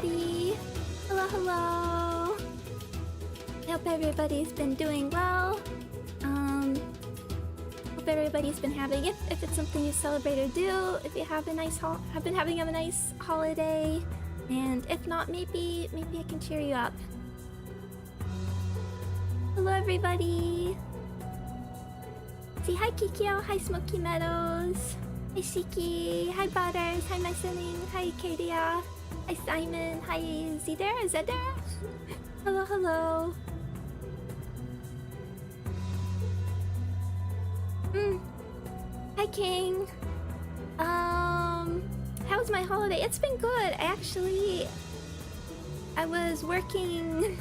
everybody! Hello, hello! I hope everybody's been doing well. Hope everybody's been having, if it's something you celebrate or do, if you have a nice have been having a nice holiday, and if not, maybe I can cheer you up. Hello, everybody! Say hi, Kikyo. Hi, Smoky Meadows. Hi, Shiki. Hi, Butters. Hi, Messening. Hi, Kadia. Hi, Simon. Hi, Zeder. Hello, hello. Hi, King. How was my holiday? It's been good. I was working.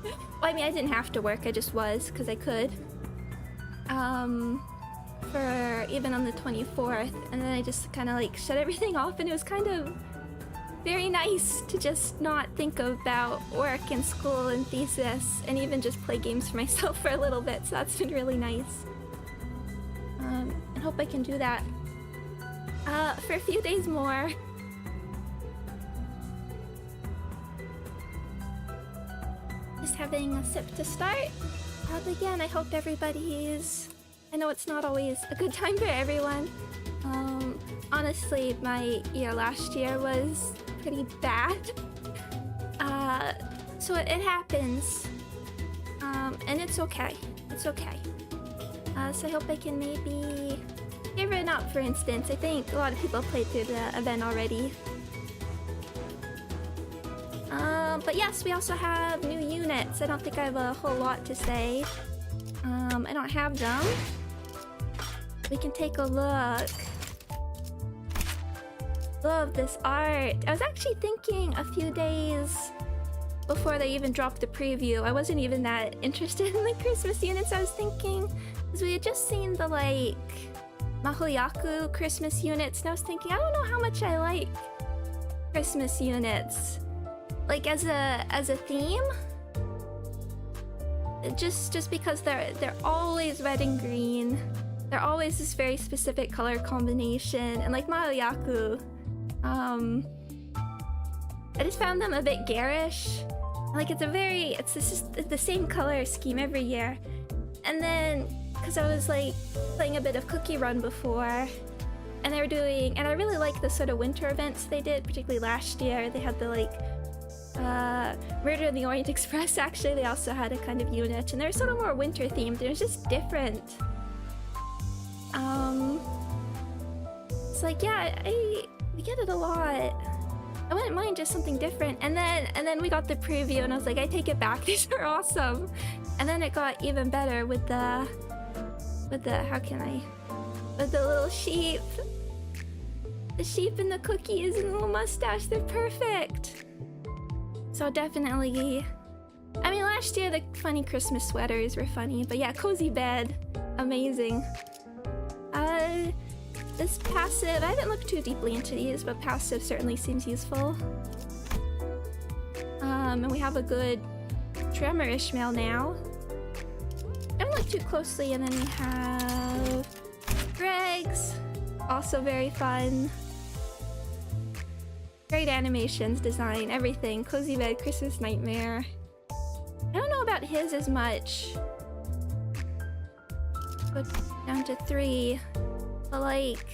Well, I mean, I didn't have to work. I just was because I could. For even on the 24th, and then I just kind of like shut everything off, and it was kind of very nice to just not think about work and school and thesis, and even just play games for myself for a little bit. So that's been really nice. And hope I can do that for a few days more. Just having a sip to start. But again, I hope everybody's... I know it's not always a good time for everyone. Honestly, my year last year was pretty bad. So it happens. And it's okay. It's okay. So I hope I can maybe... Favorite Up, for instance. I think a lot of people played through the event already. But yes, we also have new units. I don't think I have a whole lot to say. I don't have them. We can take a look. Love this art. I was actually thinking a few days before they even dropped the preview. I wasn't even that interested in the Christmas units. I was thinking, because we had just seen the like Mahoyaku Christmas units, and I was thinking, I don't know how much I like Christmas units. Like as a theme. Just because they're always red and green. They're always this very specific color combination, and like Mahoyaku, I just found them a bit garish. Like it's just the same color scheme every year. And then because I was like playing a bit of Cookie Run before, and they were doing, and I really like the sort of winter events they did, particularly last year. They had the like Murder in the Orient Express. Actually, they also had a kind of unit, and they were sort of more winter themed. It was just different. It's like, yeah, we get it a lot. I wouldn't mind just something different. And then we got the preview, and I was like, I take it back. These are awesome. And then it got even better with the with the little sheep. The sheep and the cookies and the little mustache. They're perfect. So definitely, I mean, last year the funny Christmas sweaters were funny, but yeah, cozy bed, amazing. This passive, I haven't looked too deeply into these, but passive certainly seems useful. And we have a good Tremor Ishmael now. I haven't looked too closely, and then we have Greg's, also very fun. Great animations, design, everything. Cozy bed, Christmas nightmare. I don't know about his as much. Go down to 3. But like,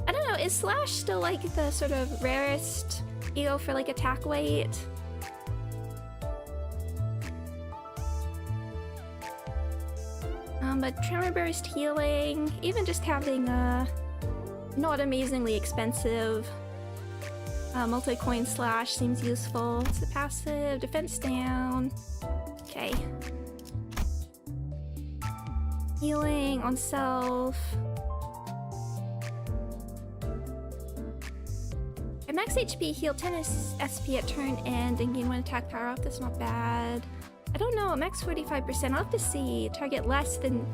I don't know, is Slash still like the sort of rarest ego for like attack weight? But Tremor Burst healing, even just having a not amazingly expensive multi-coin slash seems useful. It's a passive, defense down. Okay. Healing on self. At max HP, heal 10 SP at turn end and gain 1 attack power up. That's not bad. I don't know, max 45%. I'll have to see. Target less than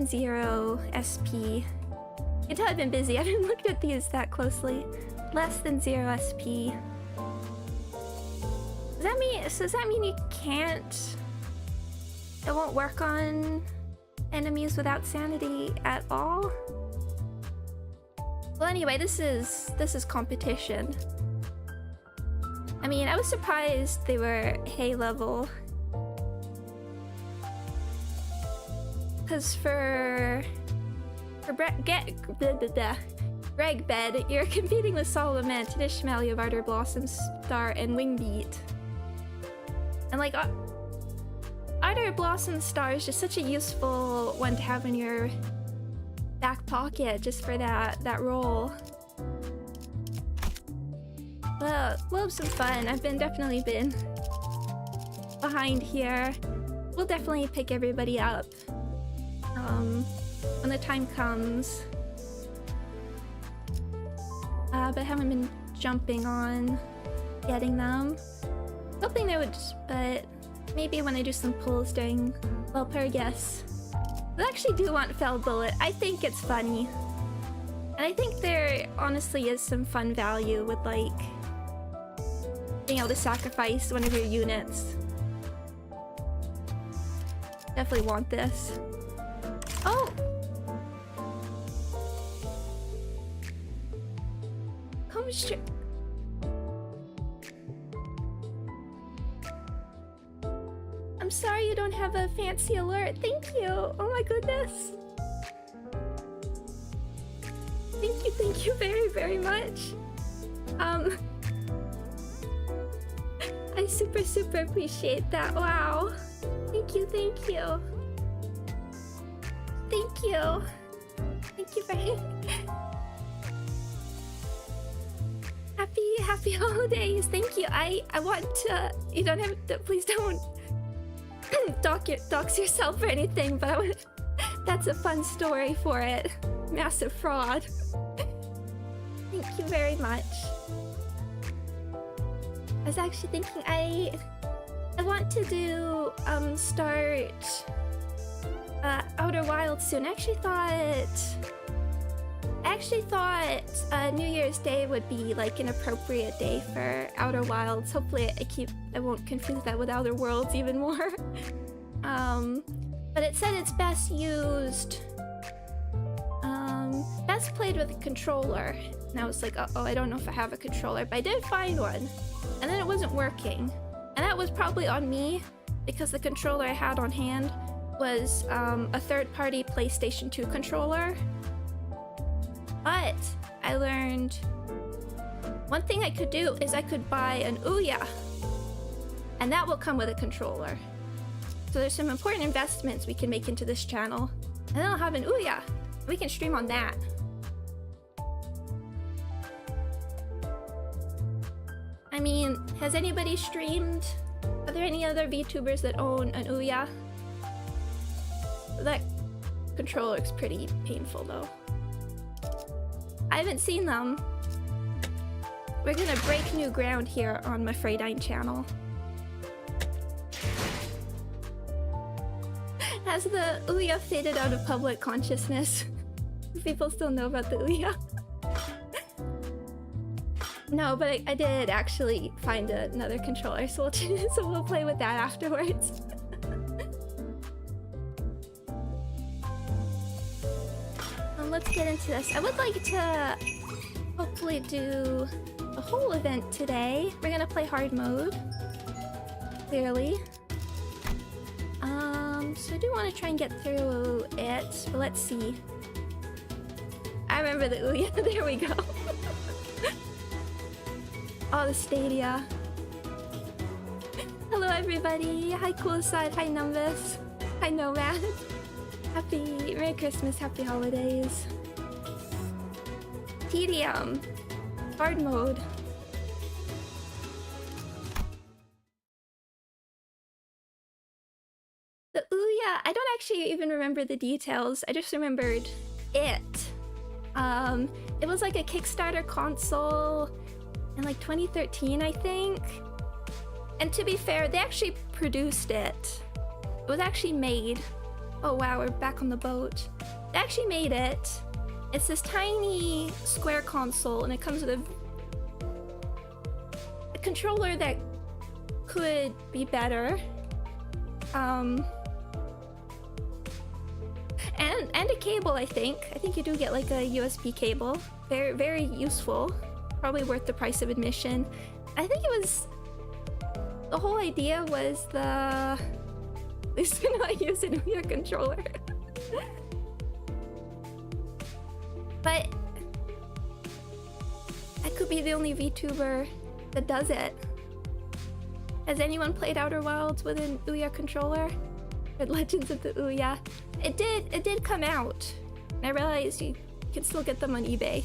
0 SP. You can tell I've been busy. I haven't looked at these that closely. Less than 0 SP. Does that mean you can't... It won't work on enemies without sanity at all? Well, anyway, this is competition. I mean, I was surprised they were hay level. Because for Reg Bed, you're competing with Solomon, Ishmael, Ardor Blossom Star, and Wingbeat. And like, Ardor Blossom Star is just such a useful one to have in your back pocket just for that role. But we'll have some fun. I've definitely been behind here. We'll definitely pick everybody up when the time comes. But I haven't been jumping on getting them. Hoping they would, but maybe when I do some pulls during Welper, yes. I actually do want Fell Bullet. I think it's funny. And I think there honestly is some fun value with like being able to sacrifice one of your units. Definitely want this. Oh! Come straight. I'm sorry you don't have a fancy alert. Thank you. Oh my goodness. Thank you very, very much. I super appreciate that. Wow. Thank you. Thank you very happy holidays. Thank you. I want to, you don't have to, please don't dox yourself or anything, but I want, that's a fun story for it. Massive fraud. Thank you very much. I was actually thinking I want to do start Outer Wilds soon. I actually thought New Year's Day would be like an appropriate day for Outer Wilds. Hopefully I won't confuse that with Outer Worlds even more. But it said it's best used, best played with a controller. And I was like, oh, I don't know if I have a controller, but I did find one. And then it wasn't working. And that was probably on me, because the controller I had on hand was a third-party PlayStation 2 controller. But I learned one thing I could do is I could buy an Ouya, and that will come with a controller. So there's some important investments we can make into this channel, and then I'll have an Ouya. We can stream on that. I mean, has anybody streamed? Are there any other VTubers that own an Ouya? That controller looks pretty painful though. I haven't seen them. We're gonna break new ground here on mafreidyne channel. Has the Ouya faded out of public consciousness? People still know about the Ouya. No, but I did actually find another controller, so we'll play with that afterwards. Let's get into this. I would like to hopefully do a whole event today. We're gonna play hard mode, clearly. So I do want to try and get through it, but let's see. I remember the Ouya. There we go. Oh, the Stadia. Hello, everybody. Hi, Coolside. Hi, Numbus. Hi, Nomad. Merry Christmas, happy holidays. Tedium. Hard mode. The Ouya, I don't actually even remember the details. I just remembered it. It was like a Kickstarter console in like 2013, I think. And to be fair, they actually produced it. It was actually made. Oh wow, we're back on the boat. They actually made it. It's this tiny square console, and it comes with a controller that could be better. And a cable, I think. I think you do get like a USB cable. Very, very useful. Probably worth the price of admission. I think it was the whole idea was at least we're not using your controller. But I could be the only VTuber that does it. Has anyone played Outer Wilds with an Ouya controller? Or Legends of the Ouya? It did come out. And I realized you can still get them on eBay.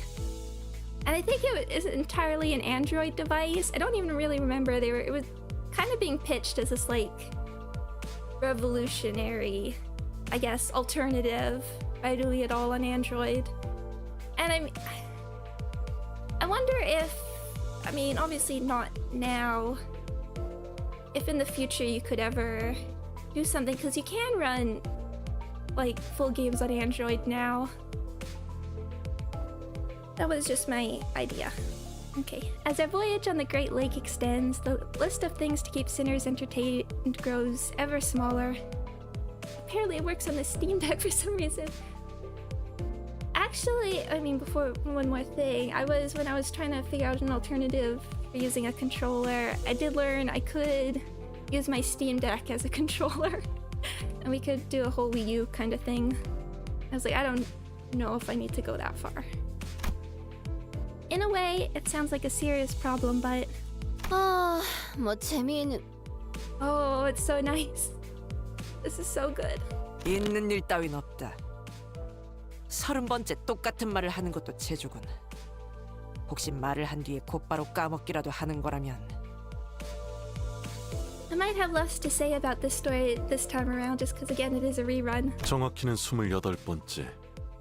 And I think it is entirely an Android device. I don't even really remember. It was kind of being pitched as this like revolutionary, I guess, alternative. I do it all on Android. And I wonder if, I mean, obviously not now, if in the future you could ever do something, because you can run like full games on Android now. That was just my idea. Okay, as our voyage on the Great Lake extends, the list of things to keep sinners entertained grows ever smaller. Apparently it works on the Steam Deck for some reason. Actually, I mean, before one more thing, when I was trying to figure out an alternative for using a controller, I did learn I could use my Steam Deck as a controller. And we could do a whole Wii U kind of thing. I was like, I don't know if I need to go that far. In a way, it sounds like a serious problem, but... 뭐 재미있는... Oh, it's so nice. This is so good. 있는 일 따윈 없다. 30번째 똑같은 말을 하는 것도 재주군. 혹시 말을 한 뒤에 곧바로 까먹기라도 하는 거라면. I might have less to say about this story this time around just because again it is a rerun. 정확히는 28번째.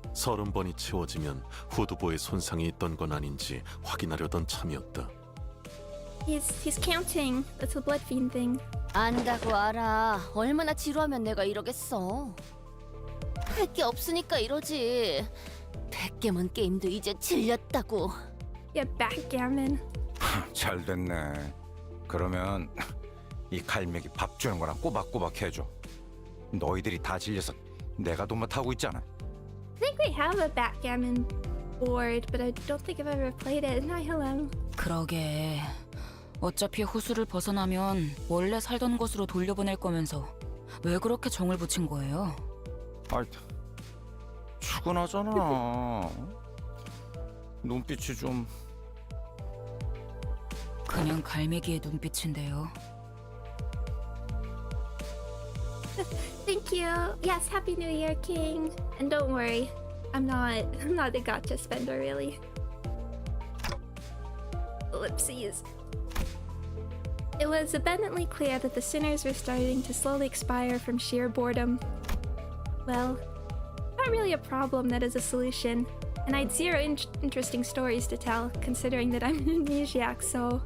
30번이 채워지면 후두보에 손상이 있던 건 아닌지 확인하려던 참이었다. He's counting. That's a blood fiend thing. 안다고 알아. 얼마나 지루하면 내가 이러겠어. 할 게 없으니까 이러지. 100개만 게임도 이제 질렸다고. Yeah, backgammon. 잘 됐네. 그러면 이 갈매기 밥 주는 거랑 꼬박꼬박 해줘. 너희들이 다 질려서 내가 도맡아하고 있잖아. I think we have a backgammon board, but I don't think I've ever played it. Hi, hello. 그러게. 어차피 호수를 벗어나면 원래 살던 곳으로 돌려보낼 거면서 왜 그렇게 정을 붙인 거예요? 아이, 출근하잖아. 눈빛이 좀... 그냥 갈매기의 눈빛인데요. Thank you. Yes, Happy New Year, King. And don't worry, I'm not a gotcha spender, really. Ellipses. It was abundantly clear that the sinners were starting to slowly expire from sheer boredom. Well, not really a problem that is a solution, and I'd zero interesting stories to tell, considering that I'm an amnesiac, so...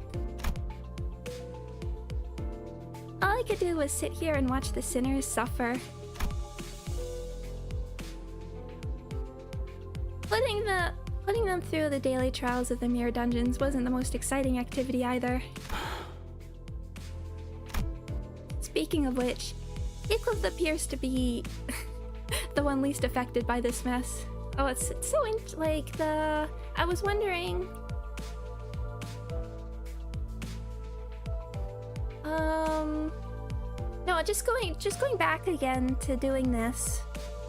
All I could do was sit here and watch the sinners suffer. Putting them through the daily trials of the mirror dungeons wasn't the most exciting activity either. Speaking of which, Quixote appears to be the one least affected by this mess. Oh, it's so I was wondering... No, just going back again to doing this.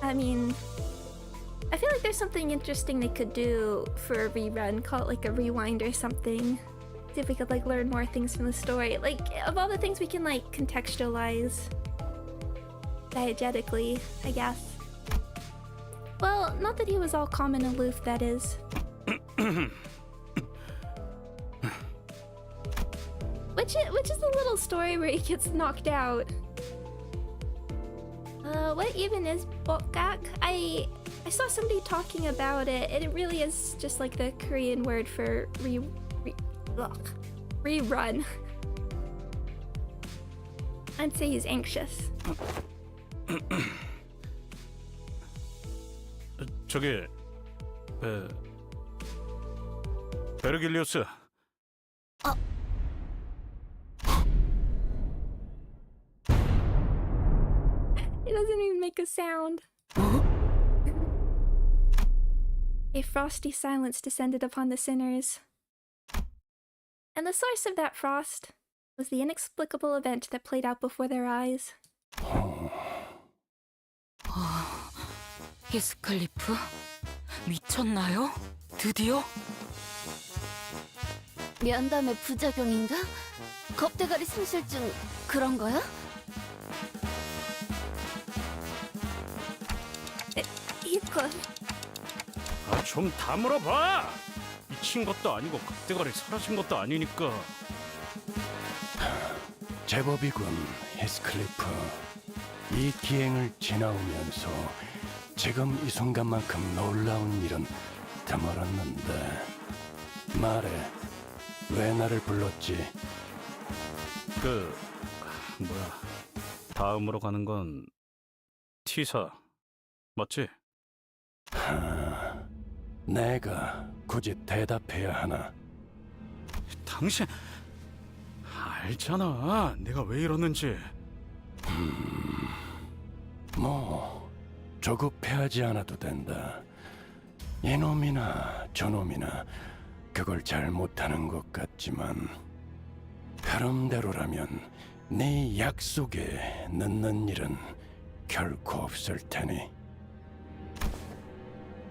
I mean, I feel like there's something interesting they could do for a rerun, call it like a rewind or something. See if we could like learn more things from the story. Like, of all the things we can like contextualize diegetically, I guess. Well, not that he was all calm and aloof, that is. Which is the little story where he gets knocked out. What even is BokGak? I saw somebody talking about it, and it really is just like the Korean word for rerun. I'd say he's anxious. 저기 베르길리우스. It doesn't even make a sound. A frosty silence descended upon the sinners. And the source of that frost was the inexplicable event that played out before their eyes. 히스클리프? 미쳤나요? 드디어? 면담의 부작용인가? 겁대가리 상실증 그런 거야? Heathcliff, 아, 좀 다물어봐. 미친 것도 아니고 극대가리 사라진 것도 아니니까. 제법이군, 히스클리프. 이 기행을 지나오면서 지금 이 순간만큼 놀라운 일은 드물었는데. 말해, 왜 나를 불렀지? 다음으로 가는 건 T사 맞지? 내가 굳이 대답해야 하나? 당신 알잖아. 내가 왜 이러는지. 뭐 조급해하지 않아도 된다. 이놈이나 저놈이나 그걸 잘 못하는 것 같지만 흐름대로라면 네 약속에 늦는 일은 결코 없을 테니.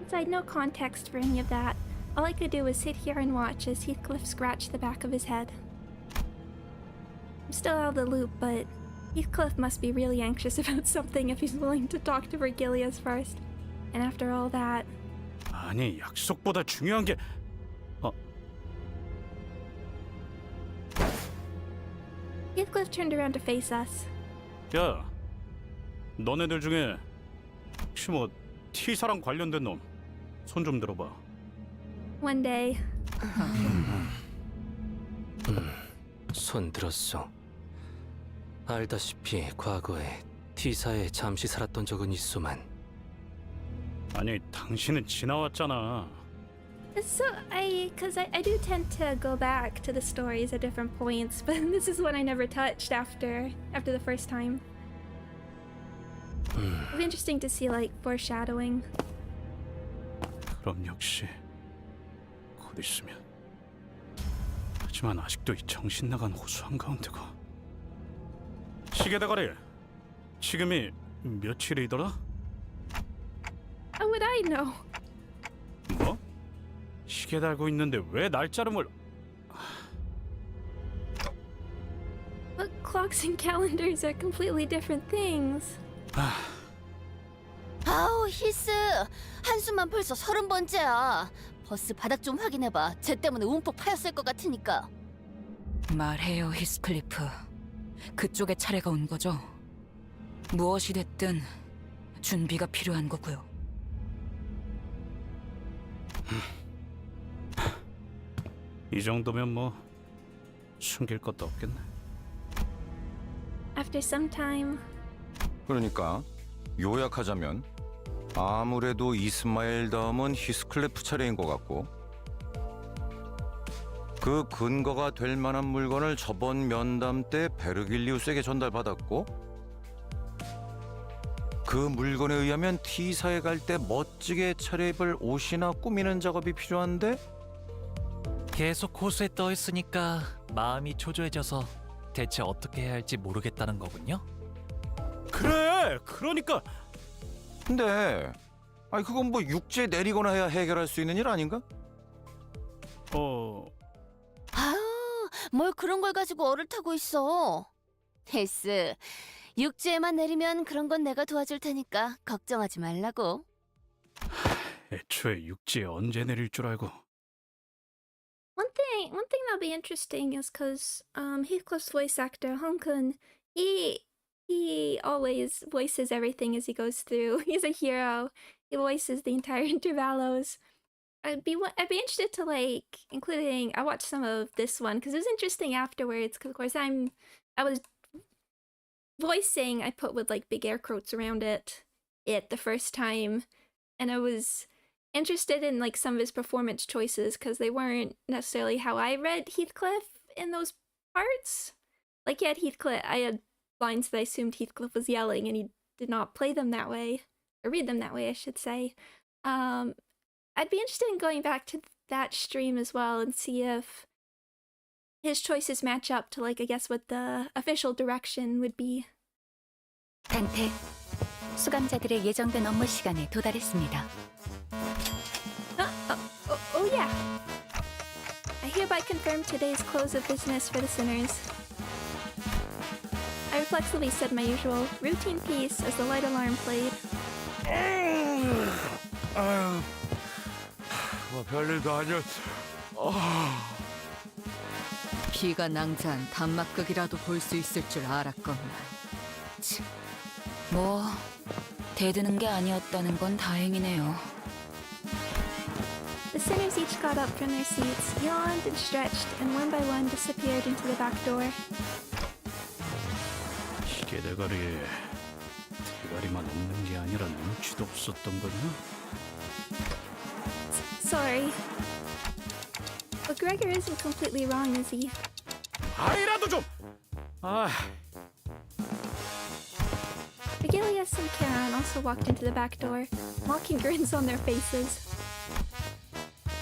since I had no context for any of that, all I could do was sit here and watch as Heathcliff scratched the back of his head. I'm still out of the loop, but Heathcliff must be really anxious about something if he's willing to talk to Virgilius first. And after all that, 아니, 약속보다 중요한 게 Heathcliff turned around to face us. 야, 너네들 중에 혹시 뭐 T사랑 관련된 놈 손 좀 들어봐. One day, 손 들었소. 알다시피 과거에 T사에 잠시 살았던 적은 있소만. 아니, 당신은 지나왔잖아. so because I do tend to go back to the stories at different points, but this is one I never touched after the first time. It'd be interesting to see like foreshadowing. 그럼 역시 곧 있으면. 하지만 아직도 이 정신 나간 호수 한가운데가. 시계 대가리, 지금이 며칠이더라? How would I know? 뭐? 시계 달고 있는데 왜 날짜를 몰라? But clocks and calendars are completely different things. 아우 히스 한숨만 벌써 30번째야. 버스 바닥 좀 확인해봐. 쟤 때문에 움푹 파였을 것 같으니까. 말해요, 히스클리프. 그쪽의 차례가 온 거죠? 무엇이 됐든 준비가 필요한 거고요. 이 정도면 뭐 숨길 것도 없겠네. After some time, 그러니까 요약하자면 아무래도 이스마엘 다음은 히스클리프 차례인 것 같고, 그 근거가 될 만한 물건을 저번 면담 때 베르길리우스에게 전달받았고, 그 물건에 의하면 T사에 갈 때 멋지게 차려입을 옷이나 꾸미는 작업이 필요한데, 계속 호수에 떠 있으니까 마음이 초조해져서 대체 어떻게 해야 할지 모르겠다는 거군요. 그래, 그러니까. 근데 그건 뭐 육지에 내리거나 해야 해결할 수 있는 일 아닌가? 아우 뭘 그런 걸 가지고 얼을 타고 있어. 히스 육지에만 내리면 그런 건 내가 도와줄 테니까 걱정하지 말라고. 애초에 육지에 언제 내릴 줄 알고. one thing that'll be interesting is because Heathcliff's voice actor Hong-kun, he always voices everything as he goes through. He's a hero. He voices the entire Intervalos. I'd be interested to including. I watched some of this one because it was interesting afterwards. Because of course I was voicing. I put with big air quotes around it the first time, and I was interested in some of his performance choices because they weren't necessarily how I read Heathcliff in those parts. He had Heathcliff. I had lines that I assumed Heathcliff was yelling, and he did not play them that way, or read them that way, I should say. I'd be interested in going back to that stream as well and see if his choices match up to, like, I guess what the official direction would be. 단테, 수감자들의 예정된 업무 시간에 도달했습니다. Oh yeah. I hereby confirm today's close of business for the sinners. I reflexively said my usual routine piece as the light alarm played. 아유, 뭐 별일도 아니었. 피가 낭자한 단막극이라도 볼 수 있을 줄 알았건만. 뭐 대드는 게 아니었다는 건 다행이네요. The sinners each got up from their seats, yawned and stretched, and one by one disappeared into the back door. 시계 대가리에 대가리만 없는 게 아니라 눈치도 없었던 거냐? Sorry. But Gregor isn't completely wrong, is he? 아이라도 좀. 아. Vigilius and Charon also walked into the back door, mocking grins on their faces.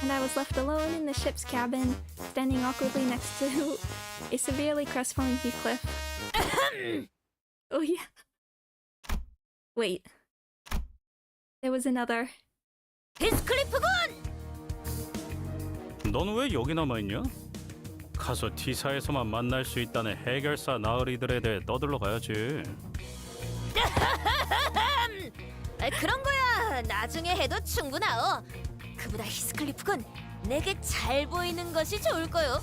And I was left alone in the ship's cabin, standing awkwardly next to a severely crestfallen Heathcliff. Oh yeah. Wait. There was another. 히스클리프군! 넌 왜 여기 남아있냐? 가서 T사에서만 만날 수 있다는 해결사 나으리들에 대해 떠들러 가야지. 그런 거야 나중에 해도 충분하오. 그보다 히스클리프군 내게 잘 보이는 것이 좋을 거요.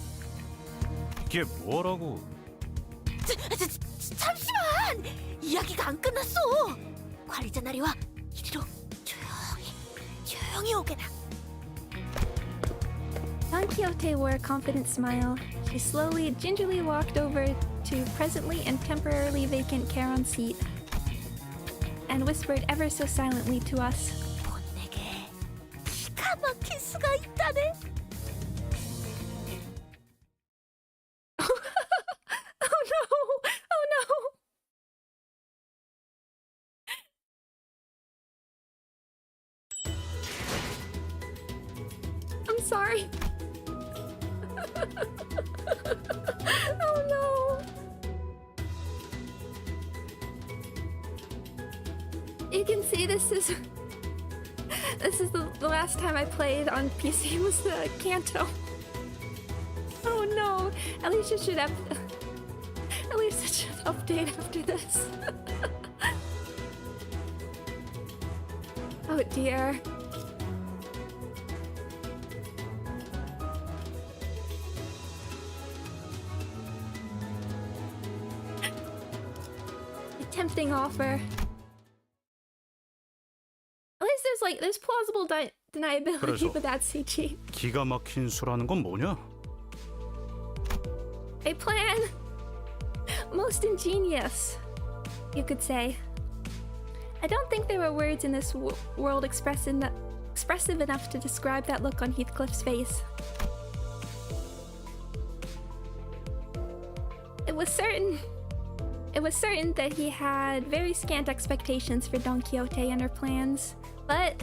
이게 뭐라고? 잠시만! 이야기가 안 끝났어. 관리자 나리와 이리로 조용히 오게나. Don Quixote wore a confident smile. She slowly, gingerly walked over to presently and temporarily vacant Charon's seat and whispered ever so silently to us. 본내게 기가 막힐 수가 있다네. Oh no! Oh no! I'm sorry. Oh no! You can see this is the last time I played on PC was the Kanto. Oh no! At least it should update after this. Oh dear. A tempting offer. At least there's plausible deniability 그래서 with that CG. 기가 막힌 수라는 건 뭐냐? A plan most ingenious, you could say. I don't think there were words in this world expressive enough to describe that look on Heathcliff's face. It was certain that he had very scant expectations for Don Quixote and her plans, but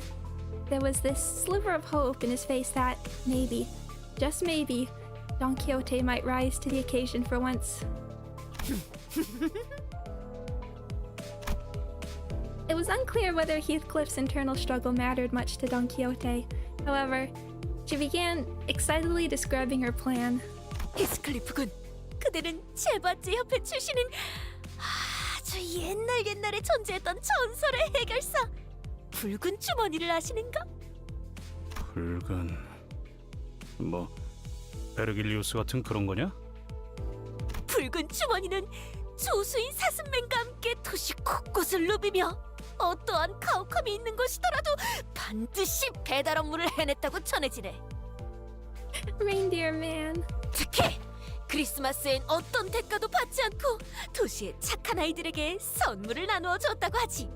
there was this sliver of hope in his face that maybe, just maybe, Don Quixote might rise to the occasion for once. It was unclear whether Heathcliff's internal struggle mattered much to Don Quixote. However, she began excitedly describing her plan. 히스클리프군, 그대는 제바제 협회 출신인 아주 옛날에 존재했던 전설의 해결사 붉은 주머니를 아시는가? 붉은... 뭐... 베르길리우스 같은 그런 거냐? 붉은 주머니는 조수인 사슴맨과 함께 도시 곳곳을 누비며 어떠한 가혹함이 있는 곳이더라도 반드시 배달 업무를 해냈다고 전해지네. Reindeer Man. 특히 크리스마스엔 어떤 대가도 받지 않고 도시의 착한 아이들에게 선물을 나누어 줬다고 하지.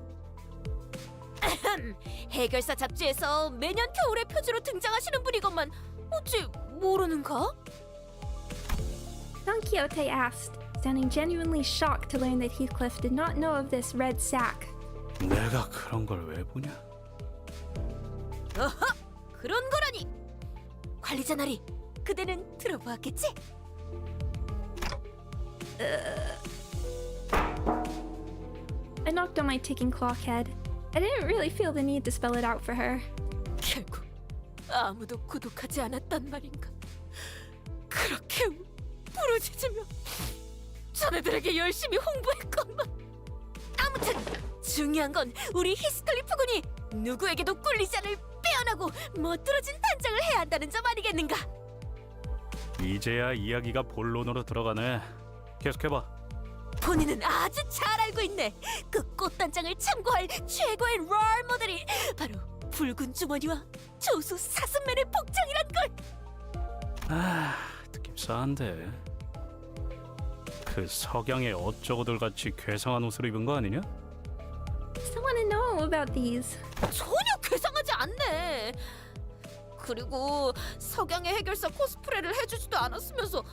해결사 잡지에서 매년 겨울의 표지로 등장하시는 분이건만 어찌 모르는가? Don Quixote asked, sounding genuinely shocked to learn that Heathcliff did not know of this red sack. 내가 그런 걸 왜 보냐? 어허! 그런 거라니! 관리자 나리, 그대는 들어보았겠지? I knocked on my ticking clock head. I didn't really feel the need to spell it out for her. 결국 아무도 구독하지 않았단 말인가? 그렇게 부러지며 자네들에게 열심히 홍보했건만. 아무튼 중요한 건 우리 히스클리프 군이 누구에게도 꿀리지 않을 빼어나고 멋들어진 단장을 해야 한다는 점 아니겠는가? 이제야 이야기가 본론으로 들어가네. 계속해봐. 본인은 아주 잘 알고 있네. 그 꽃단장을 참고할 최고의 롤 모델이 바로 붉은 주머니와 조수 사슴맨의 복장이란 걸. 느낌 싸한데. 그 석양의 어쩌고들 같이 괴상한 옷을 입은 거 아니냐? Still want to know about these. 전혀 괴상하지 않네. 그리고 석양의 해결사 코스프레를 해주지도 않았으면서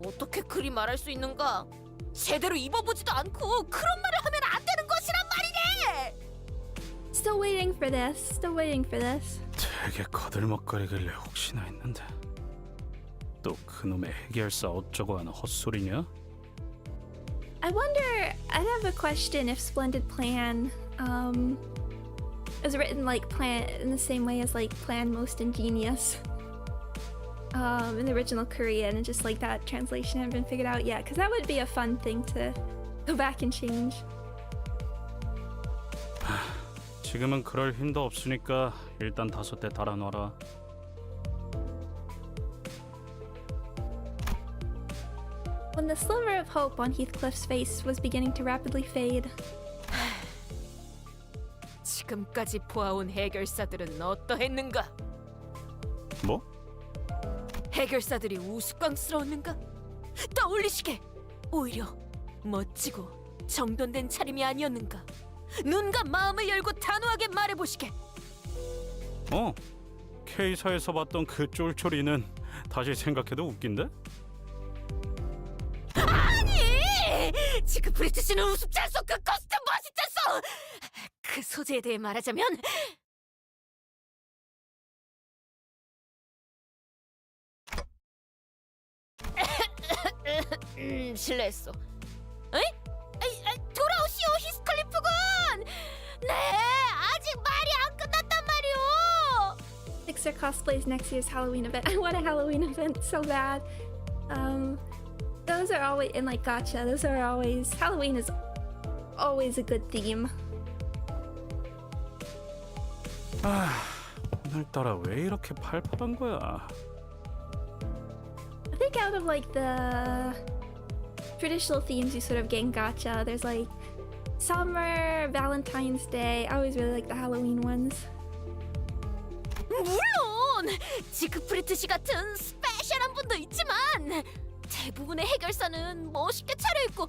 어떻게 그리 말할 수 있는가? 제대로 입어보지도 않고 그런 말을 하면 안 되는 것이란 말이네. Still waiting for this. Still waiting for this. 되게 거들먹거리길래 혹시나 했는데 또 그놈의 해결사 어쩌고 하는 헛소리냐? I wonder. I'd have a question if Splendid Plan is written like Plan in the same way as like Plan Most Ingenious in the original Korean, and just like that translation hadn't been figured out yet, because that would be a fun thing to go back and change. 지금은 그럴 힘도 없으니까 일단 5대 달아놔라. When the sliver of hope on Heathcliff's face was beginning to rapidly fade, 지금까지 보아온 해결사들은 어떠했는가? 뭐? 해결사들이 우스꽝스러웠는가? 떠올리시게 오히려 멋지고 정돈된 차림이 아니었는가? 눈과 마음을 열고 단호하게 말해보시게. K사에서 봤던 그 쫄쫄이는 다시 생각해도 웃긴데? 아니! 지크프리트 씨는 우습지 않소. 그 코스튬 멋있지 않소. 그 소재에 대해 말하자면 실례했소. 에이? 돌아오시오 히스클리프군. 네, 아직 말이 안 끝났단 말이오. Pixar cosplays next year's Halloween event. I want a Halloween event so bad. Those are always in like gotcha. Those are always Halloween is always a good theme. 오늘따라 왜 이렇게 팔팔한 거야? I think out of like the traditional themes you sort of get in gotcha, there's like summer, Valentine's Day. I always really like the Halloween ones. 물론 지크프리트 씨 같은 스페셜한 분도 있지만 대부분의 해결사는 멋있게 차려입고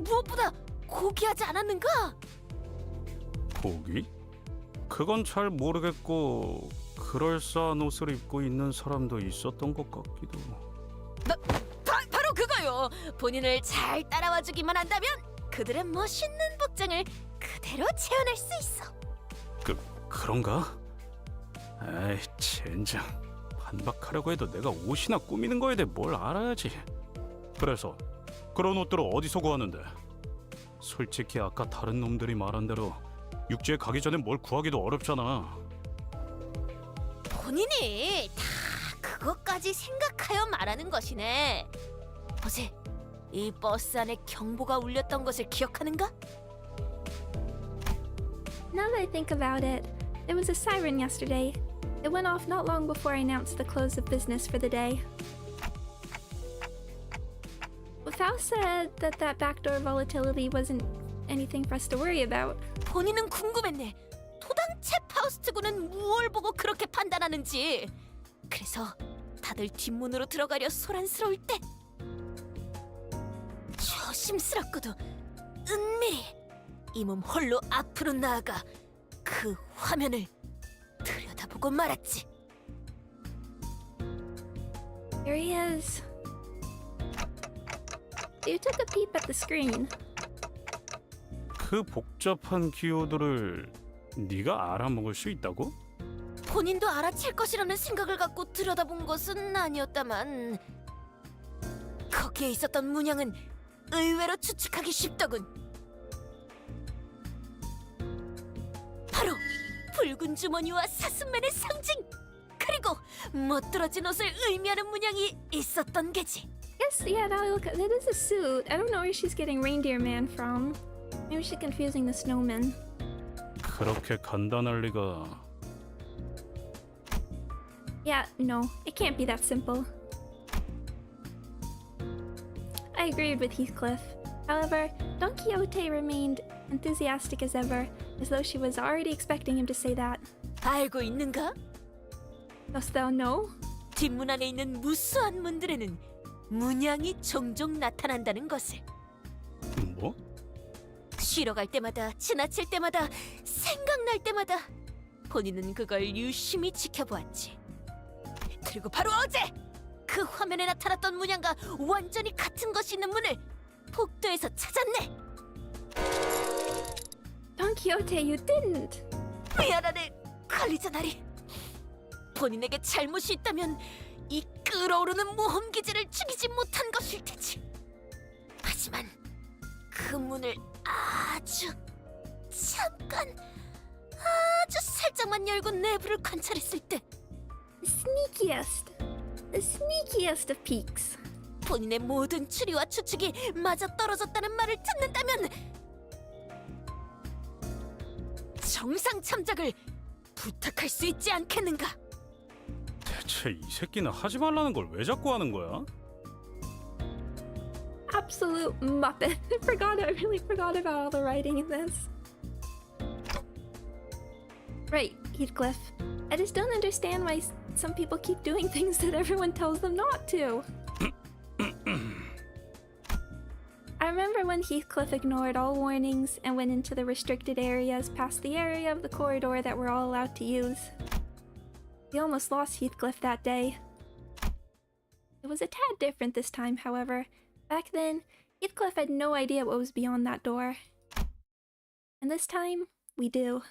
무엇보다 고귀하지 않았는가? 고기? 그건 잘 모르겠고 그럴싸한 옷을 입고 있는 사람도 있었던 것 같기도. 바로 그거요. 본인을 잘 따라와주기만 한다면 그들의 멋있는 복장을 그대로 재현할 수 있어. 그런가? 에이 젠장. 반박하려고 해도 내가 옷이나 꾸미는 거에 대해 뭘 알아야지. 그래서 그런 옷들을 어디서 구하는데? 솔직히 아까 다른 놈들이 말한 대로 육지에 가기 전에 뭘 구하기도 어렵잖아. 본인이 다 그것까지 생각하여 말하는 것이네. 어제 이 버스 안에 경보가 울렸던 것을 기억하는가? Now that I think about it, there was a siren yesterday. It went off not long before I announced the close of business for the day. Faust said that backdoor volatility wasn't anything for us to worry about. 본인은 궁금했네. 도당체 파우스트군은 무엇을 보고 그렇게 판단하는지. 그래서 다들 뒷문으로 들어가려 소란스러울 때 조심스럽고도 은밀히 이 몸 홀로 앞으로 나아가 그 화면을 들여다보고 말았지. There he is. You took a peep at the screen. 그 복잡한 기호들을 네가 알아먹을 수 있다고? 본인도 알아챌 것이라는 생각을 갖고 들여다본 것은 아니었다만 거기에 있었던 문양은 의외로 추측하기 쉽더군. 바로 붉은 주머니와 사슴맨의 상징, 그리고 멋들어진 옷을 의미하는 문양이 있었던 게지. Yes, yeah, now I look at it is a suit. I don't know where she's getting Reindeer Man from. Maybe she's confusing the snowman. 그렇게 간단할 리가. Yeah, no, it can't be that simple. I agreed with Heathcliff. However, Don Quixote remained enthusiastic as ever, as though she was already expecting him to say that. 알고 있는가? Dost thou know? 뒷문 안에 있는 무수한 문들에는 문양이 종종 나타난다는 것을. 뭐? 쉬러 갈 때마다, 지나칠 때마다, 생각날 때마다 본인은 그걸 유심히 지켜보았지. 그리고 바로 어제 그 화면에 나타났던 문양과 완전히 같은 것이 있는 문을 복도에서 찾았네. Don Quixote, you didn't! 미안하네, 관리자 나리. 본인에게 잘못이 있다면 이 끓어오르는 모험 기질을 죽이지 못한 것일 테지. 하지만 그 문을 아주 잠깐, 아주 살짝만 열고 내부를 관찰했을 때 The sneakiest of peaks. 본인의 모든 추리와 추측이 맞아떨어졌다는 말을 듣는다면 정상 참작을 부탁할 수 있지 않겠는가? 대체 이 새끼는 하지 말라는 걸 왜 자꾸 하는 거야? Absolute muppet. I really forgot about all the writing in this. Right, Heathcliff. I just don't understand why some people keep doing things that everyone tells them not to. I remember when Heathcliff ignored all warnings and went into the restricted areas past the area of the corridor that we're all allowed to use. We almost lost Heathcliff that day. It was a tad different this time, however. Back then, Heathcliff had no idea what was beyond that door. And this time, we do.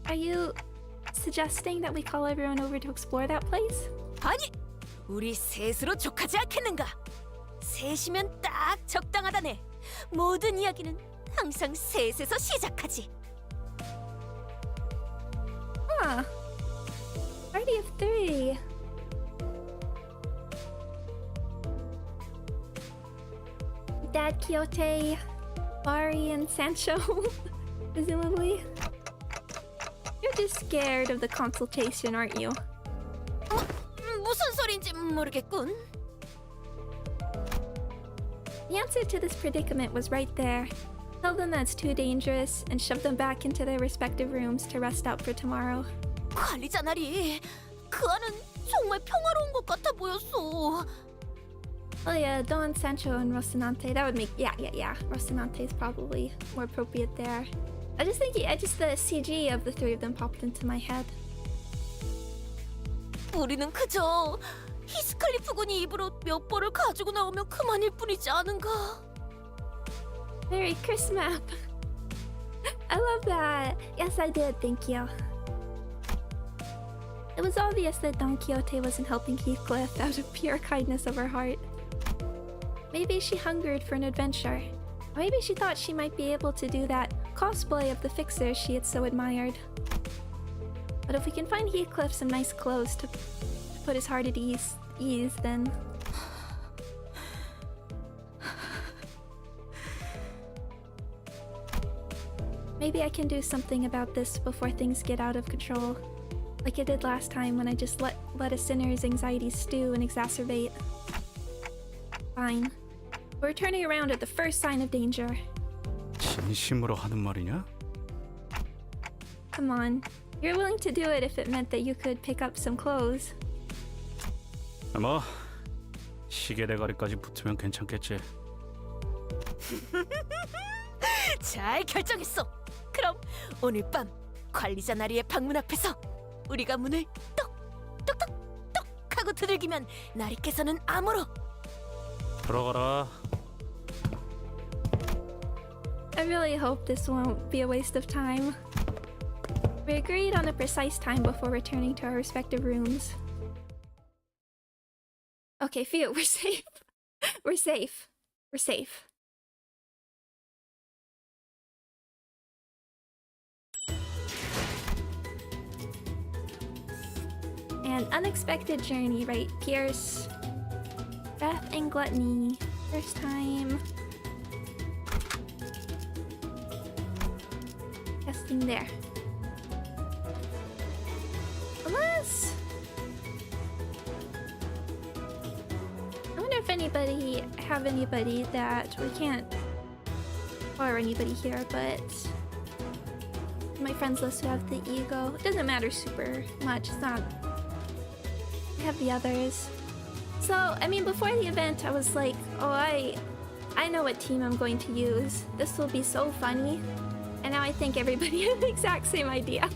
Are you suggesting that we call everyone over to explore that place? 아니, 우리 셋으로 족하지 않겠는가? 셋이면 딱 적당하다네. 모든 이야기는 항상 셋에서 시작하지. Huh. Party of three. Dad, Quixote, Bari, and Sancho, presumably. You're just scared of the consultation, aren't you? 무슨 소린지 모르겠군. The answer to this predicament was right there. Tell them that's too dangerous and shove them back into their respective rooms to rest up for tomorrow. 관리자 나리, 그 안은 정말 평화로운 것 같아 보였어. Oh yeah, Don, Sancho, and Rocinante. That would make... Yeah. Rocinante is probably more appropriate there. The CG of the three of them popped into my head. 우리는 그저 히스클리프 군이 입으로 몇 벌을 가지고 나오면 그만일 뿐이지 않은가? Merry Christmas. I love that. Yes, I did. Thank you. It was obvious that Don Quixote wasn't helping Heathcliff out of pure kindness of her heart. Maybe she hungered for an adventure. Or maybe she thought she might be able to do that cosplay of the fixer she had so admired. But if we can find Heathcliff some nice clothes to put his heart at ease, then... Maybe I can do something about this before things get out of control. Like I did last time when I just let a sinner's anxieties stew and exacerbate. Fine. We're turning around at the first sign of danger. 진심으로 하는 말이냐? Come on. You're willing to do it if it meant that you could pick up some clothes. 뭐 시계 대가리까지 붙으면 괜찮겠지. 잘 결정했어. 그럼 오늘 밤 관리자 나리의 방문 앞에서 우리가 문을 똑똑똑똑 하고 두들기면 나리께서는 암으로 들어가라. I really hope this won't be a waste of time. We agreed on a precise time before returning to our respective rooms. Okay, phew, we're safe. We're safe. We're safe. An unexpected journey, right? Pierce, Wrath and Gluttony. First time. Testing there. Unless... I wonder if anybody that we can't or anybody here, but my friends list who have the ego. It doesn't matter super much. It's not. I have the others. So I mean, before the event, I was like, oh, I know what team I'm going to use. This will be so funny. And now I think everybody has the exact same idea.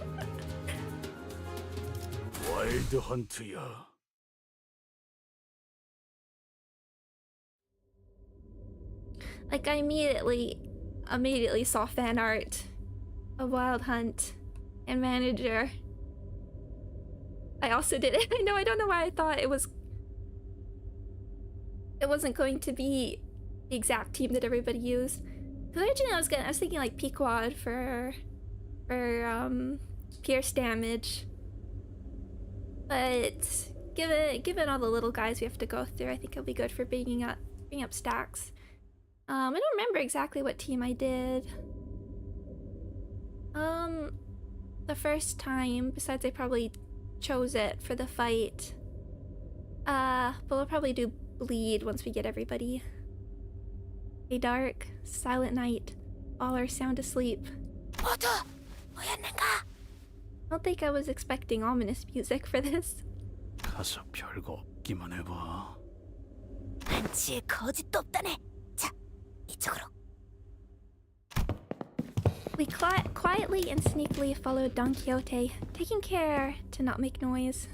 와일드 헌트야. Like I immediately saw fan art of Wild Hunt and Manager. I also did it. I don't know why I thought it wasn't going to be the exact team that everybody used. Because originally I was thinking like Pequod for pierce damage. But given all the little guys we have to go through, I think it'll be good for bringing up stacks. I don't remember exactly what team I did. The first time, besides I probably chose it for the fight. But we'll probably do bleed once we get everybody. A dark, silent night. All are sound asleep. I don't think I was expecting ominous music for this. 가서 별거 없기만 해봐. 한치의 거짓도 없다네. 자, 이쪽으로. We quietly and sneakily followed Don Quixote, taking care to not make noise.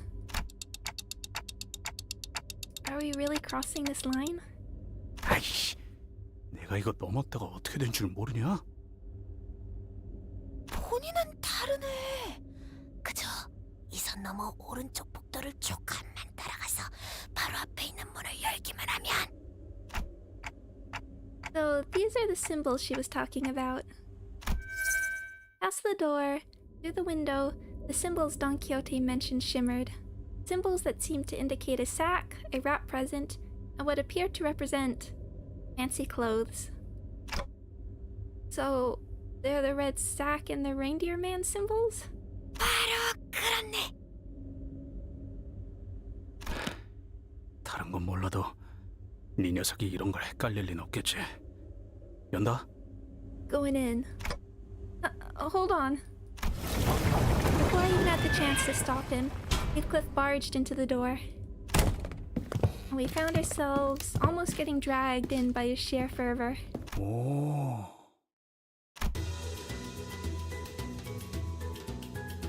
Are we really crossing this line? 아이씨, 내가 이거 넘었다가 어떻게 된 줄 모르냐? 본인은 다르네. 그저 이 선 넘어 오른쪽 복도를 조금만 따라가서 바로 앞에 있는 문을 열기만 하면. So these are the symbols she was talking about. Past the door, through the window, the symbols Don Quixote mentioned shimmered. Symbols that seemed to indicate a sack, a wrap present, and what appeared to represent fancy clothes. So, they're the red sack and the reindeer man symbols? 바로 그렇네. 다른 건 몰라도 네 녀석이 이런 걸 헷갈릴 리는 없겠지. 연다? Going in. Hold on. Before I even had the chance to stop him, Heathcliff barged into the door. And we found ourselves almost getting dragged in by his sheer fervor. 오.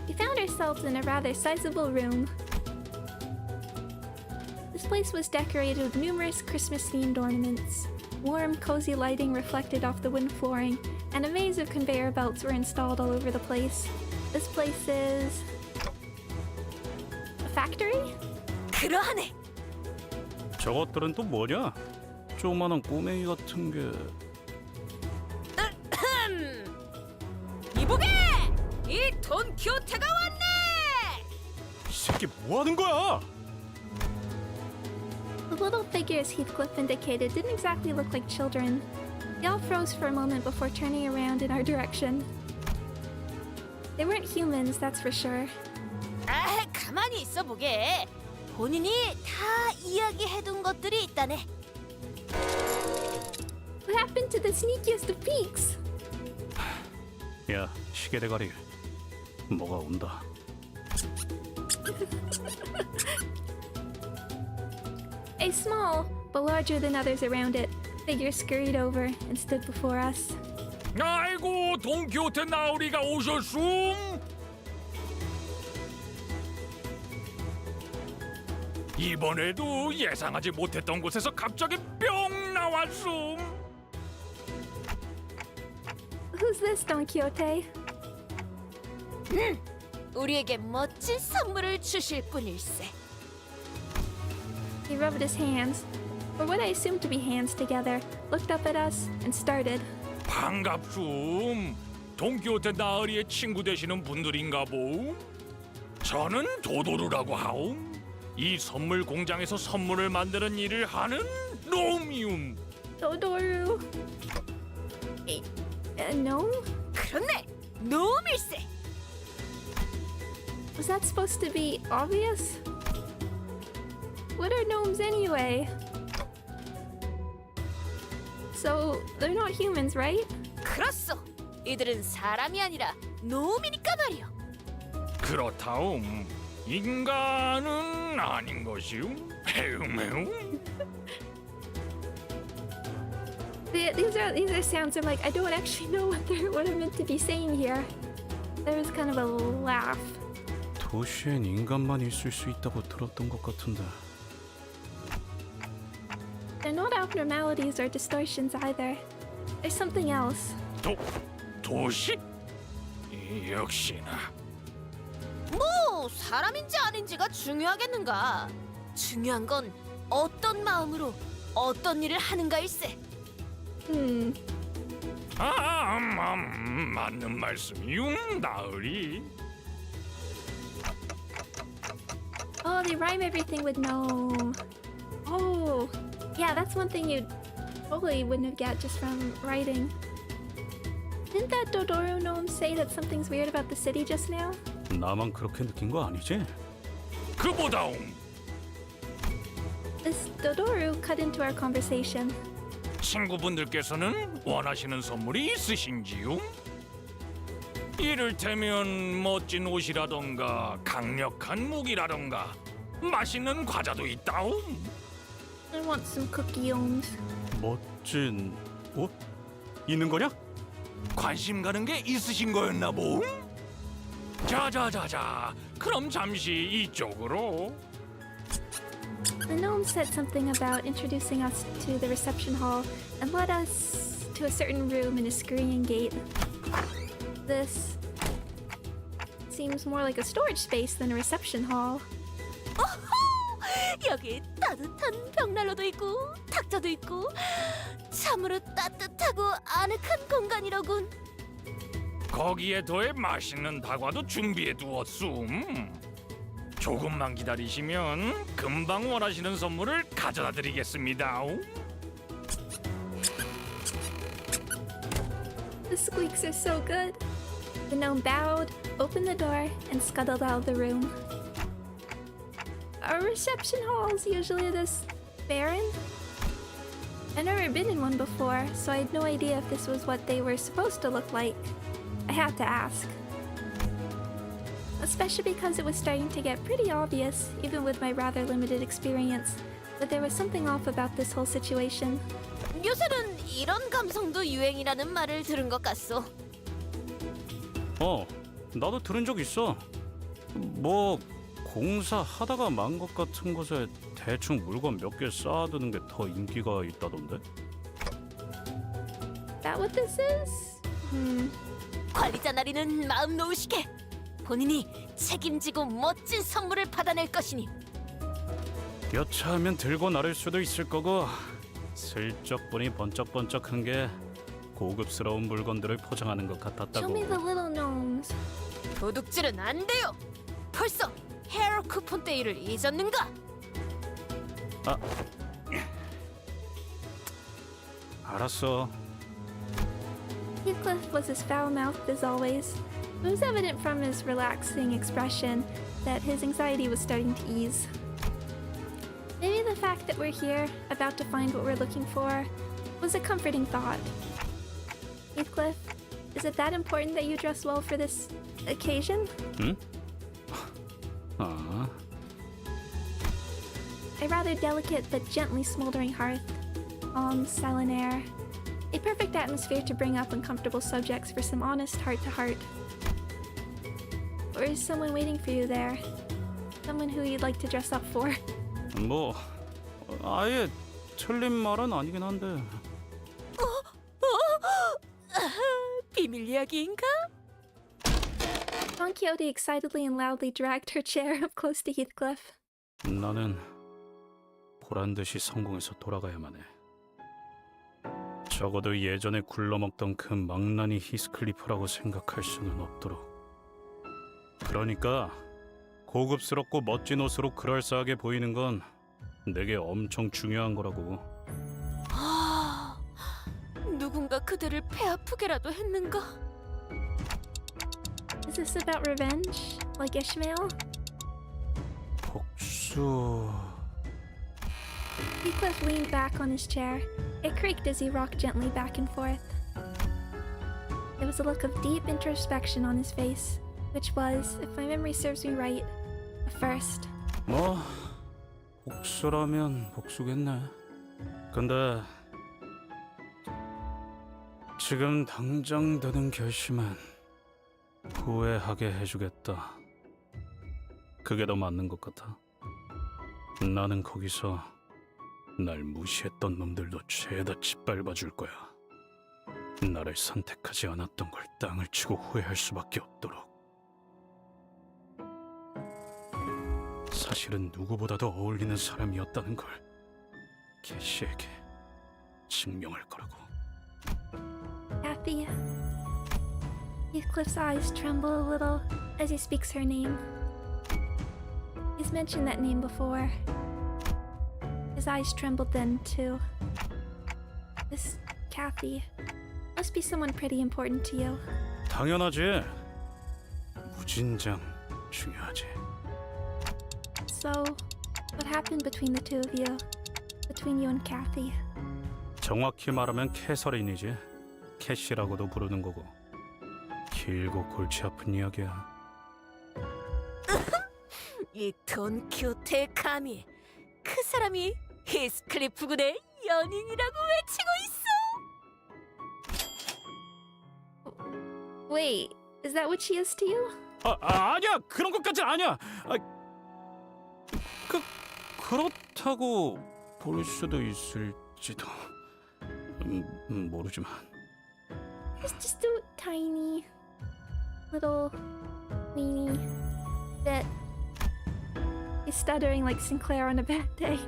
We found ourselves in a rather sizable room. This place was decorated with numerous Christmas-themed ornaments. Warm, cozy lighting reflected off the wooden flooring, and a maze of conveyor belts were installed all over the place. This place is... a factory? 그러하네. 저것들은 또 뭐냐? 조그마한 꼬맹이 같은 게... 이보게! 이 돈 키호테가 왔네! 이 새끼 뭐 하는 거야? The little figures Heathcliff indicated didn't exactly look like children. They all froze for a moment before turning around in our direction. They weren't humans, that's for sure. 아, 가만히 있어 보게. 본인이 다 이야기해둔 것들이 있다네. What happened to the sneakiest of peaks? 야, 시계 대가리. 뭐가 온다. A small, but larger than others around it, figure scurried over and stood before us. 아이고, 돈키호테 나으리가 오셨음. 이번에도 예상하지 못했던 곳에서 갑자기 뿅 나왔음. Who's this, Don Quixote? 우리에게 멋진 선물을 주실 분일세. He rubbed his hands. or what I assumed to be hands together, looked up at us and started. 반갑숨. 동키호테 나으리의 친구 되시는 분들인가 보. 저는 도도루라고 하옴. 이 선물 공장에서 선물을 만드는 일을 하는 놈이움. Dodoru. No? 그렇네. 놈일세. Was that supposed to be obvious? What are gnomes anyway? So, they're not humans, right? 그렇소. 이들은 사람이 아니라 놈이니까 말이오. 그렇다움. 인간은 아닌 것이움. 해웅해웅. These are sounds I'm like, I don't actually know what I'm meant to be saying here. There was kind of a laugh. 도시엔 인간만 있을 수 있다고 들었던 것 같은데. They're not abnormalities or distortions either. There's something else. 도시? 역시나. 뭐 사람인지 아닌지가 중요하겠는가? 중요한 건 어떤 마음으로 어떤 일을 하는가일세. 맞는 말씀이용 나으리. Oh, they rhyme everything with gnome. Oh, yeah, that's one thing you totally wouldn't have got just from writing. Didn't that Dodoru gnome say that something's weird about the city just now? 나만 그렇게 느낀 거 아니지? 그보다움. This Dodoru cut into our conversation. 친구분들께서는 원하시는 선물이 있으신지요? 이를테면 멋진 옷이라던가 강력한 무기라던가 맛있는 과자도 있다움. I want some cookie gnomes. 멋진 옷? 있는 거냐? 관심 가는 게 있으신 거였나 보? 자자자자, 그럼 잠시 이쪽으로. The gnome said something about introducing us to the reception hall and led us to a certain room in a screening gate. This seems more like a storage space than a reception hall. 여기 따뜻한 벽난로도 있고 탁자도 있고 참으로 따뜻하고 아늑한 공간이로군. 거기에 더해 맛있는 다과도 준비해 두었음. 조금만 기다리시면 금방 원하시는 선물을 가져다 드리겠습니다. The squeaks are so good. The gnome bowed, opened the door, and scuttled out of the room. Are reception halls usually this barren? I've never been in one before, so I had no idea if this was what they were supposed to look like. I had to ask. Especially because it was starting to get pretty obvious, even with my rather limited experience, that there was something off about this whole situation. 요새는 이런 감성도 유행이라는 말을 들은 것 같소. 나도 들은 적 있어. 뭐 공사 하다가 만 것 같은 곳에 대충 물건 몇 개 쌓아두는 게 더 인기가 있다던데. That what this is? 관리자 나리는 마음 놓으시게. 본인이 책임지고 멋진 선물을 받아낼 것이니. 여차하면 들고 나를 수도 있을 거고 슬쩍 보니 번쩍번쩍한 게 고급스러운 물건들을 포장하는 것 같았다고. Show me the little gnomes. 도둑질은 안 돼요. 벌써 헤어 쿠폰 데이를 잊었는가? 알았어. Heathcliff was as foul-mouthed as always. It was evident from his relaxing expression that his anxiety was starting to ease. Maybe the fact that we're here, about to find what we're looking for, was a comforting thought. Heathcliff, is it that important that you dress well for this occasion? A rather delicate but gently smoldering hearth, calm, silent air. A perfect atmosphere to bring up uncomfortable subjects for some honest heart-to-heart. Or is someone waiting for you there? Someone who you'd like to dress up for? 뭐 아예 틀린 말은 아니긴 한데. 비밀 이야기인가? Don Quixote excitedly and loudly dragged her chair up close to Heathcliff. 나는 보란 듯이 성공해서 돌아가야만 해. 적어도 예전에 굴러먹던 그 망나니 히스클리프라고 생각할 수는 없도록. 그러니까 고급스럽고 멋진 옷으로 그럴싸하게 보이는 건 내게 엄청 중요한 거라고. 누군가 그들을 배 아프게라도 했는가? Is this about revenge? Like Ishmael? 복수... Heathcliff leaned back on his chair. It creaked as he rocked gently back and forth. There was a look of deep introspection on his face, which was, if my memory serves me right, a first. 뭐 복수라면 복수겠네. 근데 지금 당장 드는 결심은 후회하게 해주겠다. 그게 더 맞는 것 같아. 나는 거기서 날 무시했던 놈들도 죄다 짓밟아 줄 거야. 나를 선택하지 않았던 걸 땅을 치고 후회할 수밖에 없도록. 사실은 누구보다도 어울리는 사람이었다는 걸 캐시에게 증명할 거라고. Kathy. Heathcliff's eyes tremble a little as he speaks her name. He's mentioned that name before. His eyes trembled then, too. This Kathy must be someone pretty important to you. 당연하지. 무진장 중요하지. So, what happened between the two of you? Between you and Kathy? 정확히 말하면 캐서린이지. 캐시라고도 부르는 거고. 길고 골치 아픈 이야기야. 이 돈키호테의 감히 그 사람이 히스클리프 군의 연인이라고 외치고 있어. Wait, is that what she is to you? 아니야. 그런 것까진 아니야. 그렇다고 볼 수도 있을지도. 모르지만. It's just a tiny, little, weeny bit. He's stuttering like Sinclair on a bad day.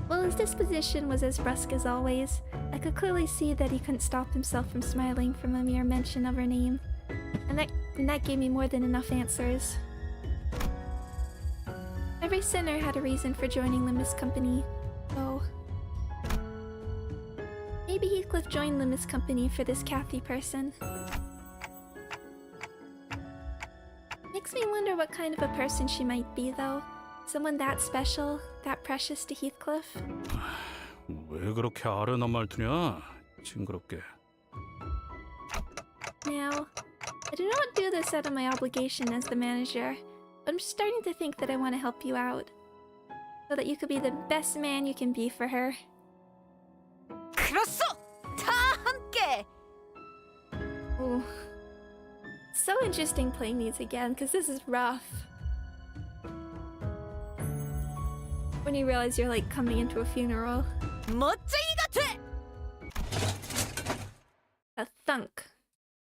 Well, his disposition was as brusque as always. I could clearly see that he couldn't stop himself from smiling from a mere mention of her name. And that gave me more than enough answers. Every sinner had a reason for joining Limbus Company, so... maybe Heathcliff joined Limbus Company for this Kathy person. Makes me wonder what kind of a person she might be, though. Someone that special, that precious to Heathcliff? 왜 그렇게 아련한 말투냐? 징그럽게. Now, I do not do this out of my obligation as the manager, but I'm starting to think that I want to help you out, so that you could be the best man you can be for her. 그렇소! 다 함께! Ooh. So interesting playing these again, because this is rough. When you realize you're like coming into a funeral. 멋쟁이가 돼! A thunk.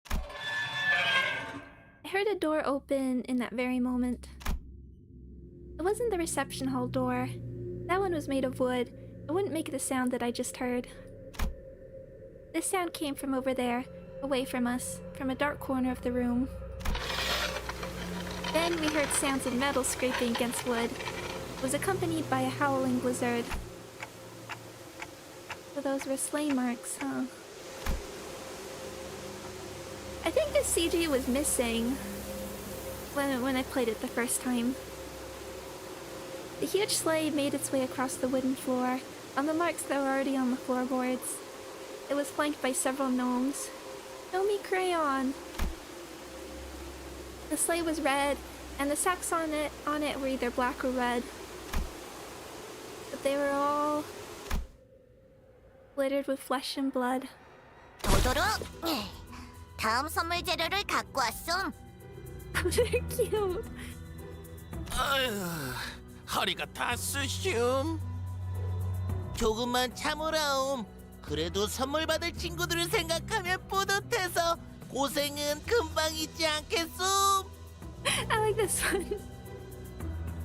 I heard a door open in that very moment. It wasn't the reception hall door. That one was made of wood. It wouldn't make the sound that I just heard. This sound came from over there, away from us, from a dark corner of the room. Then we heard sounds of metal scraping against wood. It was accompanied by a howling blizzard. So those were sleigh marks, huh? I think the CG was missing when I played it the first time. The huge sleigh made its way across the wooden floor, on the marks that were already on the floorboards. It was flanked by several gnomes. Gnomey crayon! The sleigh was red, and the sacks on it were either black or red. But they were all littered with flesh and blood. 도도로! 다음 선물 재료를 갖고 왔음. They're cute. 아휴, 허리가 다 쑤숑. 조금만 참으라옴. 그래도 선물 받을 친구들을 생각하면 뿌듯해서 고생은 금방 잊지 않겠음. I like this one.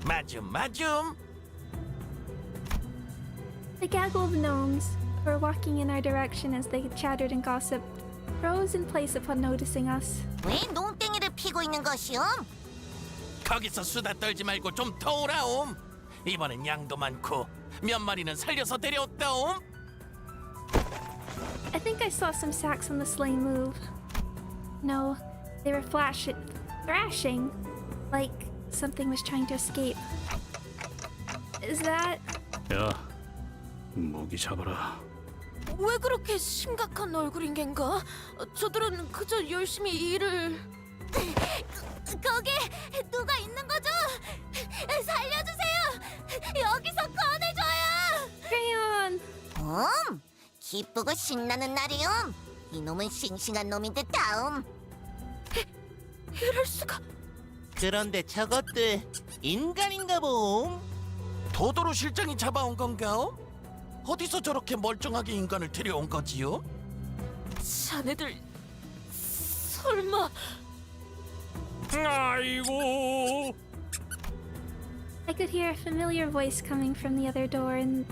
마줌. The gaggle of gnomes, who were walking in our direction as they chattered and gossiped, froze in place upon noticing us. 왜 농땡이를 피고 있는 것이오? 거기서 수다 떨지 말고 좀 더 오라옴. 이번엔 양도 많고 몇 마리는 살려서 데려왔다옴. I think I saw some sacks on the sleigh move. No, they were thrashing, like something was trying to escape. Is that... 야, 무기 잡아라. 왜 그렇게 심각한 얼굴인 겐가? 저들은 그저 열심히 일을... 거기 누가 있는 거죠? 살려주세요! 여기서 꺼내줘요! Crayon! 기쁘고 신나는 날이요. 이놈은 싱싱한 놈인데 다음. 이럴 수가. 그런데 저것들 인간인가 봄. 도도로 실장이 잡아온 건가? 어디서 저렇게 멀쩡하게 인간을 데려온 거지요? 자네들 설마... 아이고. I could hear a familiar voice coming from the other door, and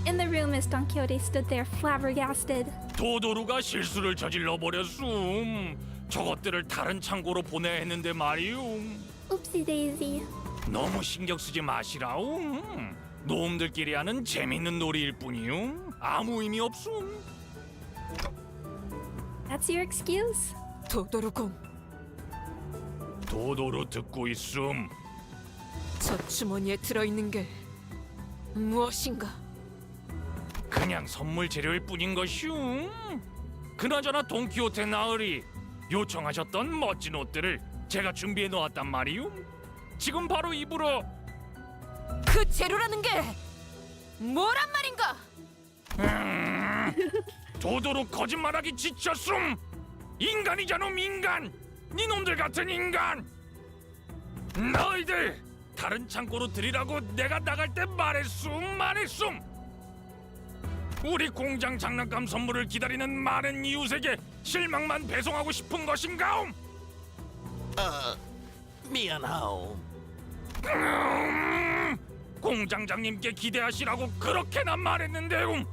in the room as Don Quixote stood there flabbergasted. 도도루가 실수를 저질러 버렸음. 저것들을 다른 창고로 보내야 했는데 말이움. Oopsie daisy. 너무 신경 쓰지 마시라움. 놈들끼리 하는 재밌는 놀이일 뿐이움. 아무 의미 없음. That's your excuse? 도도루공, 도도루 듣고 있음. 저 주머니에 들어있는 게 무엇인가? 그냥 선물 재료일 뿐인 것이움. 그나저나 돈키호테 나으리 요청하셨던 멋진 옷들을 제가 준비해 놓았단 말이움. 지금 바로 입으러. 그 재료라는 게 뭐란 말인가? 도도루 거짓말하기 지쳤음. 인간이잖아, 인간. 니놈들 같은 인간. 너희들 다른 창고로 들이라고 내가 나갈 때 말했음. 우리 공장 장난감 선물을 기다리는 많은 이웃에게 실망만 배송하고 싶은 것인가옴? 미안하오. 공장장님께 기대하시라고 그렇게나 말했는데.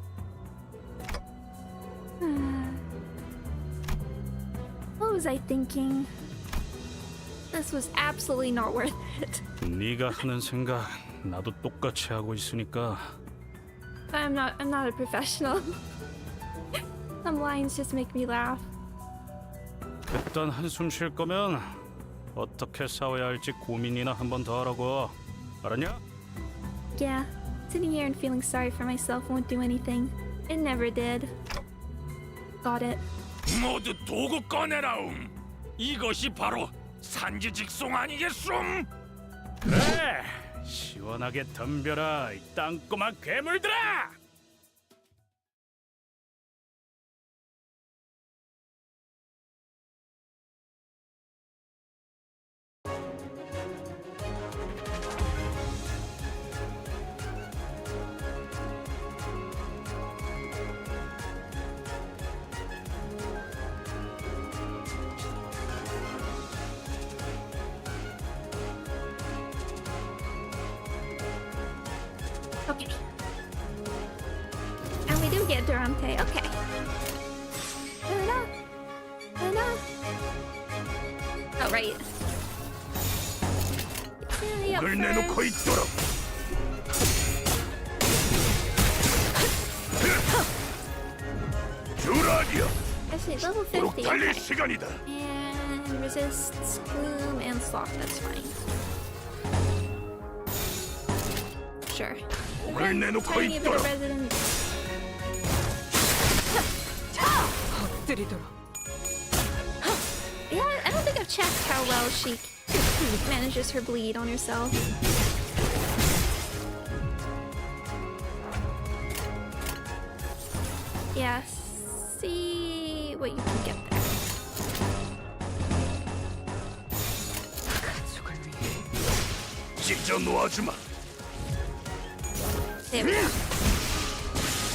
What was I thinking? This was absolutely not worth it. 네가 하는 생각 나도 똑같이 하고 있으니까. I'm not a professional. Some lines just make me laugh. 일단 한숨 쉴 거면 어떻게 싸워야 할지 고민이나 한 번 더 하라고. 알았냐? Yeah, sitting here and feeling sorry for myself won't do anything. It never did. Got it. 모두 도구 꺼내라움. 이것이 바로 산지직송 아니겠음? 그래, 시원하게 덤벼라 이 땅꼬마 괴물들아! Okay. And we do get Durante. Okay. Oh, right. Really up 을 first. 내놓고 있도록. 주라기야. Actually, level 50. 달릴 Okay. 시간이다. And resists gloom and sloth. That's fine. Sure. 을 내놓고 Tiny bit of 있도록. resident. 엎드리도록. Yeah, I don't think I've checked how well she manages her bleed on herself. Yeah, see what you can get there. 찢어 놓아주마. There we go.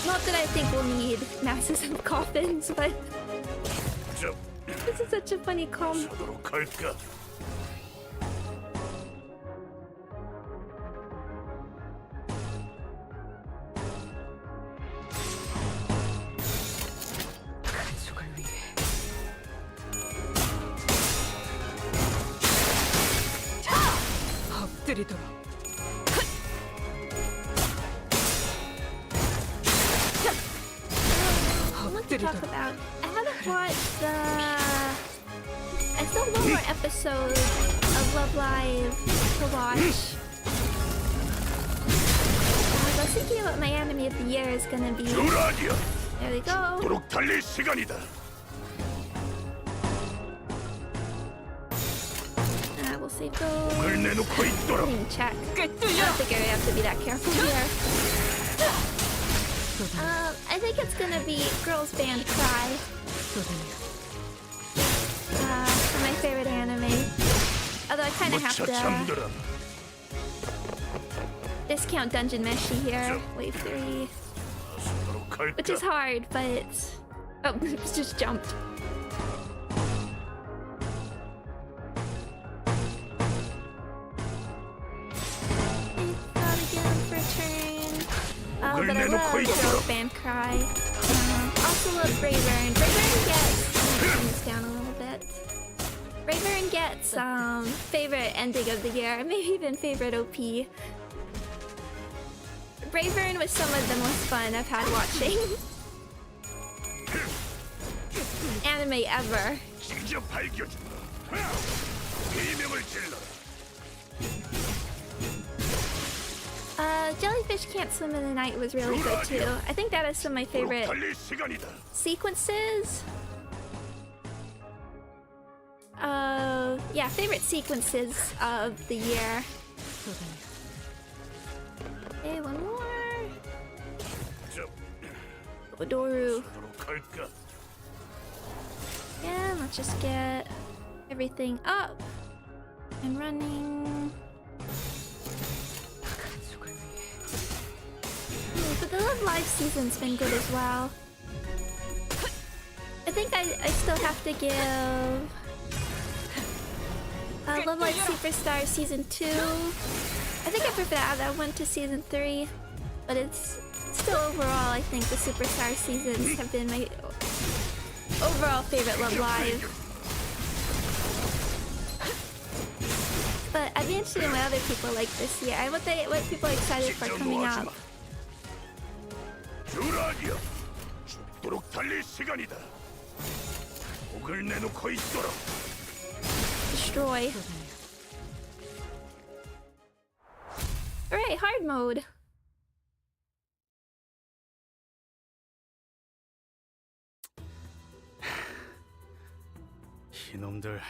Not that I think we'll need masses of coffins, but 저 this is such a funny combo. 서도록 할까? 엎드리도록. What to talk about? I haven't watched I still have one more episode of Love Live to watch. I was thinking what my anime of the year is gonna be. There we go. We'll save those. Check. I don't think I have to be that careful here. I think it's gonna be Girls Band Cry. For my favorite anime. Although I kind of have to discount Dungeon Meshi here. Wave 3. Which is hard, but... Oh, it's just jumped. But I love Girls Band Cry. Also love Brayburn. Brayburn gets... Turn this down a little bit. Brayburn gets favorite ending of the year, maybe even favorite OP. Brayburn was some of the most fun I've had watching anime ever. Jellyfish Can't Swim in the Night was really good too. I think that is some of my favorite sequences. Yeah, favorite sequences of the year. Okay, one more. Odoru. Yeah, let's just get everything up and running. But the Love Live season's been good as well. I think I still have to give Love Live Superstar Season 2. I think I prefer that one to Season 3. But it's still overall, I think the Superstar seasons have been my overall favorite Love Live. But I'd be interested in what other people like this year. What people are excited for coming up. Destroy. Alright, hard mode. 이놈들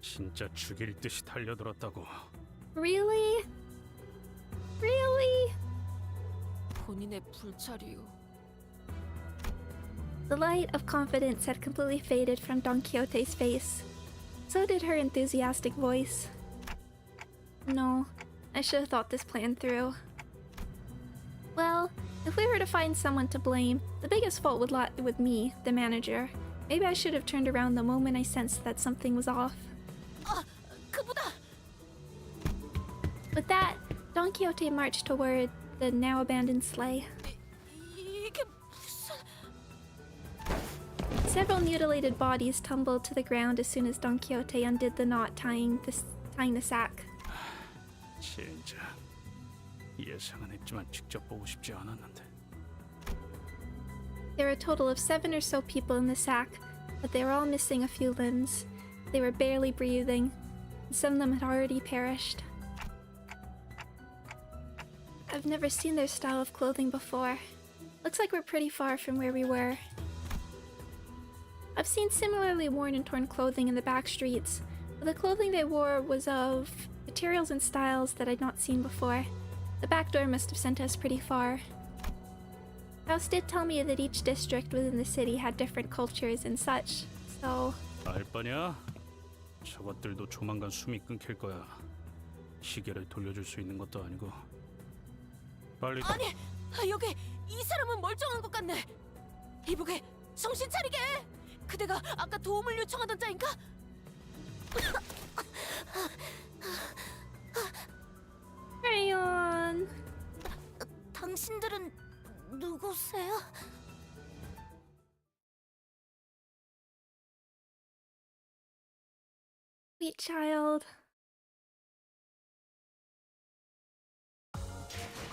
진짜 죽일 듯이 달려들었다고. Really? Really? 본인의 불찰이요. The light of confidence had completely faded from Don Quixote's face. So did her enthusiastic voice. No, I should have thought this plan through. Well, if we were to find someone to blame, the biggest fault would lie with me, the manager. Maybe I should have turned around the moment I sensed that something was off. 그보다. With that, Don Quixote marched toward the now abandoned sleigh. 이게 무슨... Several mutilated bodies tumbled to the ground as soon as Don Quixote undid the knot tying the sack. 진짜 예상은 했지만 직접 보고 싶지 않았는데. There were a total of 7 or so people in the sack, but they were all missing a few limbs. They were barely breathing, and some of them had already perished. I've never seen their style of clothing before. Looks like we're pretty far from where we were. I've seen similarly worn and torn clothing in the back streets, but the clothing they wore was of materials and styles that I'd not seen before. The back door must have sent us pretty far. House did tell me that each district within the city had different cultures and such, so... 알 바냐? 저것들도 조만간 숨이 끊길 거야. 시계를 돌려줄 수 있는 것도 아니고. 빨리... 아니, 여기 이 사람은 멀쩡한 것 같네. 이보게, 정신 차리게. 그대가 아까 도움을 요청하던 자인가? Rayon! 당신들은 누구세요? Sweet child.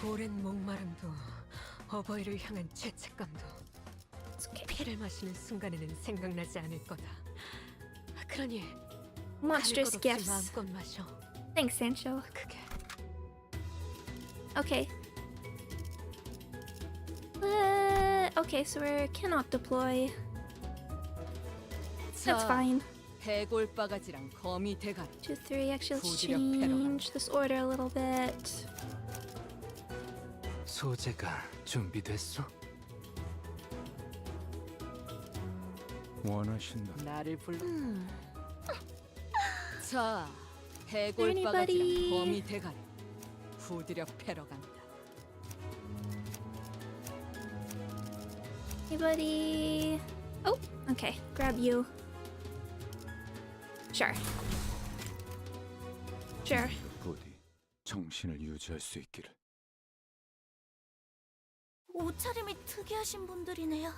오랜 목마름도 어버이를 향한 죄책감도 피를 마시는 순간에는 생각나지 않을 거다. 그러니 Monstrous gifts. 마음껏 마셔. Thanks, Sancho. 그게 Okay. Okay, so we cannot deploy. That's fine. 해골 바가지랑 거미 대가리. 2, 3. Actually, let's 부드럽 패러가. change this order a little bit. 소재가 준비됐어? 원하신다. 나를 불러. 자, 해골 Anybody? 바가지랑 거미 대가리. 부드럽 패러 간다. Anybody? Oh, okay. Grab you. Sure. Sure. 부디 정신을 유지할 수 있기를. 옷차림이 특이하신 분들이네요.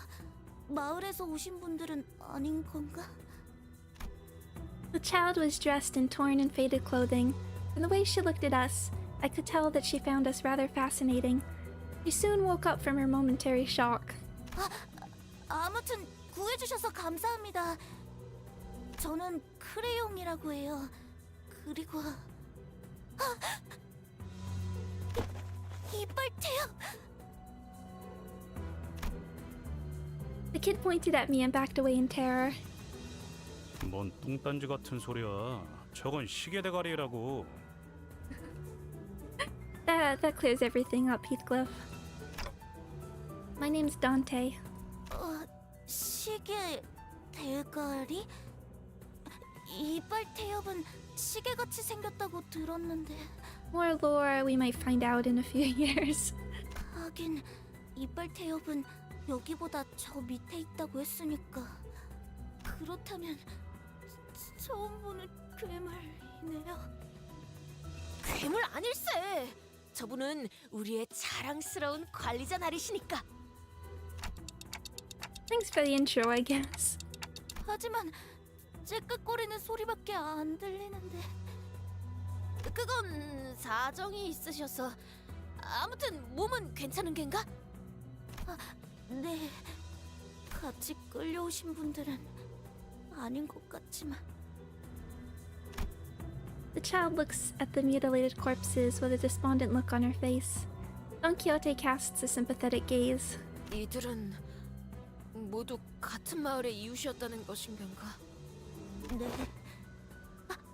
마을에서 오신 분들은 아닌 건가? The child was dressed in torn and faded clothing. From the way she looked at us, I could tell that she found us rather fascinating. She soon woke up from her momentary shock. 아무튼 구해주셔서 감사합니다. 저는 크레용이라고 해요. 그리고 이빨 태엽! The kid pointed at me and backed away in terror. 뭔 뚱딴지 같은 소리야. 저건 시계 대가리라고. That clears everything up, Heathcliff. My name's Dante. 시계 대가리? 이빨 태엽은 시계같이 생겼다고 들었는데. More lore we might find out in a few years. 하긴 이빨 태엽은 여기보다 저 밑에 있다고 했으니까. 그렇다면 처음 보는 괴물이네요. 괴물 아닐세. 저분은 우리의 자랑스러운 관리자 나리시니까. Thanks for the intro, I guess. 하지만 째깍거리는 소리밖에 안 들리는데. 그건 사정이 있으셔서. 아무튼 몸은 괜찮은 겐가? 네. 같이 끌려오신 분들은 아닌 것 같지만. The child looks at the mutilated corpses with a despondent look on her face. Don Quixote casts a sympathetic gaze. 이들은 모두 같은 마을의 이웃이었다는 것인 건가? 네.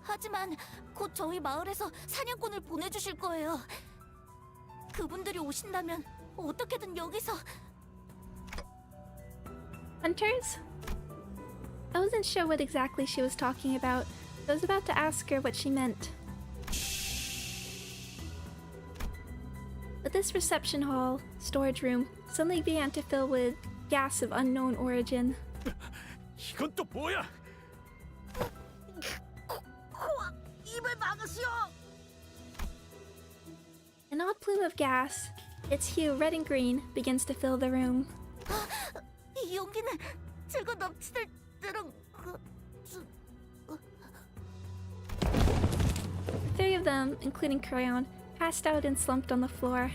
하지만 곧 저희 마을에서 사냥꾼을 보내주실 거예요. 그분들이 오신다면 어떻게든 여기서. Hunters? I wasn't sure what exactly she was talking about. I was about to ask her what she meant. But this reception hall, storage room, suddenly began to fill with gas of unknown origin. 이건 또 뭐야? 입을 막으시오. An odd plume of gas, its hue red and green, begins to fill the room. 이 용기는 제가 납치될 때랑 Three of them, including Crayon, passed out and slumped on the floor.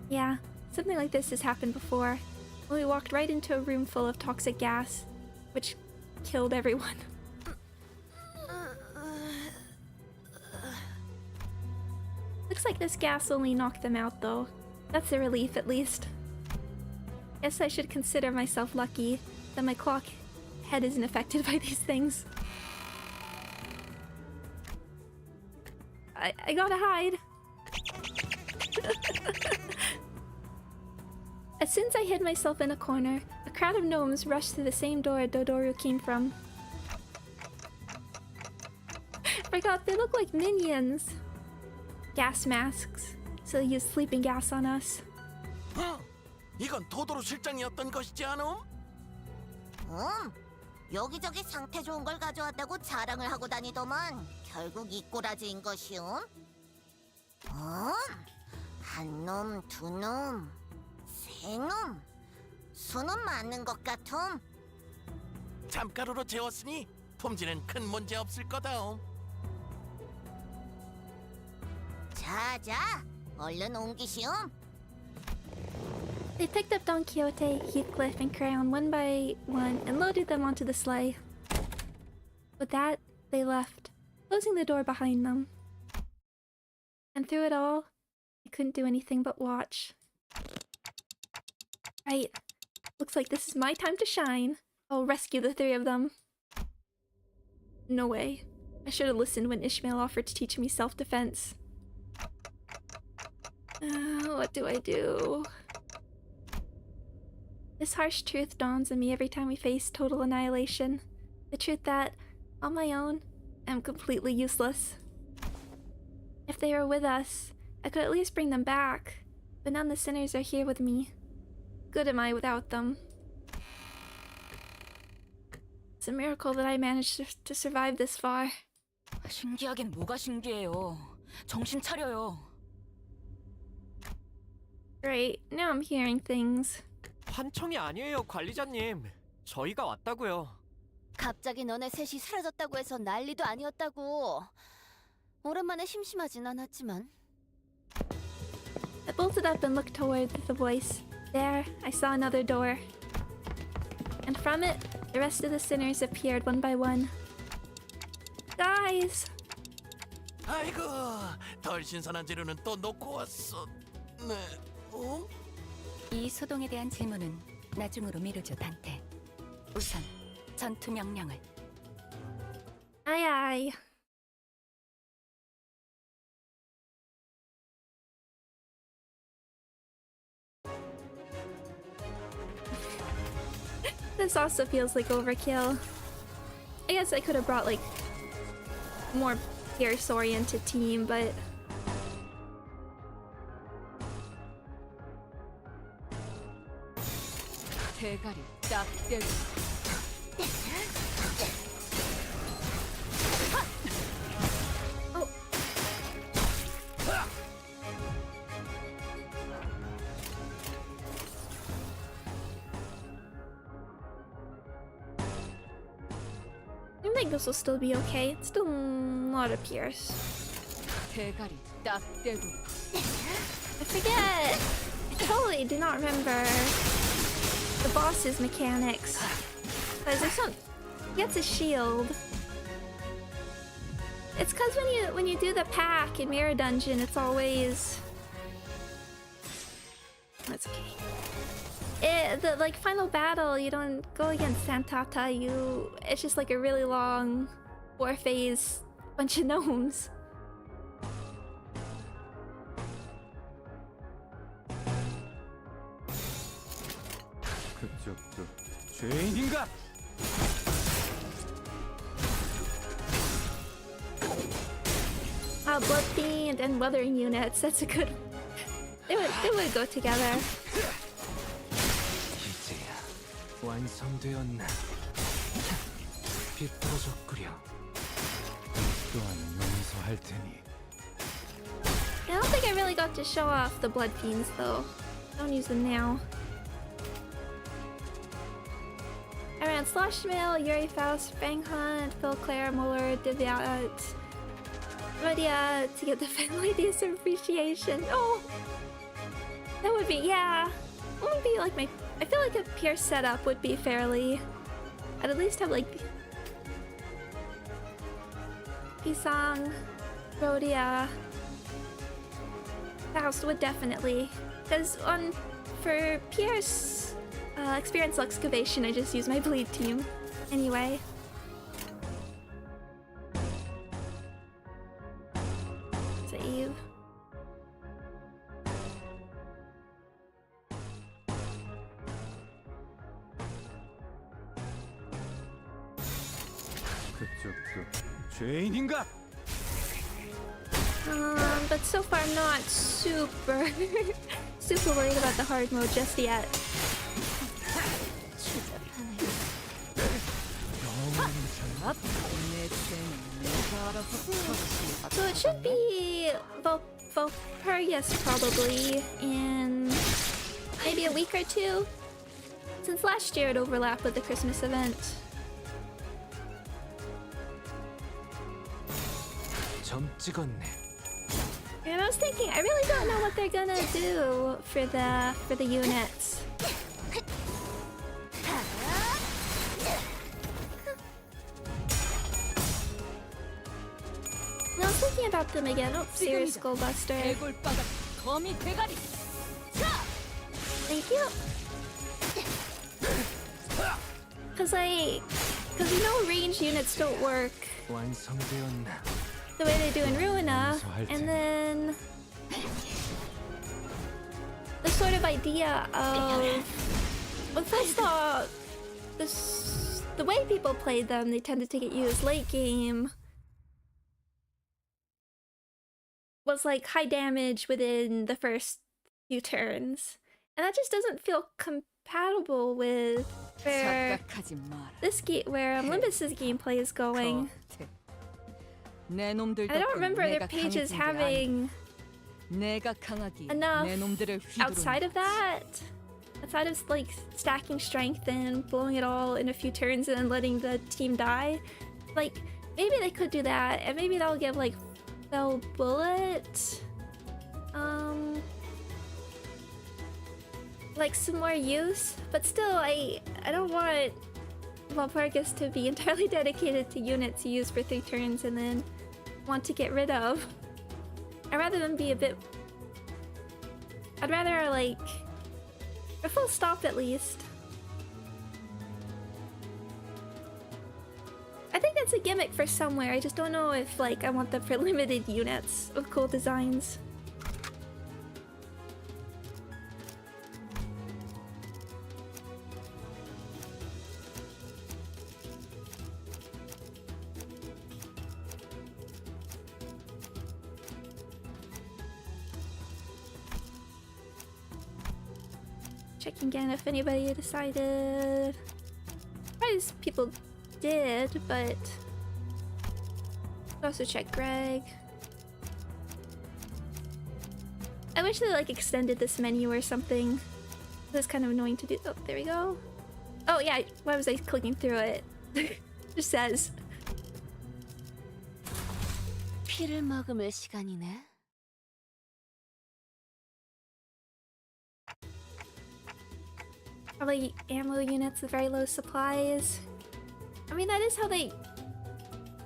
Yeah, something like this has happened before. When we walked right into a room full of toxic gas, which killed everyone. Looks like this gas only knocked them out though. That's a relief at least. Guess I should consider myself lucky that my clock head isn't affected by these things. I gotta hide. As soon as I hid myself in a corner, a crowd of gnomes rushed through the same door Dodoru came from. Forgot, they look like minions. Gas masks, so they use sleeping gas on us. 이건 도도로 실장이었던 것이지 않음? 여기저기 상태 좋은 걸 가져왔다고 자랑을 하고 다니더만 결국 이 꼬라지인 것이오. 한 놈, 두 놈, 세 놈. 수는 맞는 것 같음. 잠가루로 재웠으니 품질은 큰 문제 없을 거다. 자자, 얼른 옮기시오. They picked up Don Quixote, Heathcliff, and Crayon one by one and loaded them onto the sleigh. With that, they left, closing the door behind them. And through it all, I couldn't do anything but watch. Right. Looks like this is my time to shine. I'll rescue the three of them. No way. I should have listened when Ishmael offered to teach me self-defense. What do I do? This harsh truth dawns on me every time we face total annihilation. The truth that, on my own, I'm completely useless. If they were with us, I could at least bring them back, but none of the sinners are here with me. Good am I without them. It's a miracle that I managed to survive this far. 신기하긴 뭐가 신기해요. 정신 차려요. Great, now I'm hearing things. 환청이 아니에요, 관리자님. 저희가 왔다고요. 갑자기 너네 셋이 사라졌다고 해서 난리도 아니었다고. 오랜만에 심심하진 않았지만. I bolted up and looked toward the voice. There, I saw another door. And from it, the rest of the sinners appeared one by one. Guys! 아이고, 덜 신선한 재료는 또 놓고 왔어. 네, 어? 이 소동에 대한 질문은 나중으로 미루죠, 단테. 우선 전투 명령을. Aye aye. This also feels like overkill. I guess I could have brought like more Pierce-oriented team, but 대가리 딱 떼고. oh. I think this will still be okay. It's still not a Pierce. 대가리 딱 떼고. I forget. I totally do not remember the boss's mechanics. Because there's some. He gets a shield. It's because when you do the pack in Mirror Dungeon, it's always. That's okay. The like final battle, you don't go against Santata. It's just like a really long 4-phase bunch of gnomes. 그쪽도 죄인인가? Blood Fiend and Weathering units. That's a good. They would go together. 이제야 완성되었나? 비뚤어졌구려. 또한 용서할 테니. I don't think I really got to show off the Blood Fiends though. Don't use them now. I ran Sloshmail, Yuri Faust, Fang Hunt, Phil Claire, Muller, Deviat, Radia to get the family days of appreciation. Oh! That would be, yeah. What would be like my. I feel like a Pierce setup would be fairly. I'd at least have like. Pisang, Rhodia. Faust would definitely. Because for Pierce Experience Excavation, I just use my bleed team. Anyway. Save. 그쪽도 죄인인가? But so far I'm not super super worried about the hard mode just yet. So it should be Valpurgis probably in maybe a week or two. Since last year it overlapped with the Christmas event. 점 찍었네. And I was thinking, I really don't know what they're gonna do for the units. And I was thinking about them again. Oh, serious Skullbuster. Thank you. Cause you know ranged units don't work the way they do in Ruina, and then the sort of idea of when first saw the way people played them, they tended to get used late game, was like high damage within the first few turns, and that just doesn't feel compatible with where this where Limbus's gameplay is going. I don't remember their pages having enough outside of that. Outside of like stacking strength and blowing it all in a few turns and then letting the team die. Like maybe they could do that, and maybe that'll give like Fell Bullet like some more use, but still I don't want Valpargus to be entirely dedicated to units used for 3 turns and then want to get rid of. I'd rather them be I'd rather like a full stop at least. I think that's a gimmick for somewhere, I just don't know if like I want them for limited units with cool designs. Checking again if anybody decided. Probably people did, but I'll also check Greg. I wish they like extended this menu or something. This is kind of annoying to do. Oh, there we go. Oh yeah, why was I clicking through it? Just says. 피를 머금을 시간이네. Probably ammo units with very low supplies. I mean, that is how they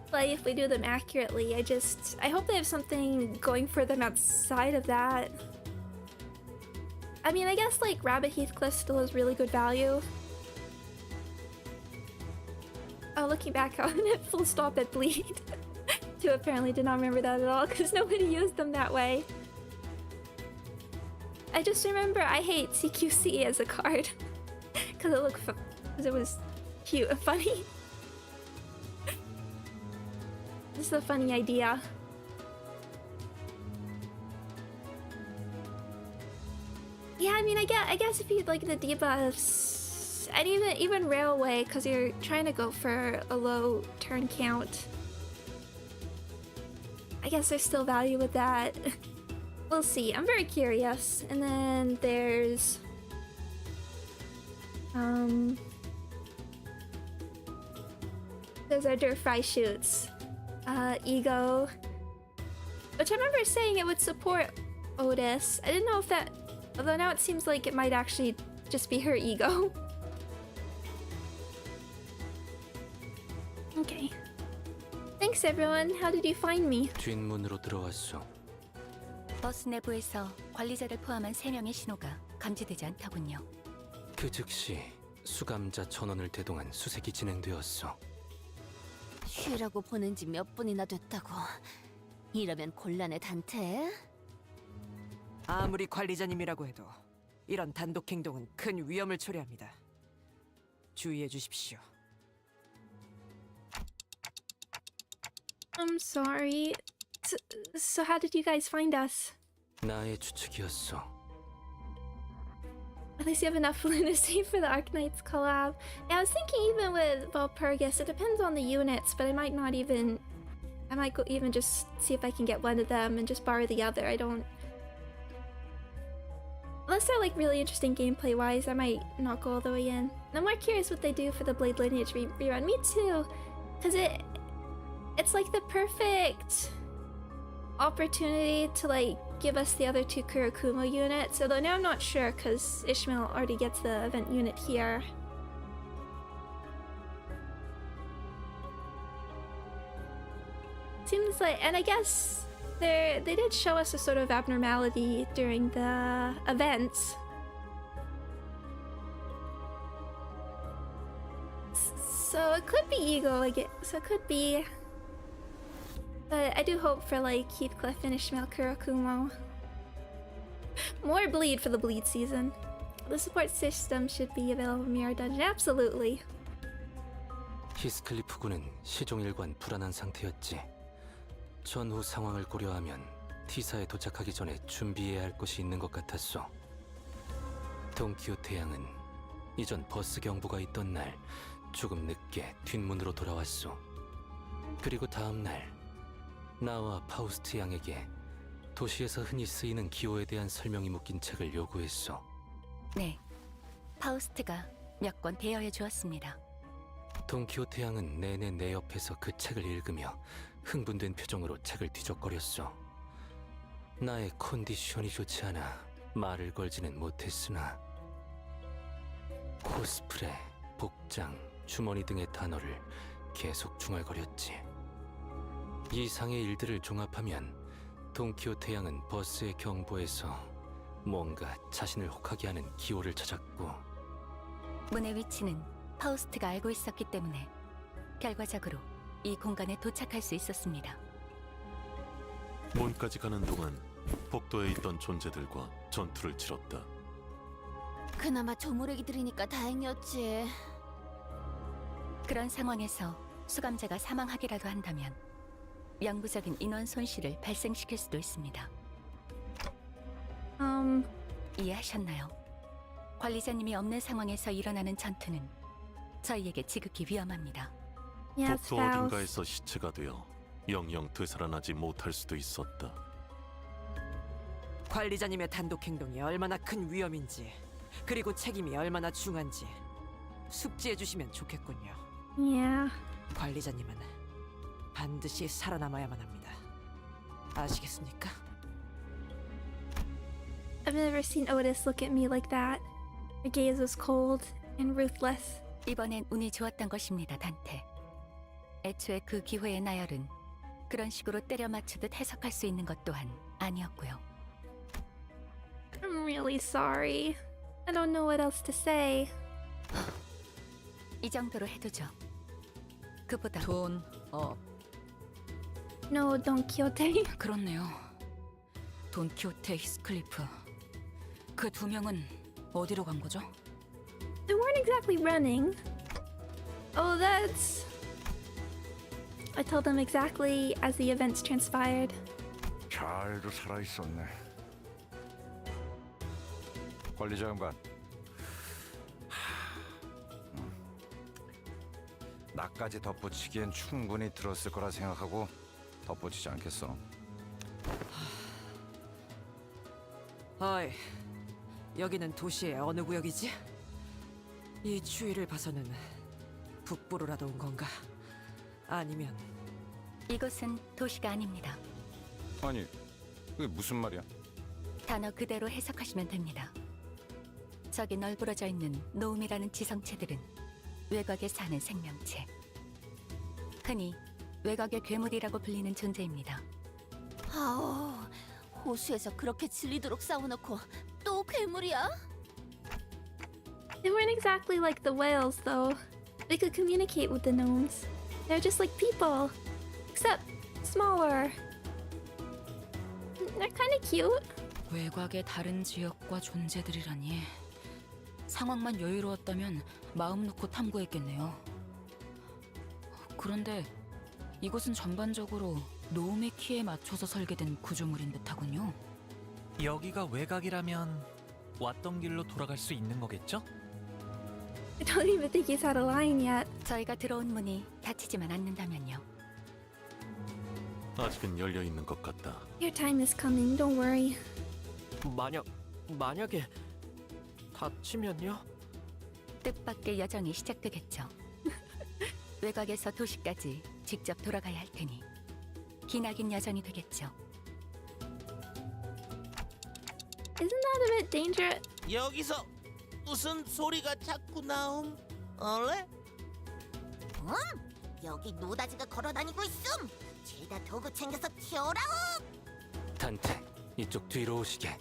play if we do them accurately. I hope they have something going for them outside of that. I mean, I guess like Rabbit Heathcliff still has really good value. Oh, looking back on it, full stop at Bleed. Two apparently did not remember that at all because nobody used them that way. I just remember I hate CQC as a card. Because it was cute and funny. This is a funny idea. Yeah, I mean, I guess if you like the debuffs, and even Railway, because you're trying to go for a low turn count, I guess there's still value with that. We'll see. I'm very curious. And then there's our Dirt Fry shoots. Ego. Which I remember saying it would support Otis. I didn't know if that... Although now it seems like it might actually just be her ego. Okay. Thanks everyone. How did you find me? 뒷문으로 들어왔어. 버스 내부에서 관리자를 포함한 3명의 신호가 감지되지 않더군요. 그 즉시 수감자 전원을 대동한 수색이 진행되었어. 휴라고 보낸 지 몇 분이나 됐다고. 이러면 곤란해, 단테. 아무리 관리자님이라고 해도 이런 단독 행동은 큰 위험을 초래합니다. 주의해 주십시오. I'm sorry. So how did you guys find us? 나의 추측이었어. At least you have enough lunacy for the Arknights collab. Yeah, I was thinking even with Valpurgis, it depends on the units, but I might go even just see if I can get one of them and just borrow the other. I don't... Unless they're like really interesting gameplay wise, I might not go all the way in. And I'm more curious what they do for the Blade Lineage rerun. Me too! Because it's like the perfect opportunity to like give us the other two Kurokuma units, although now I'm not sure because Ishmael already gets the event unit here. Seems like, and I guess they did show us a sort of abnormality during the events. So it could be Eagle, I guess. So it could be. But I do hope for like Heathcliff and Ishmael Kurokumo. More bleed for the bleed season. The support system should be available in Mirror Dungeon. Absolutely. 히스클리프 군은 시종일관 불안한 상태였지. 전후 상황을 고려하면 T사에 도착하기 전에 준비해야 할 것이 있는 것 같았어. 돈키호테 양은 이전 버스 경보가 있던 날 조금 늦게 뒷문으로 돌아왔어. 그리고 다음 날 나와 파우스트 양에게 도시에서 흔히 쓰이는 기호에 대한 설명이 묶인 책을 요구했어. 네, 파우스트가 몇 권 대여해 주었습니다. 돈키호테 양은 내내 내 옆에서 그 책을 읽으며 흥분된 표정으로 책을 뒤적거렸어. 나의 컨디션이 좋지 않아 말을 걸지는 못했으나 코스프레, 복장, 주머니 등의 단어를 계속 중얼거렸지. 이상의 일들을 종합하면 돈키호테 양은 버스의 경보에서 뭔가 자신을 혹하게 하는 기호를 찾았고, 문의 위치는 파우스트가 알고 있었기 때문에 결과적으로 이 공간에 도착할 수 있었습니다. 문까지 가는 동안 복도에 있던 존재들과 전투를 치렀다. 그나마 조무래기들이니까 다행이었지. 그런 상황에서 수감자가 사망하기라도 한다면 영구적인 인원 손실을 발생시킬 수도 있습니다. 이해하셨나요? 관리자님이 없는 상황에서 일어나는 전투는 저희에게 지극히 위험합니다. 복도 어딘가에서 시체가 되어 영영 되살아나지 못할 수도 있었다. 관리자님의 단독 행동이 얼마나 큰 위험인지, 그리고 책임이 얼마나 중한지 숙지해 주시면 좋겠군요. Yeah. 관리자님은 반드시 살아남아야만 합니다. 아시겠습니까? I've never seen Otis look at me like that. Her gaze was cold and ruthless. 이번엔 운이 좋았던 것입니다, 단테. 애초에 그 기회의 나열은 그런 식으로 때려 맞추듯 해석할 수 있는 것 또한 아니었고요. I'm really sorry. I don't know what else to say. 이 정도로 해두죠. 그보다 No, Don Quixote. 그렇네요. 돈키호테, 히스클리프. 그 두 명은 어디로 간 거죠? They weren't exactly running. Oh, that's... I told them exactly as the events transpired. 잘도 살아있었네. 관리자 양반. 나까지 덧붙이기엔 충분히 들었을 거라 생각하고 덧붙이지 않겠어. 어이, 여기는 도시의 어느 구역이지? 이 추위를 봐서는 북부로라도 온 건가? 아니면 이곳은 도시가 아닙니다. 아니, 그게 무슨 말이야? 단어 그대로 해석하시면 됩니다. 저기 널브러져 있는 노움이라는 지성체들은 외곽에 사는 생명체. 흔히 외곽의 괴물이라고 불리는 존재입니다. 아우, 호수에서 그렇게 질리도록 싸워놓고 또 괴물이야? They weren't exactly like the whales, though. They could communicate with the gnomes. They're just like people, except smaller. They're kind of cute. 외곽의 다른 지역과 존재들이라니. 상황만 여유로웠다면 마음 놓고 탐구했겠네요. 그런데 이곳은 전반적으로 노움의 키에 맞춰서 설계된 구조물인 듯하군요. 여기가 외곽이라면 왔던 길로 돌아갈 수 있는 거겠죠? I don't even think he's had a line yet. 저희가 들어온 문이 닫히지만 않는다면요. 아직은 열려 있는 것 같다. Your time is coming, don't worry. 만약에 다치면요? 뜻밖의 여정이 시작되겠죠. 외곽에서 도시까지 직접 돌아가야 할 테니 기나긴 여정이 되겠죠. Isn't that a bit dangerous? 여기서 무슨 소리가 자꾸 나옴? 얼레? 여기 노다지가 걸어다니고 있음. 죄다 도구 챙겨서 튀어라오. 단테, 이쪽 뒤로 오시게.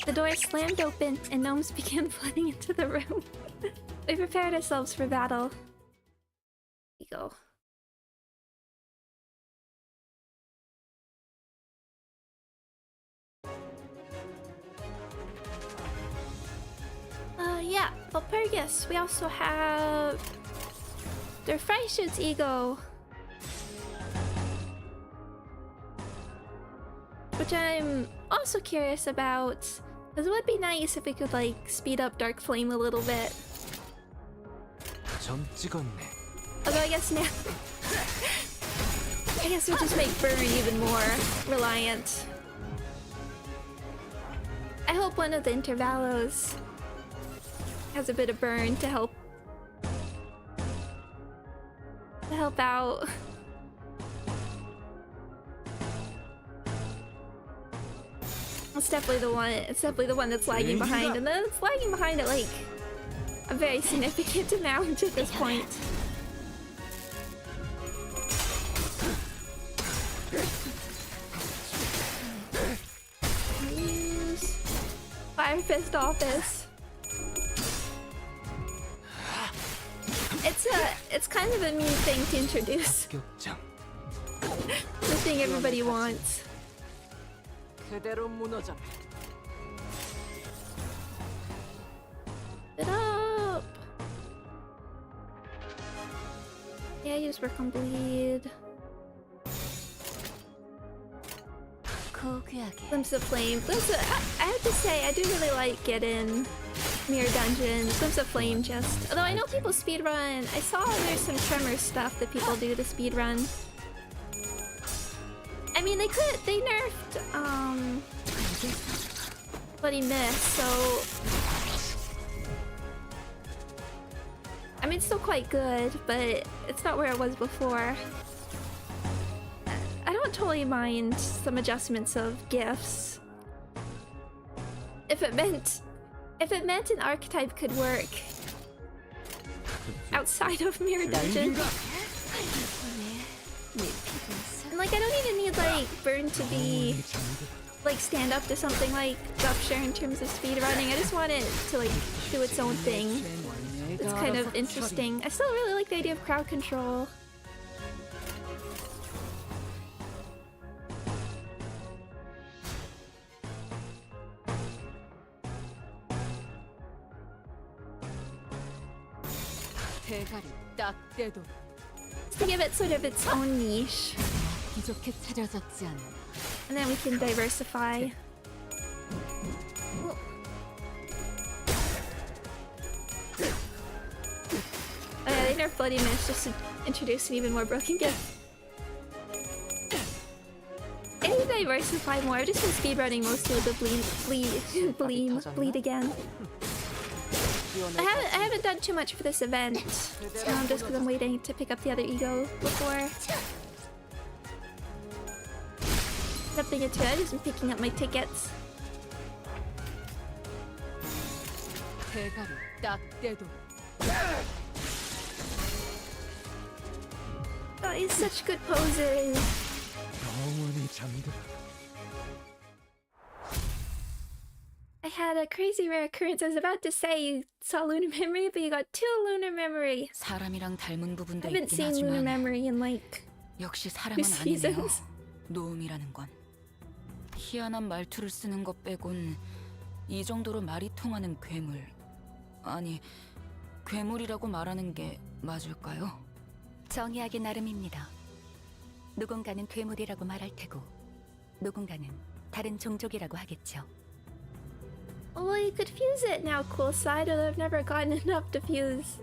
The door slammed open and gnomes began flooding into the room. We prepared ourselves for battle. Here we go. Yeah, Valpurgis. We also have their Freischütz ego, which I'm also curious about. Because it would be nice if we could like speed up Dark Flame a little bit. 점 찍었네. Although I guess now, I guess we'll just make Burn even more reliant. I hope one of the intervalos has a bit of burn to help out. It's definitely the one. It's definitely the one that's lagging behind, and then it's lagging behind at like a very significant amount at this point. Use Fire Fist Office. It's kind of a mean thing to introduce. The thing everybody wants. 그대로 무너져. It up. Yeah, use work on bleed. Glimpse of Flame. I have to say, I do really like getting Mirror Dungeon. Glimpse of Flame just... Although I know people speedrun. I saw there's some Tremor stuff that people do to speedrun. I mean, they nerfed, Bloody Miss, so... I mean, it's still quite good, but it's not where it was before. I don't totally mind some adjustments of gifts. If it meant an archetype could work outside of Mirror Dungeon. And like, I don't even need like Burn to be like stand up to something like Rupture in terms of speedrunning. I just want it to like do its own thing. It's kind of interesting. I still really like the idea of crowd control. To give it sort of its own niche. And then we can diversify. Oh. Oh yeah, they nerfed Bloody Miss just to introduce an even more broken gift. I need to diversify more. I've just been speedrunning mostly with the bleed again. I haven't done too much for this event, just because I'm waiting to pick up the other ego before stepping into it. I've just been picking up my tickets. Oh, he's such good poses. I had a crazy rare occurrence. I was about to say you saw Lunar Memory, but you got 2 Lunar Memory. 사람이랑 닮은 부분도 I haven't 있긴 seen Lunar 하지만 Memory in like 역시 2 사람은 아니네요. seasons. 노음이라는 건 희한한 말투를 쓰는 것 빼곤 이 정도로 말이 통하는 괴물. 아니, 괴물이라고 말하는 게 맞을까요? 정의하기 나름입니다. 누군가는 괴물이라고 말할 테고 누군가는 다른 종족이라고 하겠죠. Well, you could fuse it now, cool side, although I've never gotten enough to fuse.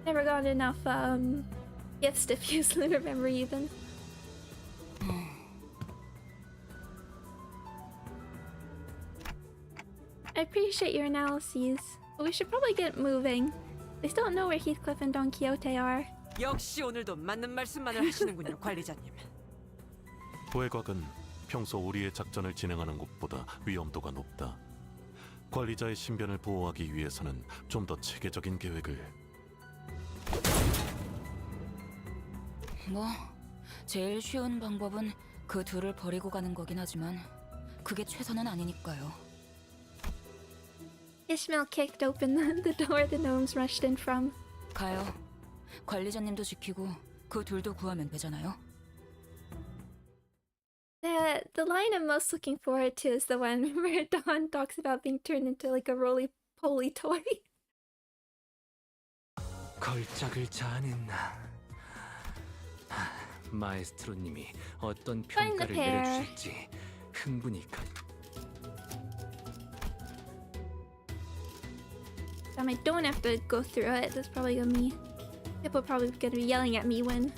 Never gotten enough, gifts to fuse Lunar Memory even. I appreciate your analyses, but we should probably get moving. We still don't know where Heathcliff and Don Quixote are. 역시 오늘도 맞는 말씀만을 하시는군요, 관리자님. 외곽은 평소 우리의 작전을 진행하는 것보다 위험도가 높다. 관리자의 신변을 보호하기 위해서는 좀 더 체계적인 계획을. 뭐 제일 쉬운 방법은 그 둘을 버리고 가는 거긴 하지만 그게 최선은 아니니까요. Ishmael kicked open the door the gnomes rushed in from. 가요. 관리자님도 지키고 그 둘도 구하면 되잖아요. The line I'm most looking forward to is the one where Dawn talks about being turned into like a roly-poly toy. 걸작을 자아낸 나. 마에스트로님이 어떤 Find the 평가를 pair. 내려주실지 흥분이 가. I don't have to go through it. That's probably gonna be... People are probably gonna be yelling at me when...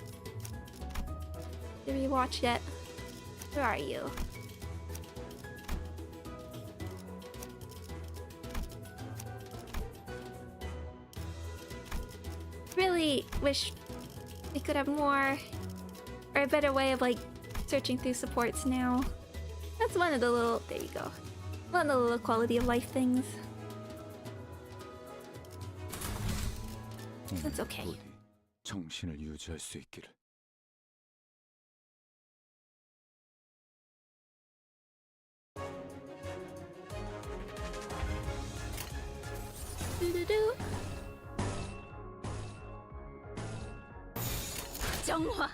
we watch it. Where are you? Really wish we could have more... or a better way of like searching through supports now. That's one of the little... there you go. One of the little quality of life things. That's okay. 부디 정신을 유지할 수 있기를. Do-do-do. 정화.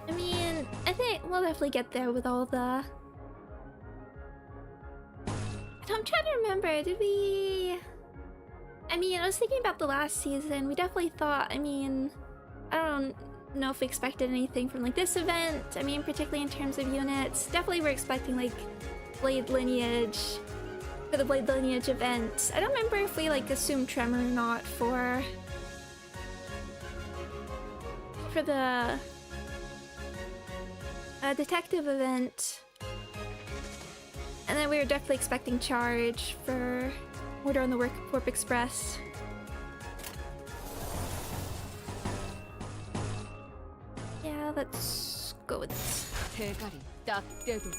I mean, I think we'll definitely get there with all the... I'm trying to remember, did we... I mean, I was thinking about the last season. We definitely thought, I mean... I don't know if we expected anything from like this event. I mean, particularly in terms of units. Definitely we're expecting like Blade Lineage for the Blade Lineage event. I don't remember if we like assumed Tremor or not for the detective event. And then we were definitely expecting Charge for Order on the Warp Express. Yeah, let's go with this. 대가리 딱 떼도.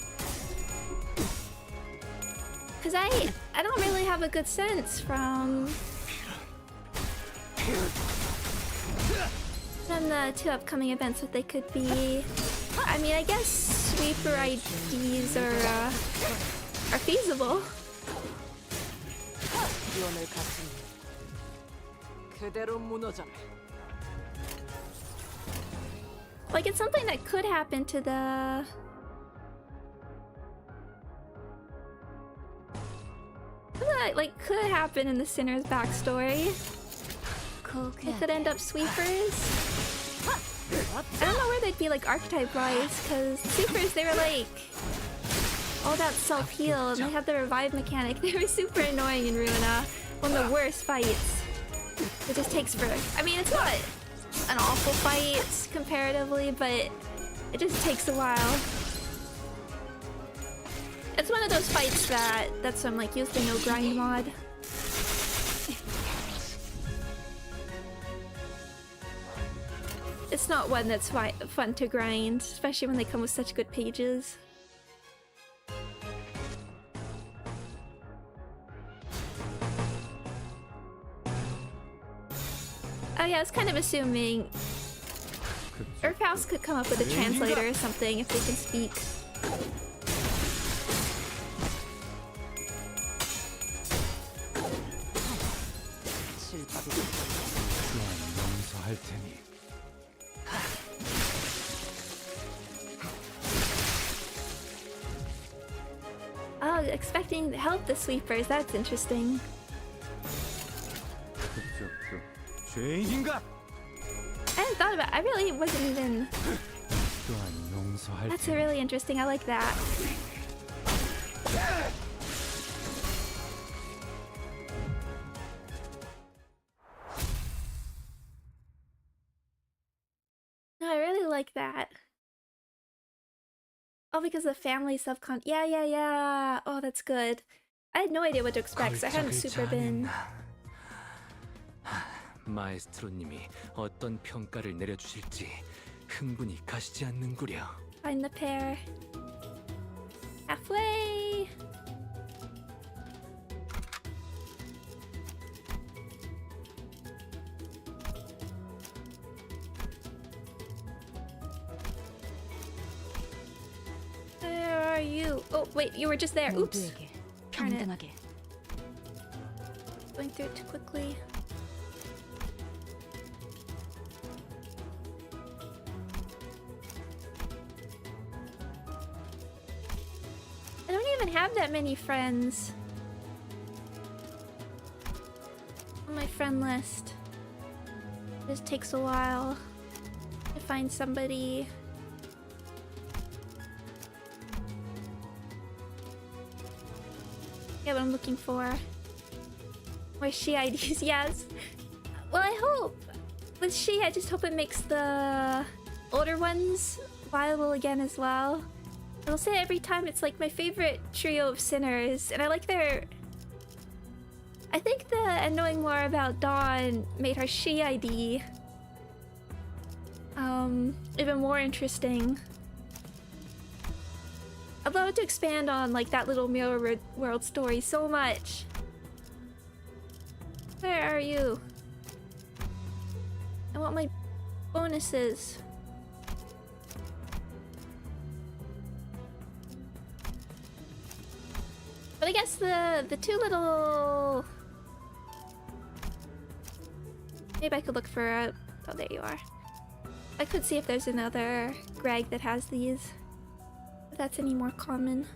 Cause I don't really have a good sense from the two upcoming events what they could be. I mean, I guess sweeper IDs are feasible. 기원을 갖추니 그대로 무너져라. Like, it's something that could happen to the... That, like, could happen in the Sinner's backstory. They could end up sweepers. I don't know where they'd be, like, archetype-wise, because sweepers, they were, like... all that self-heal, and they had the revive mechanic. They were super annoying in Ruina. One of the worst fights. It just takes for... I mean, it's not an awful fight comparatively, but it just takes a while. It's one of those fights that's some like use the no grind mod. It's not one that's fun to grind, especially when they come with such good pages. Oh yeah, I was kind of assuming Earthhouse could come up with a translator or something if they can speak. 용서할 테니. Oh, expecting to help the sweepers, that's interesting. 죄인인가? I hadn't thought about it. I really wasn't even... 또한 용서할 That's 테니. really interesting, I like that. No, I really like that. Oh, because the family self-con. Yeah. Oh, that's good. I had no idea what to expect, so I hadn't super been. 마에스트로님이 어떤 평가를 내려주실지 흥분이 가시지 않는구려. Find the pair. Halfway. Where are you? Oh, wait, you were just there. Oops. Darn it. 평등하게. Going through it too quickly. I don't even have that many friends on my friend list. It just takes a while to find somebody. Yeah, what I'm looking for. More she IDs, yes. Well, I hope. With she, I just hope it makes the older ones viable again as well. I'll say it every time, it's like my favorite trio of sinners, and I like their... I think and knowing more about Dawn made her she ID even more interesting. I'd love to expand on like that little mirror world story so much. Where are you? I want my bonuses. But I guess the two little... Maybe I could look for a... Oh, there you are. I could see if there's another Greg that has these. If that's any more common.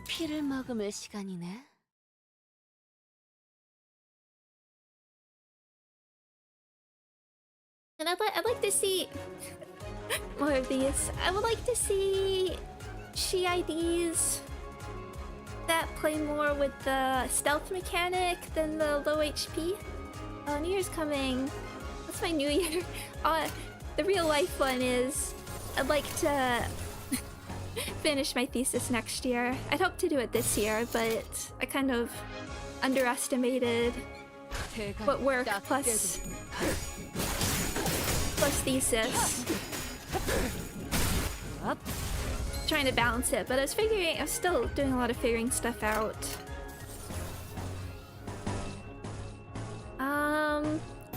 피를 머금을 시간이네. And I'd like to see more of these. I would like to see she IDs that play more with the stealth mechanic than the low HP. Oh, New Year's coming. What's my New Year? The real life one is I'd like to finish my thesis next year. I'd hoped to do it this year, but I kind of underestimated what work plus thesis. Trying to balance it, but I was still doing a lot of figuring stuff out.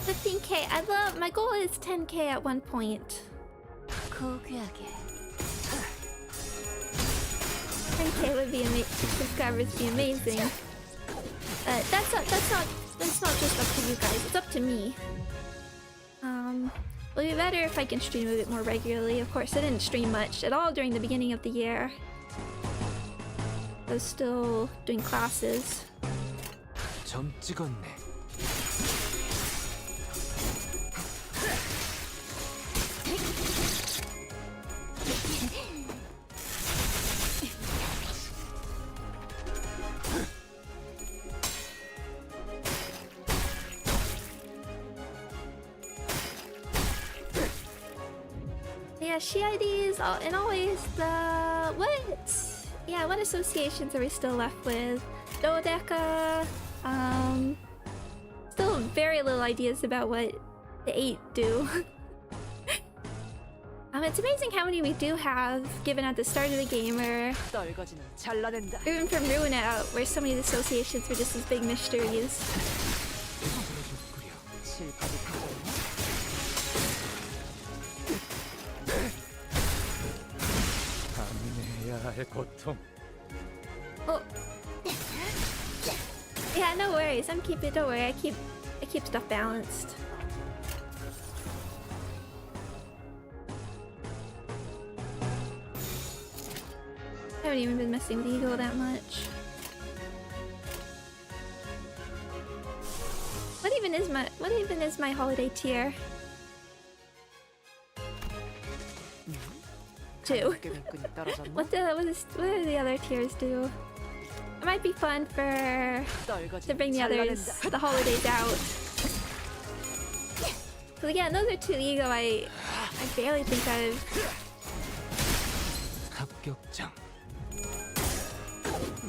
15k. My goal is 10k at one point. 10k would be amazing. Subscribers would be amazing. That's not just up to you guys. It's up to me. It'll be better if I can stream a bit more regularly. Of course, I didn't stream much at all during the beginning of the year. I was still doing classes. 점 찍었네. Yeah, she IDs, and always the... what associations are we still left with? Dodeca, still very little ideas about what the 8 do. It's amazing how many we do have, given at the start of the game, or even from Ruin Out, where so many of the associations were just these big mysteries. Oh. Yeah, no worries. Don't worry. I keep stuff balanced. I haven't even been messing with Ego that much. What even is my holiday tier? 2. What do the other tiers do? It might be fun to bring the holidays out. So again, those are 2 Ego I barely think I've 합격장.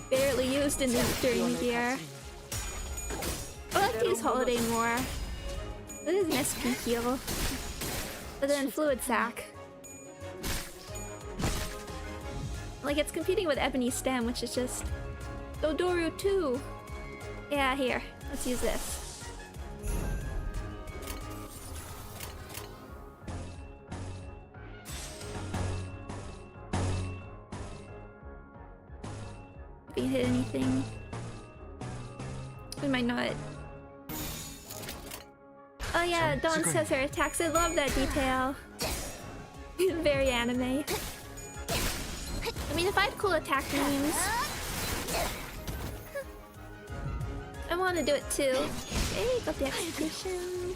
Barely used during the year. I like to use Holiday more. This is an SP heal. But then Fluid Sac. Like, it's competing with Ebony Stem, which is just Dodoru 2. Yeah, here. Let's use this. If you hit anything, we might not. Oh yeah, Dawn says her attacks. I love that detail. Very anime. I mean, if I had cool attack names, I want to do it too. Hey, got the execution.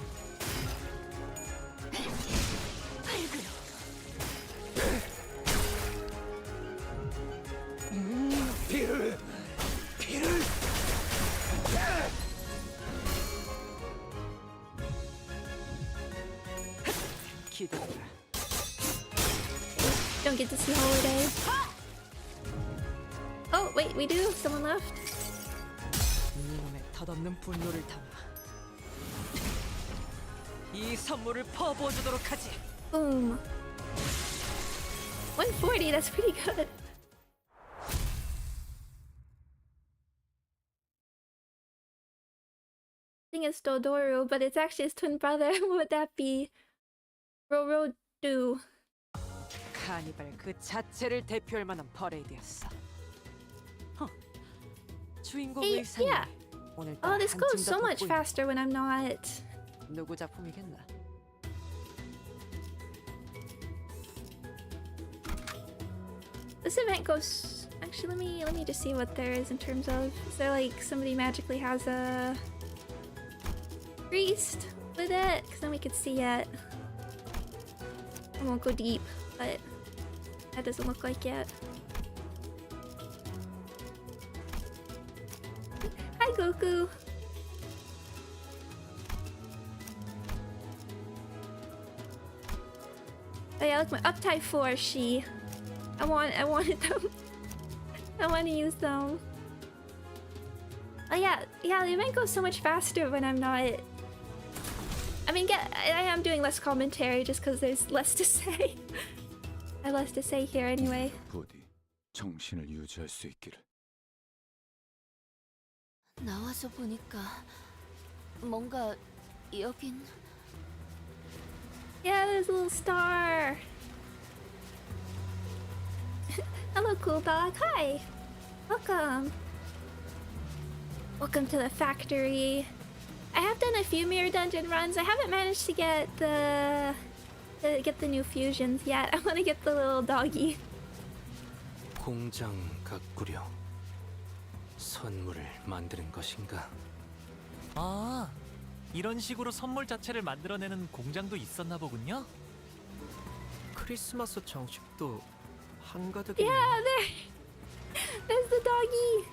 Don't get to see Holiday. Oh, wait, we do? Someone left? 이놈의 덧없는 분노를 담아 이 선물을 퍼부어주도록 하지. Boom. 140, that's pretty good. I think it's Dodoru, but it's actually his twin brother. What would that be? Rorodu. 카니발 그 자체를 대표할 만한 퍼레이드였어. 주인공 Hey, 의상이 yeah. 오늘따라 Oh, this goes 한층 더 so much 돋보인다. faster when I'm not. 누구 작품이겠나? This event goes. Actually, let me just see what there is in terms of. Is there like somebody magically has a priest with it? Because then we could see it. I won't go deep, but that doesn't look like it. Hi, Goku. Oh yeah, look, my Uptie 4, she. I wanted them. I want to use them. Oh yeah, the event goes so much faster when I'm not. I mean, I am doing less commentary just because there's less to say. I have less to say here anyway. 부디 정신을 유지할 수 있기를. 나와서 보니까 뭔가 여긴. Yeah, there's a little star. Hello, cool dog. Hi. Welcome. Welcome to the factory. I have done a few mirror dungeon runs. I haven't managed to get the new fusions yet. I want to get the little doggy. 공장 가꾸려 선물을 만드는 것인가? 아, 이런 식으로 선물 자체를 만들어내는 공장도 있었나 보군요. 크리스마스 장식도 한가득. Yeah, there's the doggy.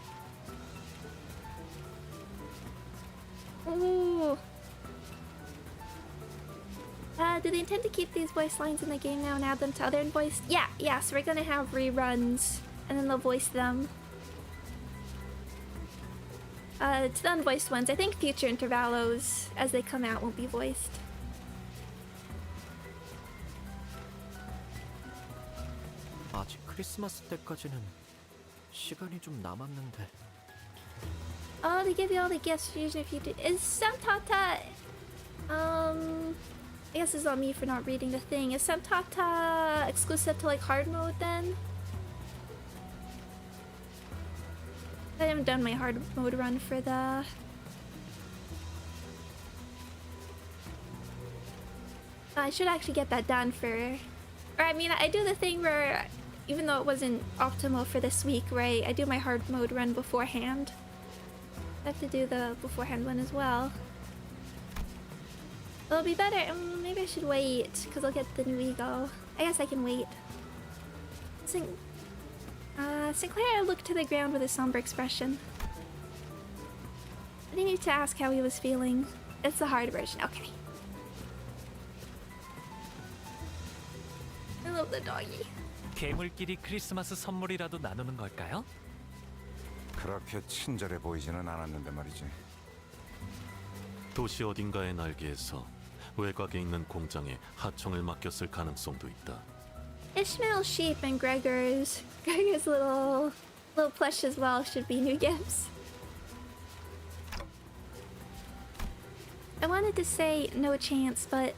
Ooh. Do they intend to keep these voice lines in the game now and add them to other voice? Yeah, so we're gonna have reruns and then they'll voice them. To the unvoiced ones, I think future intervalos as they come out won't be voiced. 아직 크리스마스 때까지는 시간이 좀 남았는데. Oh, they give you all the gifts fusion if you do. Is Santata... I guess it's on me for not reading the thing. Is Santata exclusive to like hard mode then? I haven't done my hard mode run for the... I should actually get that done for... Or I mean, I do the thing where, even though it wasn't optimal for this week, right? I do my hard mode run beforehand. I have to do the beforehand one as well. It'll be better. Maybe I should wait because I'll get the new ego. I guess I can wait. Sinclair looked to the ground with a somber expression. I didn't need to ask how he was feeling. It's the hard version. Okay. I love the doggy. 괴물끼리 크리스마스 선물이라도 나누는 걸까요? 그렇게 친절해 보이지는 않았는데 말이지. 도시 어딘가의 날개에서 외곽에 있는 공장에 하청을 맡겼을 가능성도 있다. Ishmael's sheep and Gregor's little plush as well should be new gifts. I wanted to say no chance, but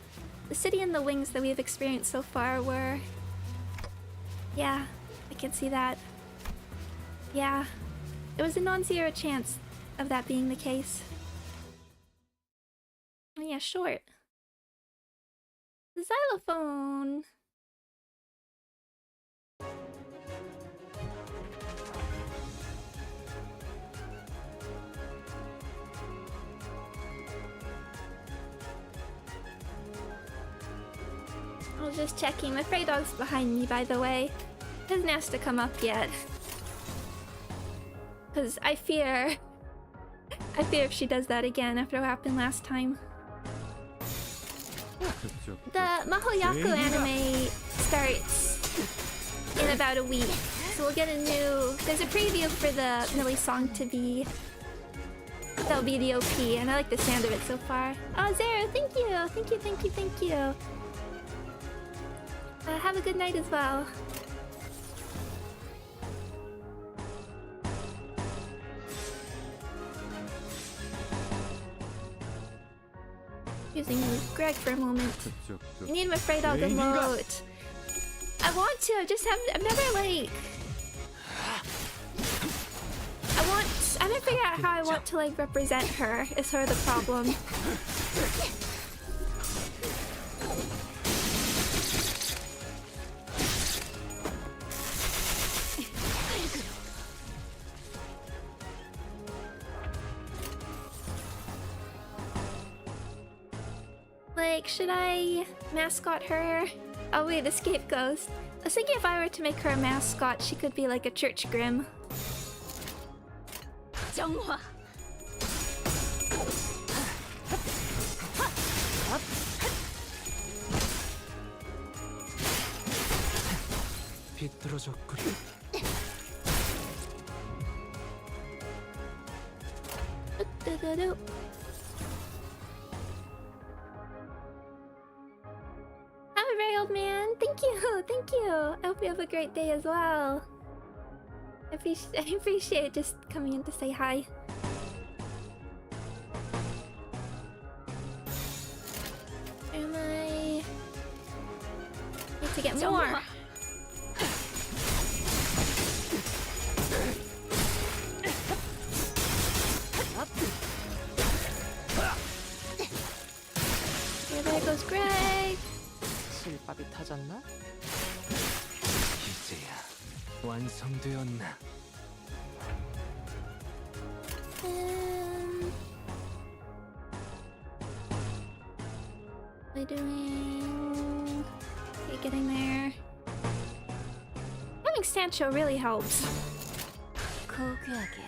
the city and the wings that we have experienced so far were... Yeah, I can see that. Yeah, there was a non-zero chance of that being the case. Oh yeah, short. The xylophone. I was just checking. My Frey dog's behind me, by the way. Hasn't asked to come up yet. Because I fear if she does that again after what happened last time. The Mahoyaku anime starts in about a week. So we'll get a new... There's a preview for the Millie song to be... That'll be the OP, and I like the sound of it so far. Oh, Zara, thank you! Thank you, thank you, thank you. Have a good night as well. Using Greg for a moment. I need my Frey dog emote. I want to, I've never like... I haven't figured out how I want to like represent her, is sort of the problem. Like, should I mascot her? Oh wait, the scapegoat. I was thinking if I were to make her a mascot, she could be like a church grim. 정화. 비뚤어졌구려. Have a very old man. Thank you, thank you. I hope you have a great day as well. I appreciate just coming in to say hi. Am I... Need to get more. Yeah, there goes Greg. 실밥이 타졌나? 이제야 완성되었나? What are we doing? Okay, getting there. Having Sancho really helps. 고귀하게.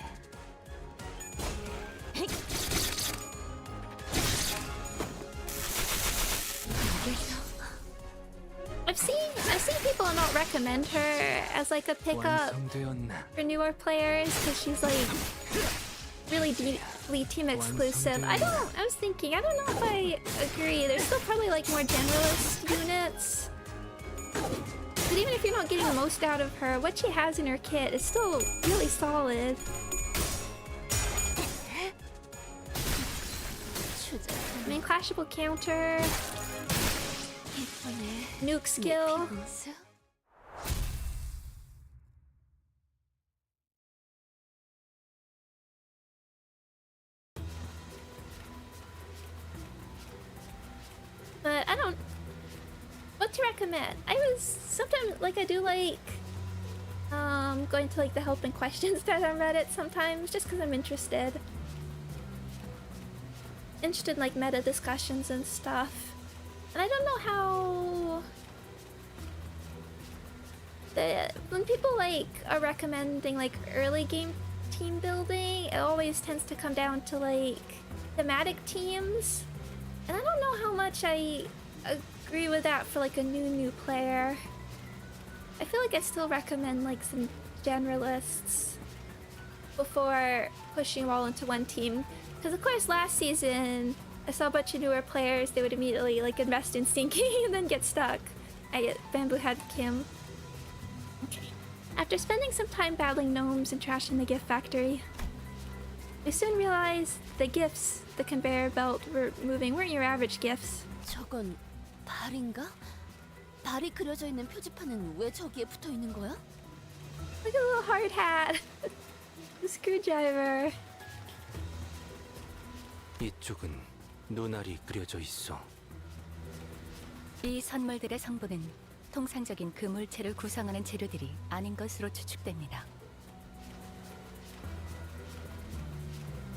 I've seen people not recommend her as like a pickup for newer players because she's like really deeply team exclusive. I was thinking, I don't know if I agree. There's still probably like more generalist units. But even if you're not getting the most out of her, what she has in her kit is still really solid. I mean, clashable counter, nuke skill. But I don't... What to recommend? I was... Sometimes, like, I do like... going to, like, the help and questions thread on Reddit sometimes, just because I'm interested. Interested in, like, meta discussions and stuff. And I don't know how... When people, like, are recommending, like, early game team building, it always tends to come down to, like, thematic teams. And I don't know how much I agree with that for like a new player. I feel like I still recommend like some generalists before pushing them all into one team. Because of course last season I saw a bunch of newer players, they would immediately like invest in sinking and then get stuck. Bamboo had Kim. After spending some time battling gnomes and trashing the gift factory, we soon realized the gifts the conveyor belt were moving weren't your average gifts. 저건 발인가? 발이 그려져 있는 표지판은 왜 저기에 붙어 있는 거야? Look at the little hard hat. The screwdriver. 이쪽은 눈알이 그려져 있어. 이 선물들의 성분은 통상적인 그 물체를 구성하는 재료들이 아닌 것으로 추측됩니다.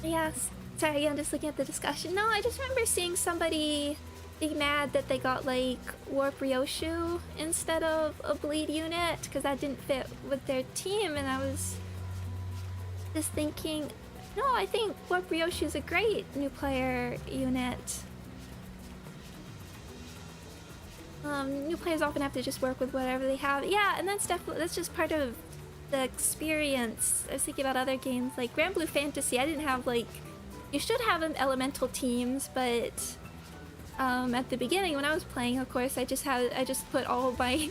Yes. Sorry, I'm just looking at the discussion. No, I just remember seeing somebody being mad that they got like Warp Ryoshu instead of a bleed unit because that didn't fit with their team, and I was just thinking, no, I think Warp Ryoshu is a great new player unit. New players often have to just work with whatever they have. Yeah, and that's just part of the experience. I was thinking about other games like Grand Blue Fantasy. I didn't have like, you should have elemental teams, but at the beginning when I was playing, of course, I just put all of my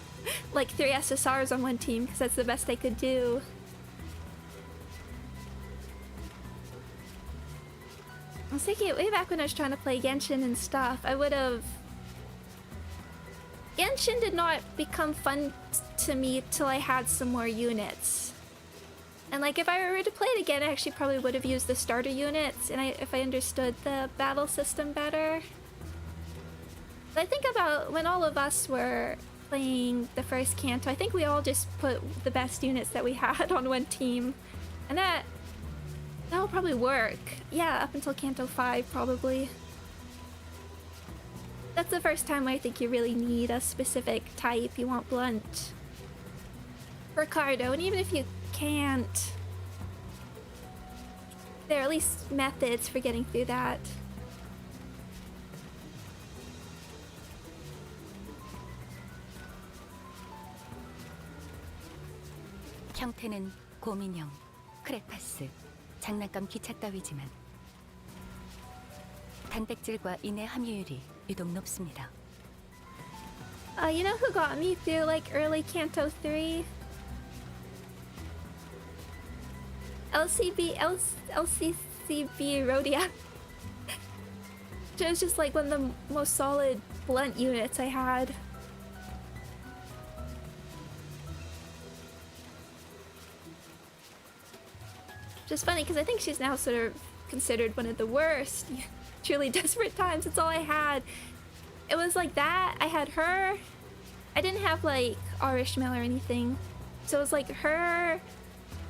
like 3 SSRs on one team because that's the best I could do. I was thinking way back when I was trying to play Genshin and stuff, Genshin did not become fun to me till I had some more units. And like if I were to play it again, I actually probably would have used the starter units and if I understood the battle system better. But I think about when all of us were playing the first Kanto, I think we all just put the best units that we had on one team. And that'll probably work. Yeah, up until Kanto 5 probably. That's the first time I think you really need a specific type. You want blunt. Ricardo, and even if you can't, there are at least methods for getting through that. 형태는 곰인형, 크레파스, 장난감 기차 따위지만 단백질과 인의 함유율이 유독 높습니다. You know who got me through like early Kanto 3? LCB Rhodia. It was just like one of the most solid blunt units I had. Just funny because I think she's now sort of considered one of the worst. Truly desperate times. It's all I had. It was like that. I had her. I didn't have like Arishmael or anything. So it was like her,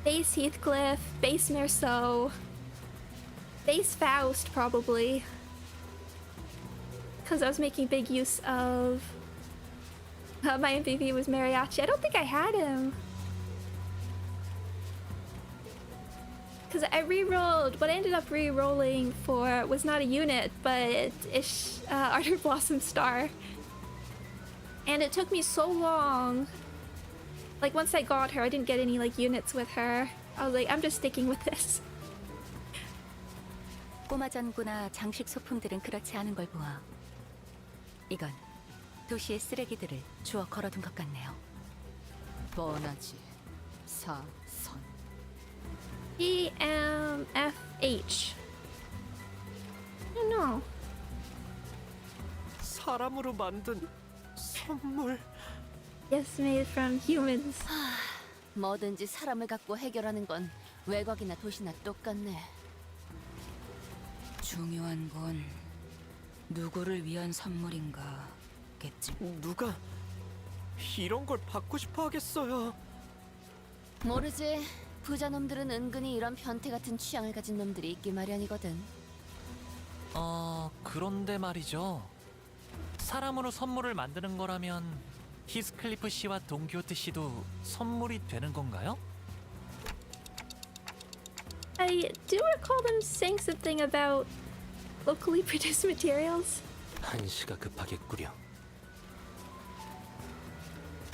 base Heathcliff, base Merceau, base Faust probably. Because I was making big use of... my MVP was Mariachi. I don't think I had him. Because I re-rolled, what I ended up re-rolling for was not a unit, but Ardor Blossom Star. And it took me so long. Like once I got her, I didn't get any like units with her. I was like, I'm just sticking with this. 꼬마 전구나 장식 소품들은 그렇지 않은 걸 보아 이건 도시의 쓰레기들을 주워 걸어둔 것 같네요. 뻔하지. 사선. EMFH. I don't know. 사람으로 만든 선물. Yes, made from humans. 뭐든지 사람을 갖고 해결하는 건 외곽이나 도시나 똑같네. 중요한 건 누구를 위한 선물인가겠지. 누가 이런 걸 받고 싶어 하겠어요. 모르지. 부자놈들은 은근히 이런 변태 같은 취향을 가진 놈들이 있기 마련이거든. 그런데 말이죠. 사람으로 선물을 만드는 거라면 히스클리프 씨와 동키호테 씨도 선물이 되는 건가요? I do recall them saying something about locally produced materials. 한시가 급하겠구려.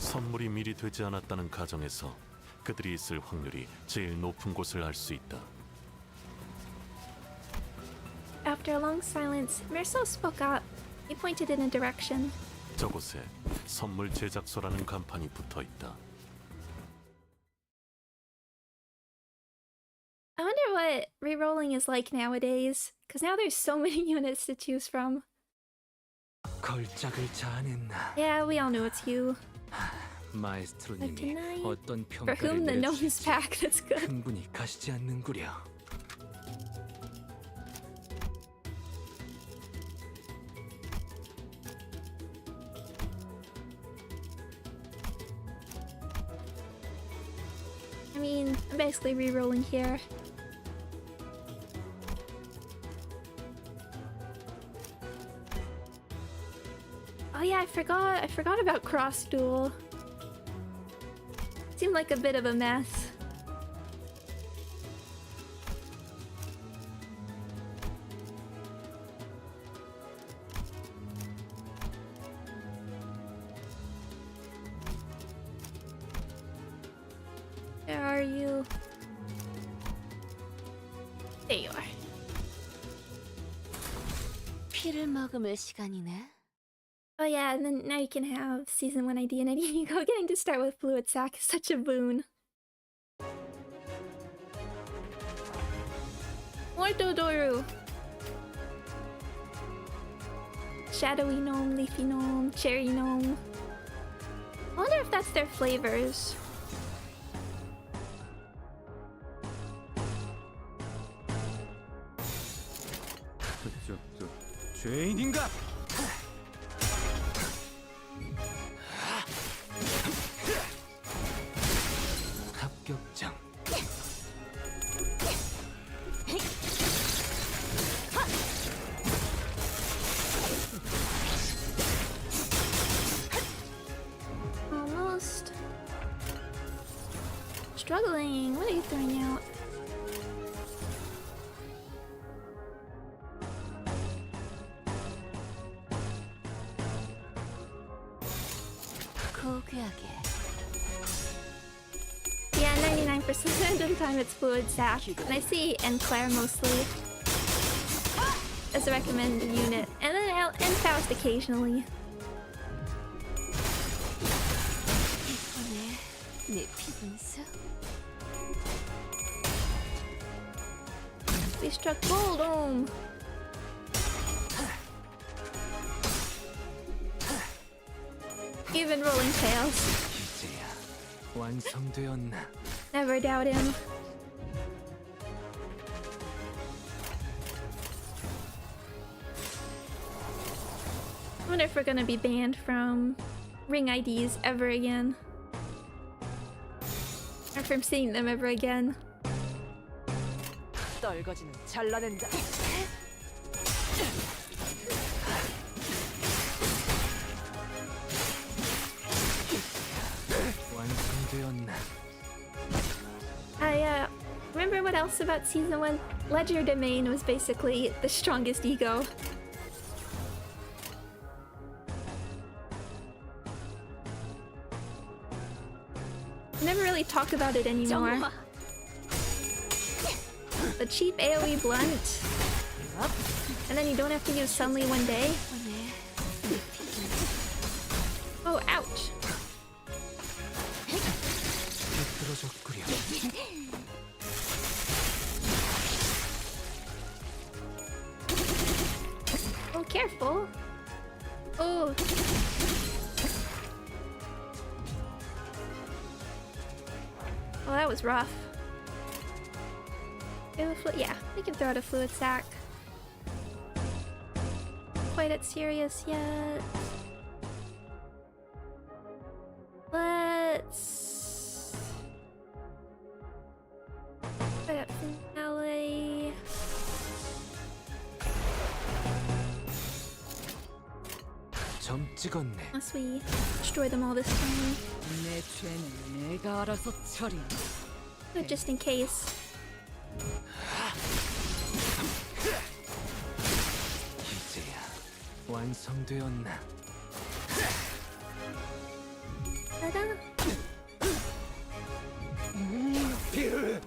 선물이 미리 되지 않았다는 가정에서 그들이 있을 확률이 제일 높은 곳을 알 수 있다. After a long silence, Mirso spoke up. He pointed in a direction. 저곳에 선물 제작소라는 간판이 붙어 있다. I wonder what rerolling is like nowadays, because now there's so many units to choose from. 걸작을 자아냈나? Yeah, we all know it's you. 마에스트로님이 어떤 For 평가를 whom the gnomes 내려주실지 pack, that's good. 흥분이 가시지 않는구려. I mean, I'm basically rerolling here. Oh yeah, I forgot about cross duel. Seemed like a bit of a mess. Where are you? There you are. 피를 머금을 시간이네. Oh yeah, and then now you can have Season 1 ID and ID Ego. Getting to start with Fluid Sack is such a boon. More Dodoru! Shadowy Gnome, Leafy Gnome, Cherry Gnome. I wonder if that's their flavors. 죄인인가? 합격장. Almost. Struggling. What are you throwing out? 고귀하게. Yeah, 99% of the time it's Fluid Sack. And I see Claire mostly as a recommended unit. And then and Faust occasionally. 이번에 내 피분수. We struck gold. Even rolling tails. 이제야 완성되었나? Never doubt him. I wonder if we're gonna be banned from ring IDs ever again. Or from seeing them ever again. 떨거지는 잘라낸다. 완성되었나? I remember what else about Season 1? Ledger Domain was basically the strongest ego. Never really talk about it anymore. The cheap AoE blunt. And then you don't have to use Sunly one day. Oh, ouch. 비뚤어졌구려. Oh, careful. Oh. Oh, that was rough. Yeah, we can throw out a Fluid Sack. Quite as serious yet. Let's put up finale. 점 찍었네. Unless we destroy them all this time. 내 죄는 내가 알아서 처리. But just in case. 이제야 완성되었나? Ta-da. 피를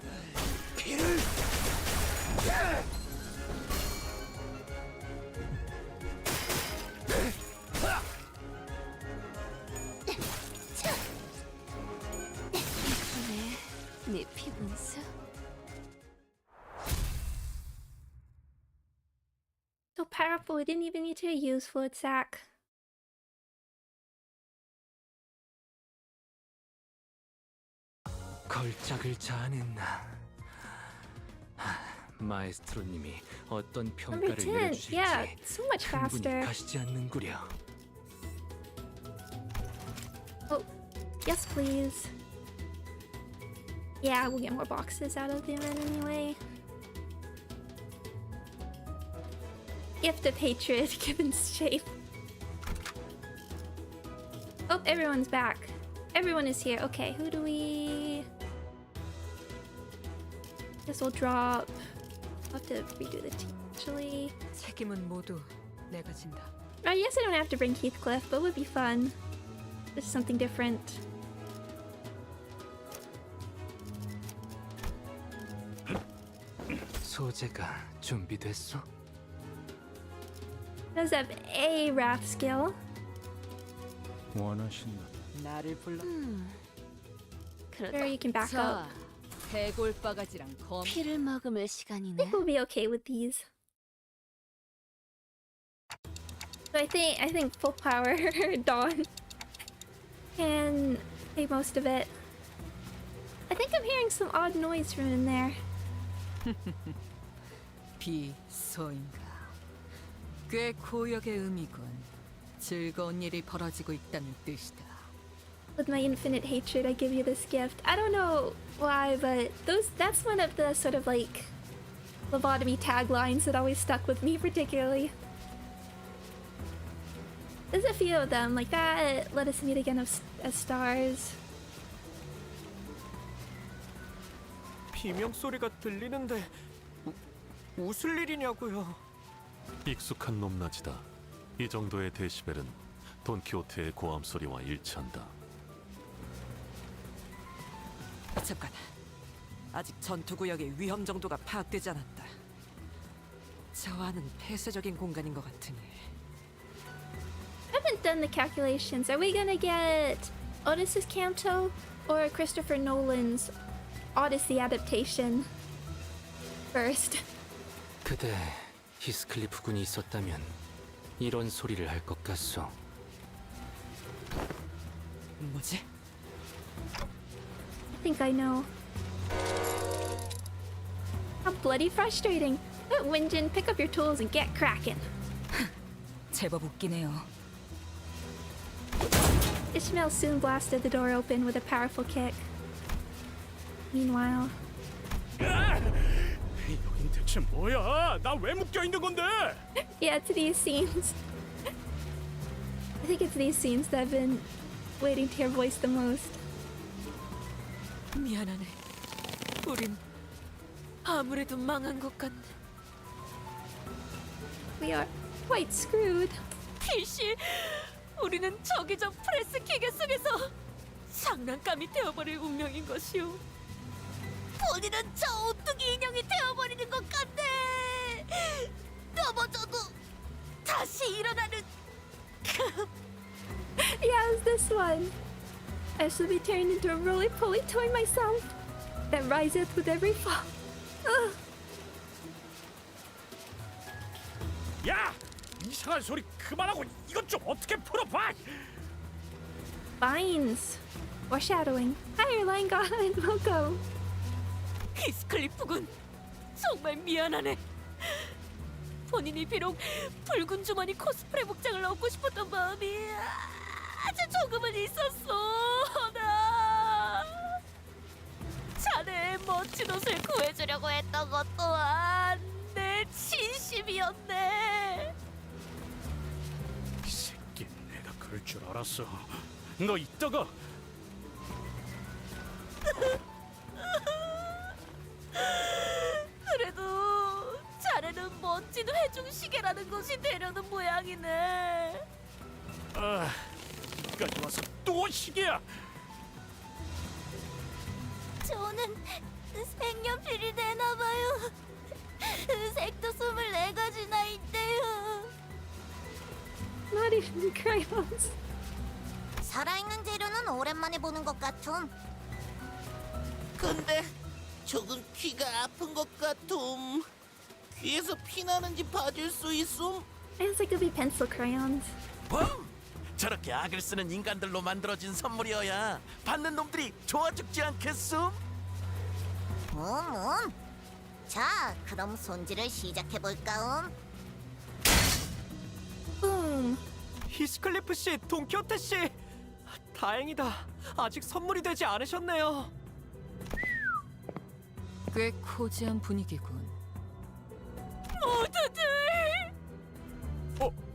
네 피분수. So powerful, we didn't even need to use Fluid Sac. 걸작을 자아냈나. 마에스트로님이 어떤 Number 평가를 10. 내려주실지 Yeah, so much 분이 faster. 가시지 않는구려. Oh, yes, please. Yeah, we'll get more boxes out of the event anyway. Gift of hatred given shape. Oh, everyone's back. Everyone is here. Okay, who do we... Guess we'll drop... I'll have to redo the team, actually. 책임은 모두 내가 진다. I guess I don't have to bring Heathcliff, but it would be fun. Just something different. 소재가 준비됐어? Does have a wrath skill. 원하신다. 나를 불러. Sure, you can back up. 해골바가지랑 검. 피를 머금을 I 시간이네. think we'll be okay with these. So I think full power Dawn can take most of it. I think I'm hearing some odd noise from in there. 비소인가. 꽤 고역의 의미군. 즐거운 일이 벌어지고 있다는 뜻이다. With my infinite hatred, I give you this gift. I don't know why, but that's one of the sort of like lobotomy taglines that always stuck with me particularly. There's a few of them like that. Let us meet again as stars. 비명 소리가 들리는데 웃을 일이냐고요. 익숙한 높낮이다. 이 정도의 데시벨은 돈키호테의 고함 소리와 일치한다. 잠깐. 아직 전투구역의 위험 정도가 파악되지 않았다. 저 안은 폐쇄적인 공간인 것 같으니. I haven't done the calculations. Are we gonna get Otis's Canto or Christopher Nolan's Odyssey adaptation first? 그대 히스클리프 군이 있었다면 이런 소리를 할 것 같소. 뭐지? I think I know. How bloody frustrating. But Winjin, pick up your tools and get cracking. 제법 웃기네요. Ishmael soon blasted the door open with a powerful kick. Meanwhile, 여긴 대체 뭐야? 나 왜 묶여 있는 건데? yeah, it's these scenes. I think it's these scenes that I've been waiting to hear voice the most. 미안하네. 우린 아무래도 망한 것 같네. We are quite screwed. 필시, 우리는 저기저 프레스 기계 속에서 장난감이 되어버릴 운명인 것이오. 본인은 저 오뚜기 인형이 되어버리는 것 같네. 넘어져도 다시 일어나는 Yes, this one. I shall be turned into a roly-poly toy myself that riseth with every fall. Ugh. 야! 이상한 소리 그만하고 이것 좀 어떻게 풀어봐! Vines. Foreshadowing. Higher line god and Boko. 히스클리프군, 정말 미안하네. 본인이 비록 붉은 주머니 코스프레 복장을 얻고 싶었던 마음이 아주 조금은 있었어. 나 자네의 멋진 옷을 구해주려고 했던 것 또한 내 진심이었네. 이 새끼 내가 그럴 줄 알았어. 너 이따가 그래도 자네는 멋진 회중시계라는 것이 되려는 모양이네. 여기까지 와서 또 시계야. 저는 색연필이 되나봐요. 색도 24가지나 있대요. Not even crayons. 살아있는 재료는 오랜만에 보는 것 같음. 근데 조금 귀가 아픈 것 같음. 귀에서 피 나는지 봐줄 수 있음? I guess it could be pencil crayons. 저렇게 악을 쓰는 인간들로 만들어진 선물이어야 받는 놈들이 좋아 죽지 않겠음? 자, 그럼 손질을 시작해볼까? Boom. 히스클리프 씨, 동키호테 씨, 다행이다. 아직 선물이 되지 않으셨네요. 꽤 코지한 분위기군. 모두들!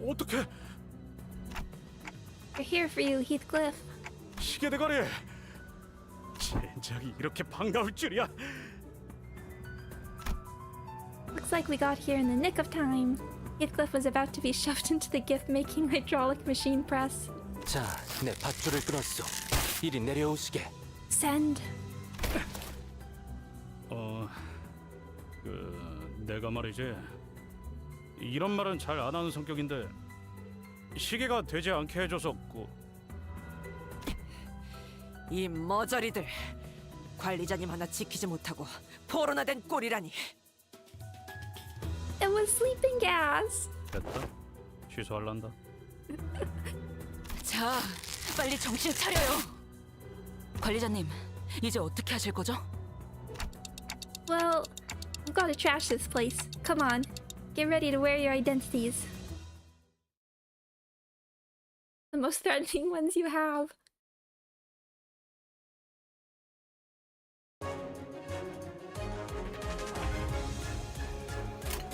어떻게? We're here for you, Heathcliff. 시계 대가리. 젠장이 이렇게 반가울 줄이야. Looks like we got here in the nick of time. Heathcliff was about to be shoved into the gift-making hydraulic machine press. 자, 내 밧줄을 끊었어. 이리 내려오시게. Send. 내가 말이지. 이런 말은 잘 안 하는 성격인데 시계가 되지 않게 해줘서 이 머저리들 관리자님 하나 지키지 못하고 포로나 된 꼴이라니. It was sleeping gas. 됐다. 취소할란다. 자, 빨리 정신 차려요. 관리자님, 이제 어떻게 하실 거죠? Well, we've got to trash this place. Come on, get ready to wear your identities. The most threatening ones you have.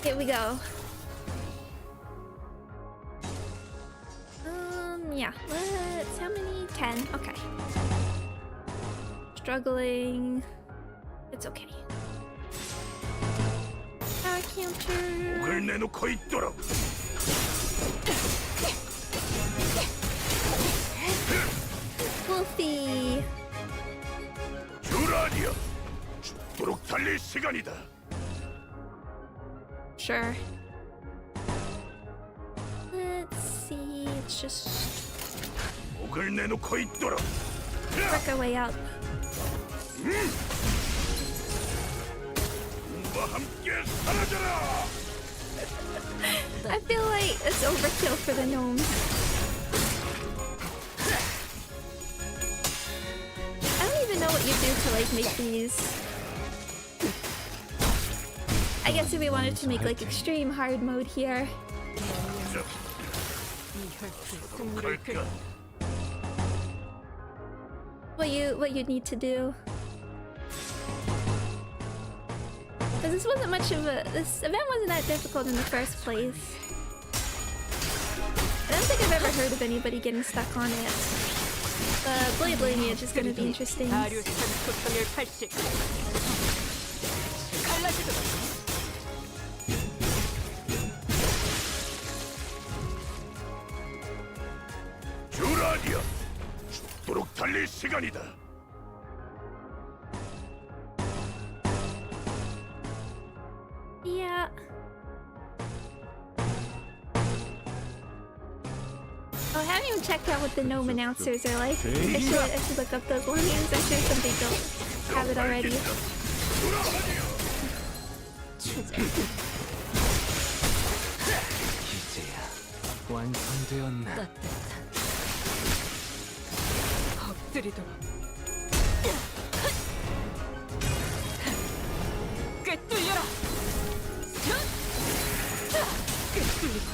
Here we go. Yeah, let's... how many? 10, okay. Struggling. It's okay. Power counter. 목을 내놓고 있도록. Wolfie. 주라니야. 죽도록 달릴 시간이다. Sure. Let's see. It's just 목을 내놓고 있도록. work our way up. 과 함께 사라져라. I feel like it's overkill for the gnomes. I don't even know what you do to like make these. I guess if we wanted to make like extreme hard mode here. What you'd need to do. Because this wasn't much of a... this event wasn't that difficult in the first place. I don't think I've ever heard of anybody getting stuck on it. The blade lineage is going to be interesting. 주라니야. 죽도록 달릴 시간이다. Yeah. Oh, I haven't even checked out what the gnome announcers are like. I should look up those lines. I'm sure some people have it already. 이제야 완성되었나? 엎드리도록. 꿰뚫려라. 꿰뚫리고.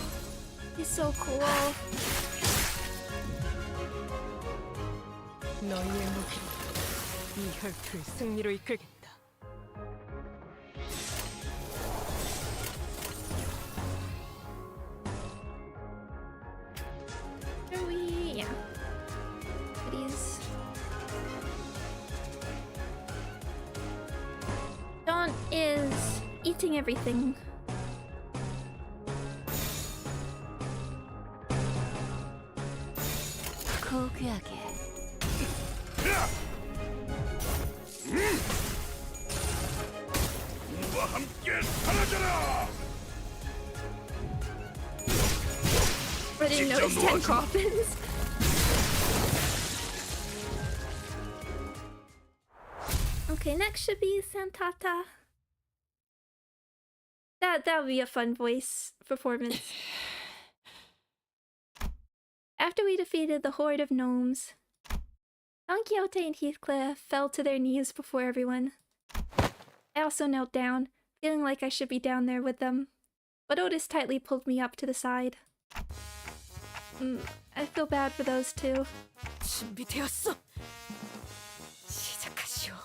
He's so cool. 너희의 무기로 이 혈투를 승리로 이끌겠다. Are we? Yeah. Goodies. Dawn is eating everything. 고귀하게. 우와 함께 사라져라. I didn't notice 10 coffins. Okay, next should be Santata. That would be a fun voice performance. After we defeated the horde of gnomes, Don Quixote and Heathcliff fell to their knees before everyone. I also knelt down, feeling like I should be down there with them, but Otis tightly pulled me up to the side. I feel bad for those two. 준비되었어. 시작하시오.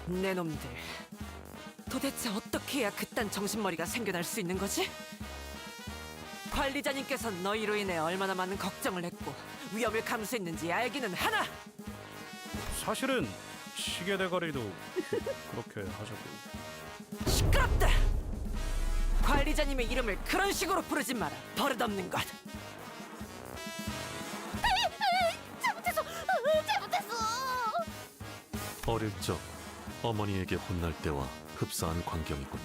내 놈들, 도대체 어떻게 해야 그딴 정신머리가 생겨날 수 있는 거지? 관리자님께서 너희로 인해 얼마나 많은 걱정을 했고 위험을 감수했는지 알기는 하나! 사실은 시계 대가리도 그렇게 하셨고. 시끄럽다! 관리자님의 이름을 그런 식으로 부르지 마라, 버릇없는 것! 잘못했어! 잘못했어! 어릴 적 어머니에게 혼날 때와 흡사한 광경이군.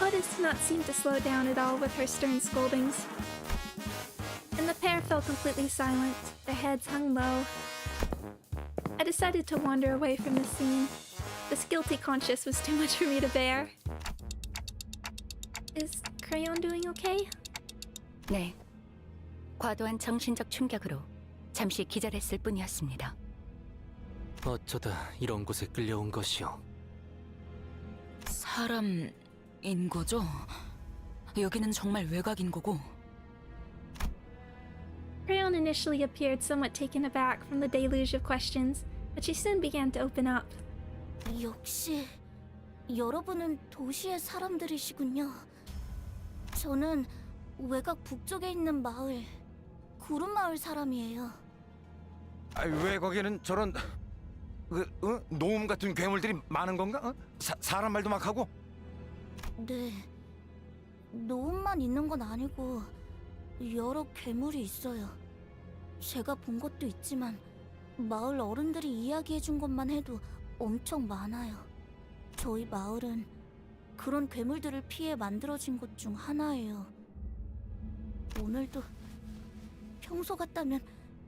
Otis did not seem to slow down at all with her stern scoldings. And the pair fell completely silent, their heads hung low. I decided to wander away from the scene. This guilty conscience was too much for me to bear. Is Crayon doing okay? 네. 과도한 정신적 충격으로 잠시 기절했을 뿐이었습니다. 어쩌다 이런 곳에 끌려온 것이오. 사람인 거죠? 여기는 정말 외곽인 거고. Crayon initially appeared somewhat taken aback from the deluge of questions, but she soon began to open up. 역시 여러분은 도시의 사람들이시군요. 저는 외곽 북쪽에 있는 마을, 구름마을 사람이에요. 왜 거기는 저런 노움 같은 괴물들이 많은 건가? 사람 말도 막 하고? 네, 노움만 있는 건 아니고 여러 괴물이 있어요. 제가 본 것도 있지만 마을 어른들이 이야기해준 것만 해도 엄청 많아요. 저희 마을은 그런 괴물들을 피해 만들어진 곳 중 하나예요. 오늘도 평소 같다면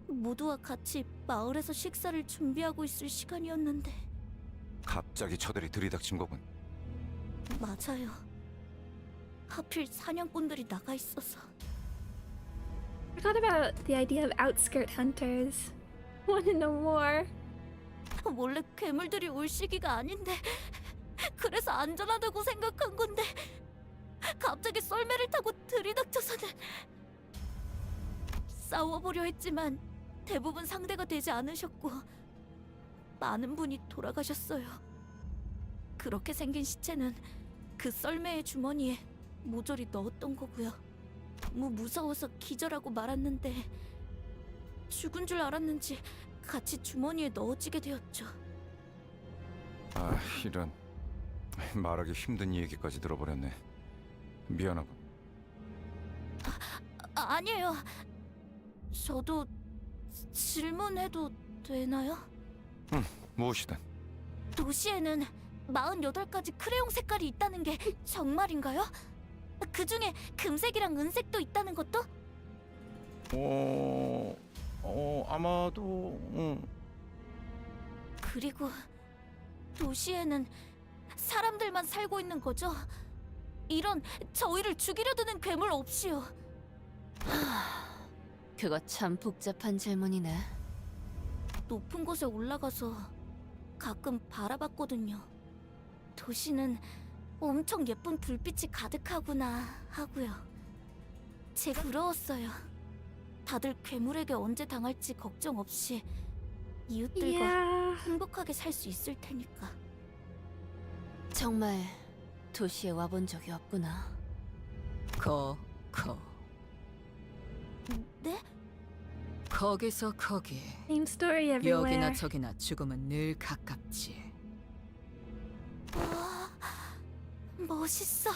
모두와 같이 마을에서 식사를 준비하고 있을 시간이었는데. 갑자기 저들이 들이닥친 거군. 맞아요. 하필 사냥꾼들이 나가 있어서. I forgot about the idea of outskirt hunters. Want to know more? 원래 괴물들이 올 시기가 아닌데 그래서 안전하다고 생각한 건데 갑자기 썰매를 타고 들이닥쳐서는. 싸워보려 했지만 대부분 상대가 되지 않으셨고 많은 분이 돌아가셨어요. 그렇게 생긴 시체는 그 썰매의 주머니에 모조리 넣었던 거고요. 너무 무서워서 기절하고 말았는데 죽은 줄 알았는지 같이 주머니에 넣어지게 되었죠. 아, 이런. 말하기 힘든 얘기까지 들어버렸네. 미안하고. 아니에요. 저도 질문해도 되나요? 응, 무엇이든. 도시에는 48가지 크레용 색깔이 있다는 게 정말인가요? 그 중에 금색이랑 은색도 있다는 것도? 아마도. 그리고 도시에는 사람들만 살고 있는 거죠? 이런 저희를 죽이려 드는 괴물 없이요. 그거 참 복잡한 질문이네. 높은 곳에 올라가서 가끔 바라봤거든요. 도시는 엄청 예쁜 불빛이 가득하구나 하고요. 제가 부러웠어요. 다들 괴물에게 언제 당할지 걱정 없이 이웃들과 행복하게 살 수 있을 테니까. 정말 도시에 와본 적이 없구나. 네? 거기서 거기. Same story everywhere. 여기나 저기나 죽음은 늘 가깝지. 멋있어.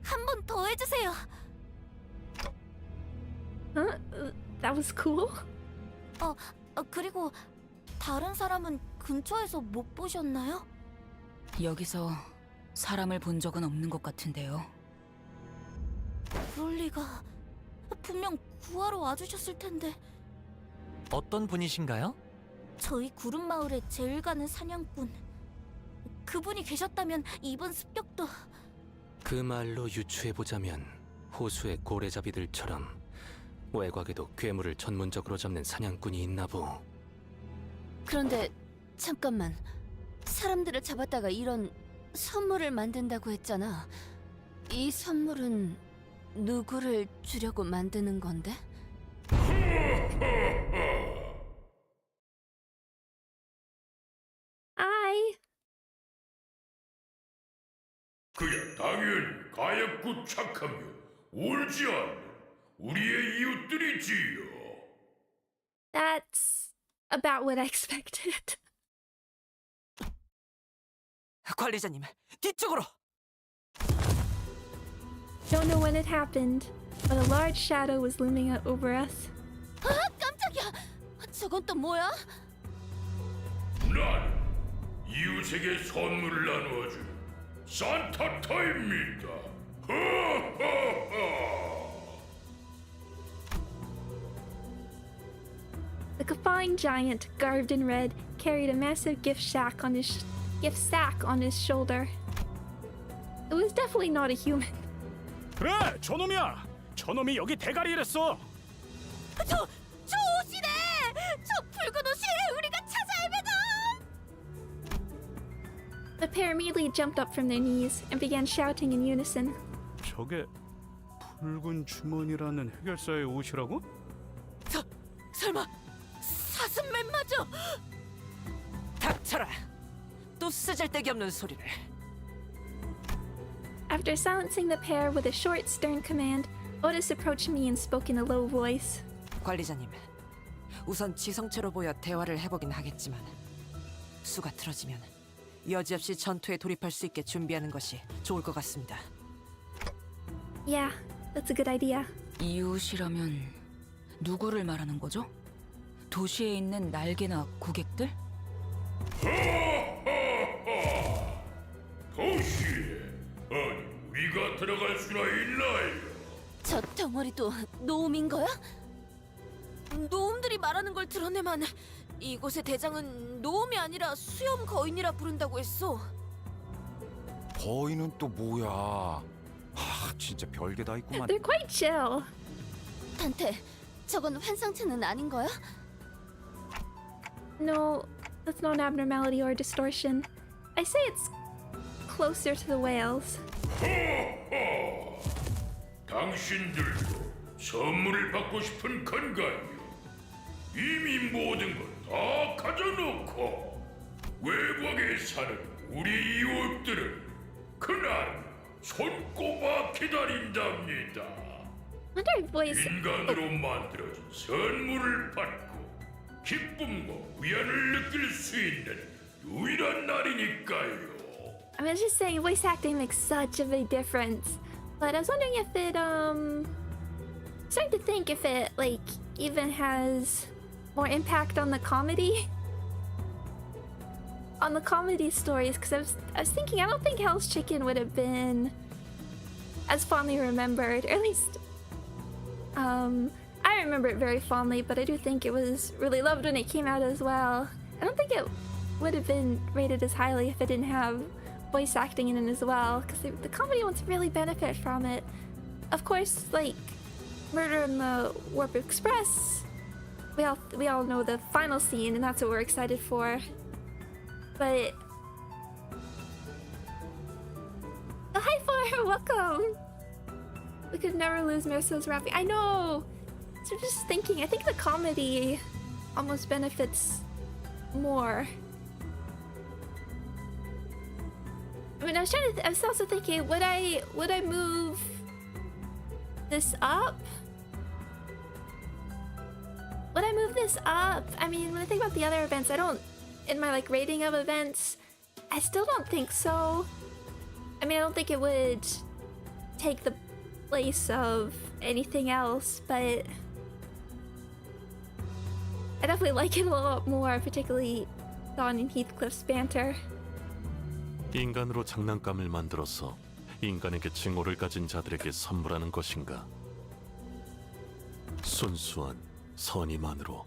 한 번 더 해주세요. Huh? That was cool. 그리고 다른 사람은 근처에서 못 보셨나요? 여기서 사람을 본 적은 없는 것 같은데요. 그럴 리가. 분명 구하러 와주셨을 텐데. 어떤 분이신가요? 저희 구름 마을에 제일 가는 사냥꾼. 그분이 계셨다면 이번 습격도. 그 말로 유추해보자면 호수의 고래잡이들처럼 외곽에도 괴물을 전문적으로 잡는 사냥꾼이 있나보. 그런데 잠깐만. 사람들을 잡았다가 이런 선물을 만든다고 했잖아. 이 선물은 누구를 주려고 만드는 건데? I. 그야 당연히 가엾고 착하며 울지 않는 우리의 이웃들이지요. That's about what I expected. 관리자님, 뒤쪽으로! Don't know when it happened, but a large shadow was looming over us. 깜짝이야! 저건 또 뭐야? 난 이웃에게 선물을 나누어주는 산타타입니다. The guffawing giant, garbed in red, carried a massive gift sack on his shoulder. It was definitely not a human. 그래, 저놈이야. 저놈이 여기 대가리를 했어. 저 옷이네! 저 붉은 옷이 우리가 찾아 헤매다! The pair immediately jumped up from their knees and began shouting in unison. 저게 붉은 주머니라는 해결사의 옷이라고? 설마 사슴맨 맞아? 닥쳐라! 또 쓰잘데기 없는 소리를. After silencing the pair with a short, stern command, Otis approached me and spoke in a low voice. 관리자님, 우선 지성체로 보여 대화를 해보긴 하겠지만 수가 틀어지면 여지없이 전투에 돌입할 수 있게 준비하는 것이 좋을 것 같습니다. Yeah, that's a good idea. 이웃이라면 누구를 말하는 거죠? 도시에 있는 날개나 고객들? 도시에 아니 우리가 들어갈 수나 있나요? 저 덩어리도 노움인 거야? 노움들이 말하는 걸 들어내만 이곳의 대장은 노움이 아니라 수염 거인이라 부른다고 했어. 거인은 또 뭐야? 진짜 별게 다 있구만. They're quite chill. 단테, 저건 환상체는 아닌 거야? No, that's not an abnormality or distortion. I say it's closer to the whales. 당신들도 선물을 받고 싶은 건가요? 이미 모든 걸 다 가져놓고 외곽에 사는 우리 이웃들은 그날 손꼽아 기다린답니다. 인간으로 만들어진 선물을 받고 기쁨과 위안을 느낄 수 있는 유일한 날이니까요. I was just saying, voice acting makes such a big difference. But I was wondering if it, starting to think if it, like, even has more impact on the comedy? On the comedy stories, because I was thinking, I don't think Hell's Chicken would have been as fondly remembered, or at least, I remember it very fondly, but I do think it was really loved when it came out as well. I don't think it would have been rated as highly if it didn't have voice acting in it as well, because the comedy ones really benefit from it. Of course, like Murder in the Warp Express, we all know the final scene, and that's what we're excited for. But oh, hi Flora, welcome. We could never lose Merso's rapping. I know. So just thinking, I think the comedy almost benefits more. I mean, I was also thinking, would I move this up? Would I move this up? I mean, when I think about the other events, in my like rating of events, I still don't think so. I mean, I don't think it would take the place of anything else, but I definitely like it a lot more, particularly Dawn and Heathcliff's banter. 인간으로 장난감을 만들어서 인간에게 징후를 가진 자들에게 선물하는 것인가? 순수한 선의만으로.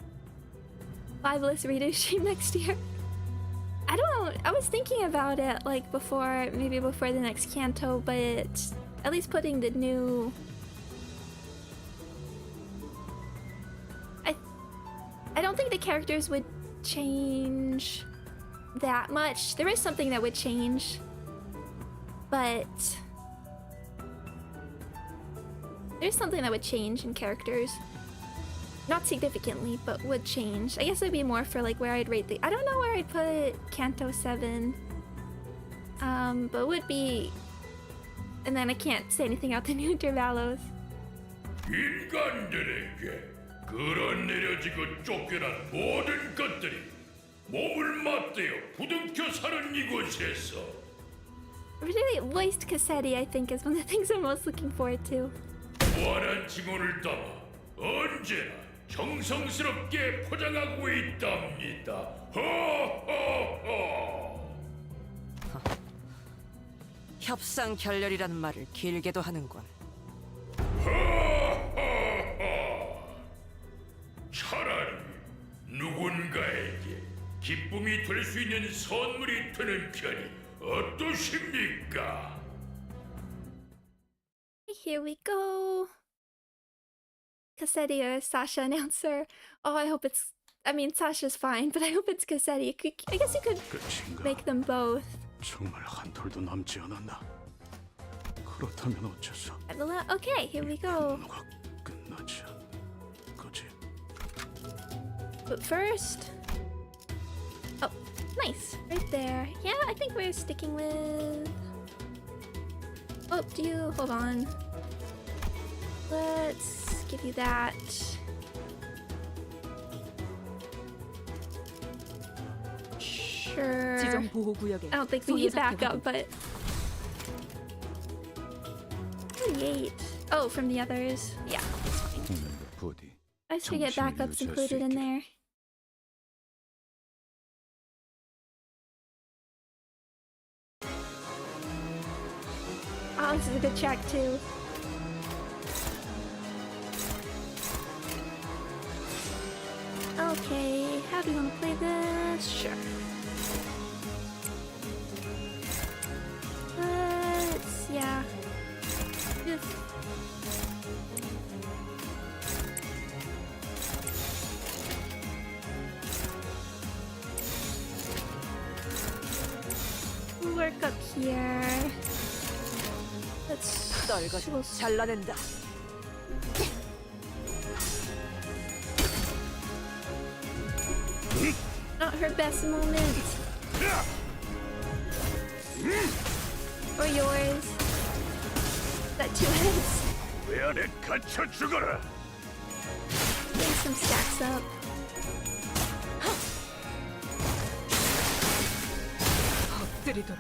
Fabulous reader stream next year. I don't know. I was thinking about it like before, maybe before the next canto, but at least putting the new. I don't think the characters would change that much. There is something that would change, but there's something that would change in characters. Not significantly, but would change. I guess it'd be more for like where I'd rate the. I don't know where I'd put Canto 7. But would be. And then I can't say anything about the new Intervalos. 인간들에게 끌어내려지고 쫓겨난 모든 것들이 몸을 맞대어 부둥켜 사는 이곳에서 Really, voiced Cassetti, I think, is one of the things I'm most looking forward to. 무한한 징후를 담아 언제나 정성스럽게 포장하고 있답니다. 허허허. 협상 결렬이라는 말을 길게도 하는군. 차라리 누군가에게 기쁨이 될 수 있는 선물이 되는 편이 어떠십니까? Here we go. Cassetti or Sasha announcer. Oh, I hope it's. I mean, Sasha's fine, but I hope it's Cassetti. I guess you could make them both. 정말 한 톨도 남지 않았나? 그렇다면 어째서? Okay, here we go. 끝나지 거지? But first. Oh, nice. Right there. Yeah, I think we're sticking with. Oh, do you. Hold on. Let's give you that. Sure. I don't think we need backup, but. 38. Oh, from the others. Yeah, that's fine. I should get backups included in there. Oh, this is a good track too. Okay, how do you want to play this? Sure. Yeah. Just... work up here. Let's... 잘라낸다. Not her best moment. Or yours. That 2 heads. 왜 안에 갇혀 죽어라. Getting some stacks up. 엎드리도록.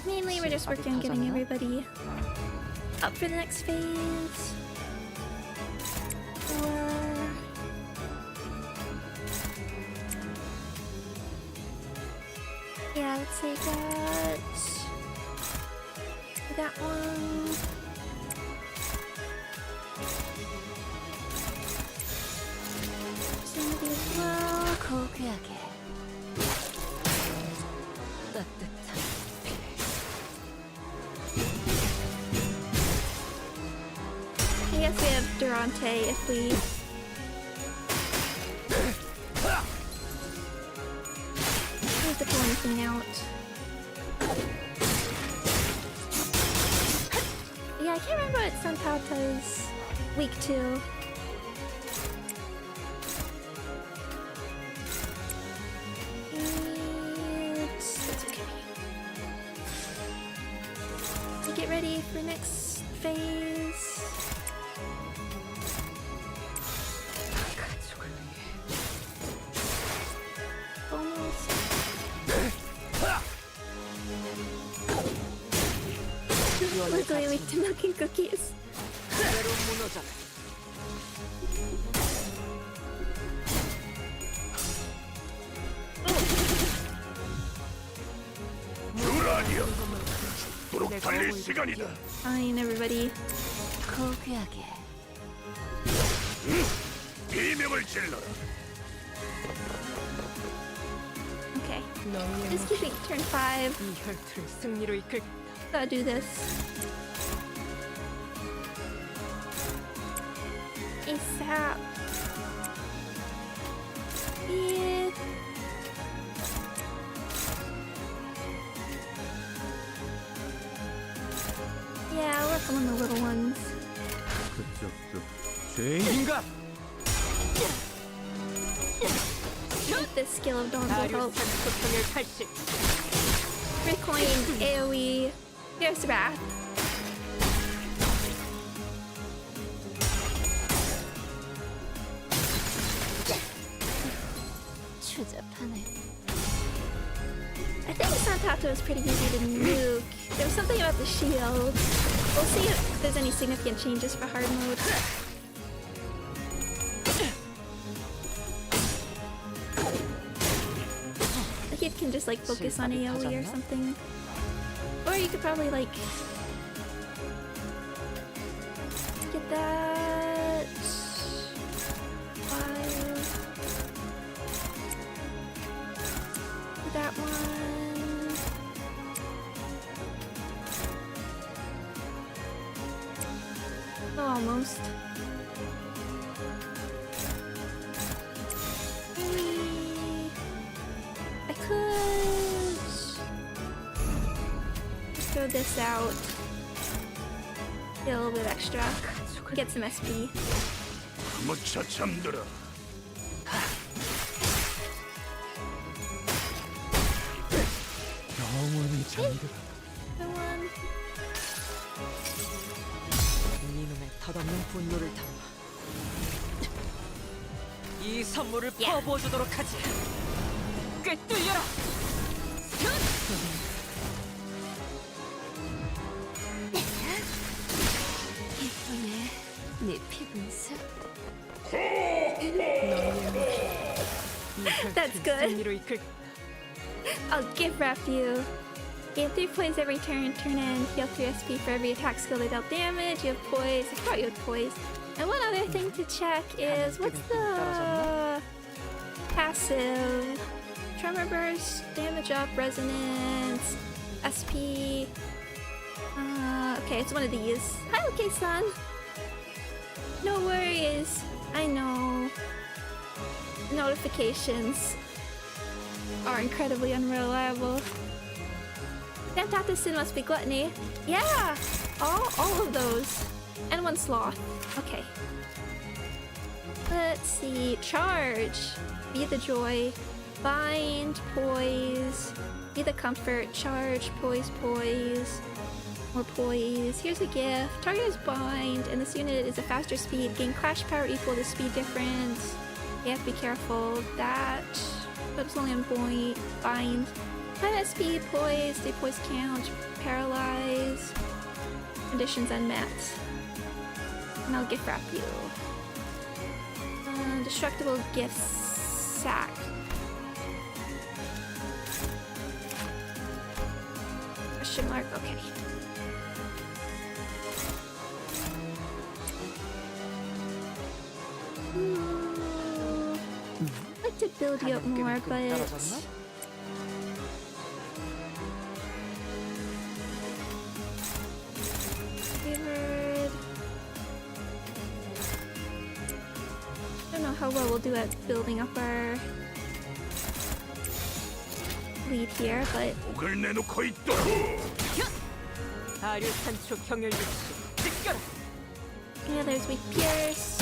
Mainly we're just working on getting everybody up for the next phase. Yeah, let's say that one. Somebody as well. 고귀하게 따뜻한 I guess we have Durante if we. Need to pull anything out. Yeah, I can't remember what Santauta's week 2. That's okay. To get ready for next phase. Physically weak to milk and cookies. 그대로 무너져라. 유라니아, 죽도록 달릴 시간이다. Fine, everybody. 고귀하게. 비명을 질러라. Okay. Just keeping turn 5. 이 혈투를 승리로 이끌. Gotta do this. ASAP. Yeah. Yeah, I'll work on the little ones. 죄인인가? With this skill of Dawn will help. 소통의 칼식. Recoin, AoE, Fierce Wrath. 추잡하네. I think Santato is pretty easy to nuke. There was something about the shield. We'll see if there's any significant changes for hard mode. Like it can just like focus on AoE or something. Or you could probably like get that file. That one. Oh, almost. I could just throw this out. Get a little bit extra. Get some SP. 무차 잠들어. 영원히 잠들어. Good one. 네 눈에 덧없는 분노를 담아 이 선물을 퍼부어주도록 하지. 꿰뚫려라. 예쁘네. 네 피분수. That's good. 승리로 이끌. I'll gift wrap you. Gain 3 poise every turn, turn in, heal 3 SP for every attack skill that dealt damage, you have poise, I thought you had poise. And one other thing to check is, what's the passive? Tremor burst, damage up, resonance, SP. Okay, it's one of these. Hi, okay, son. No worries. I know. Notifications are incredibly unreliable. Xantathasin must be gluttony. Yeah! All of those. And one sloth. Okay. Let's see. Charge. Be the joy. Bind. Poise. Be the comfort. Charge. Poise. Poise. More poise. Here's a gift. Target is bind, and this unit is a faster speed. Gain crash power equal to speed difference. You have to be careful of that. But it's only on bind. 5 SP, poise, stay poise count, paralyze. Conditions unmet. And I'll gift wrap you. Destructible gift sack. Question mark, okay. I'd like to build you up more, but favored. I don't know how well we'll do at building up our lead here, but 목을 내놓고 있도록. 아류탄초 경혈 육수 찢겨라. yeah, there's weak pierce.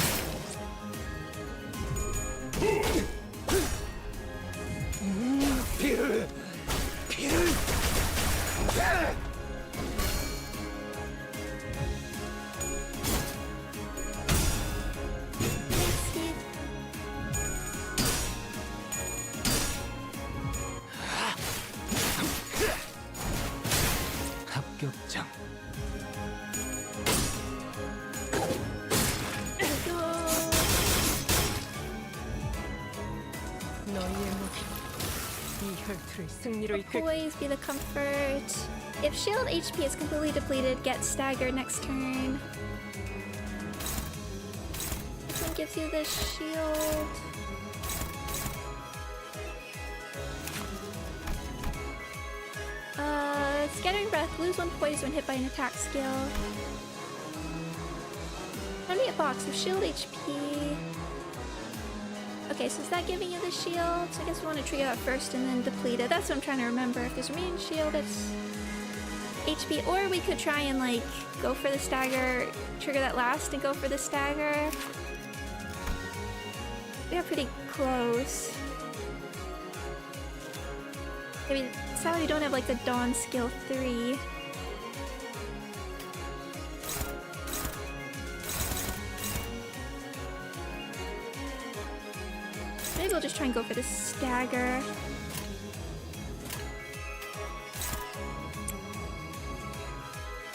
피를. 합격장. Poise, be the comfort. If shield HP is completely depleted, get stagger next turn. This one gives you the shield. Scattering Breath, lose 1 poise when hit by an attack skill. 28 box of shield HP. Okay, so is that giving you the shield? So I guess we want to trigger that first and then deplete it. That's what I'm trying to remember. If there's remaining shield, it's HP. Or we could try and like go for the stagger, trigger that last and go for the stagger. We got pretty close. Maybe sadly we don't have like the Dawn skill 3. Maybe we'll just try and go for the stagger.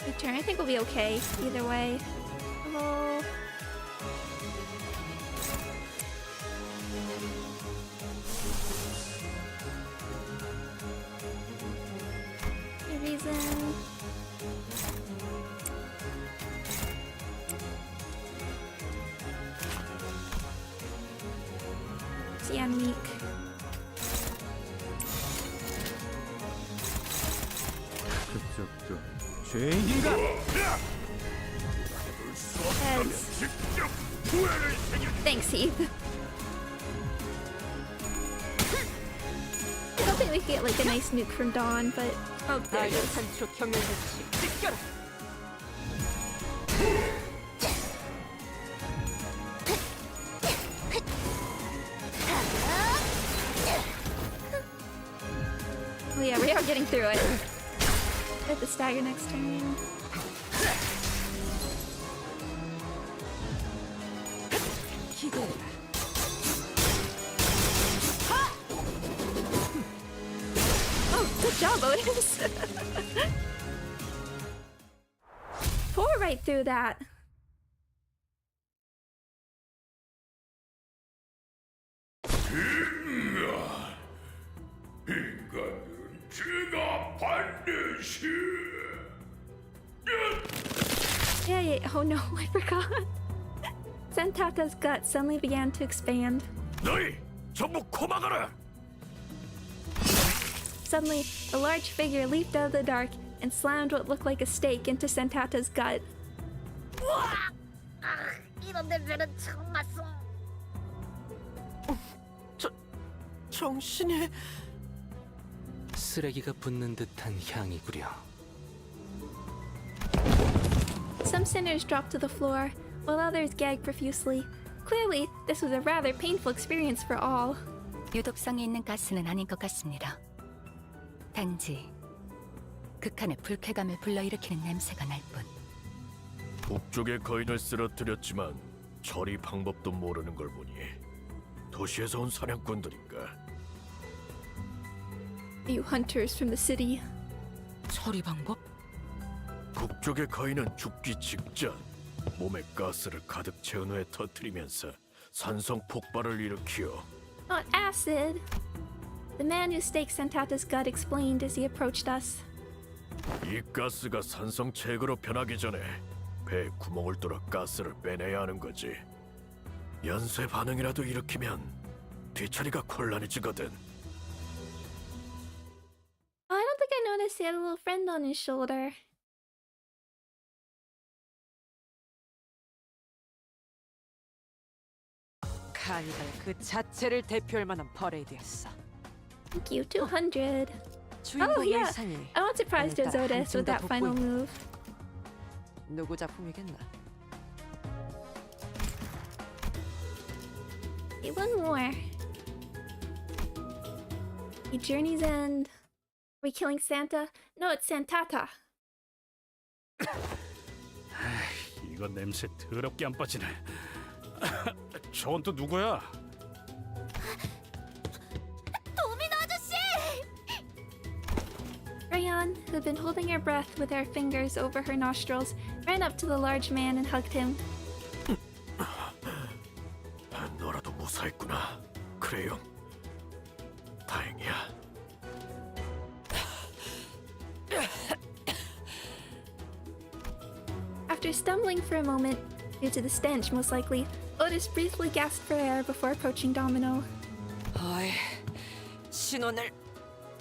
Good turn. I think we'll be okay either way. Oh. Any reason? See, I'm weak. Heads. Thanks, Heath. I don't think we could get like a nice nuke from Dawn, but oh, there it is. Oh yeah, we are getting through it. Get the stagger next turn. Oh, good job, Otis. Pour right through that. Yeah, oh no, I forgot. Sentata's gut suddenly began to expand. Suddenly, a large figure leaped out of the dark and slammed what looked like a stake into Sentata's gut. 이런 냄새는 처음 났어. 정신이... 쓰레기가 붙는 듯한 향이구려. Some sinners dropped to the floor, while others gagged profusely. Clearly, this was a rather painful experience for all. 유독성이 있는 가스는 아닌 것 같습니다. 단지 극한의 불쾌감을 불러일으키는 냄새가 날 뿐. 북쪽의 거인을 쓰러뜨렸지만 처리 방법도 모르는 걸 보니 도시에서 온 사냥꾼들인가? You hunters from the city. 처리 방법? 북쪽의 거인은 죽기 직전 몸에 가스를 가득 채운 후에 터뜨리면서 산성 폭발을 일으키어. Not acid. The man who staked Sentata's gut explained as he approached us. 이 가스가 산성 체계로 변하기 전에 배에 구멍을 뚫어 가스를 빼내야 하는 거지. 연쇄 반응이라도 일으키면 뒤처리가 곤란해지거든. Oh, I don't think I noticed he had a little friend on his shoulder. 카니발 그 자체를 대표할 만한 퍼레이드였어. Thank you, 200. Oh 주인공 yeah, 열상이 I wasn't surprised as 오늘따라 Otis with 한층 더 that final 돋보인다. move. 누구 작품이겠나? Okay, one more. A Journey's End. Are we killing Santa? No, it's Santata. 이건 냄새 더럽게 안 빠지네. 저건 또 누구야? 도미노 아저씨! Rayon, who had been holding her breath with her fingers over her nostrils, ran up to the large man and hugged him. 너라도 무사했구나, 크레용. stumbling for a moment, due to the stench most likely, Otis briefly gasped for air before approaching Domino. 어이, 신원을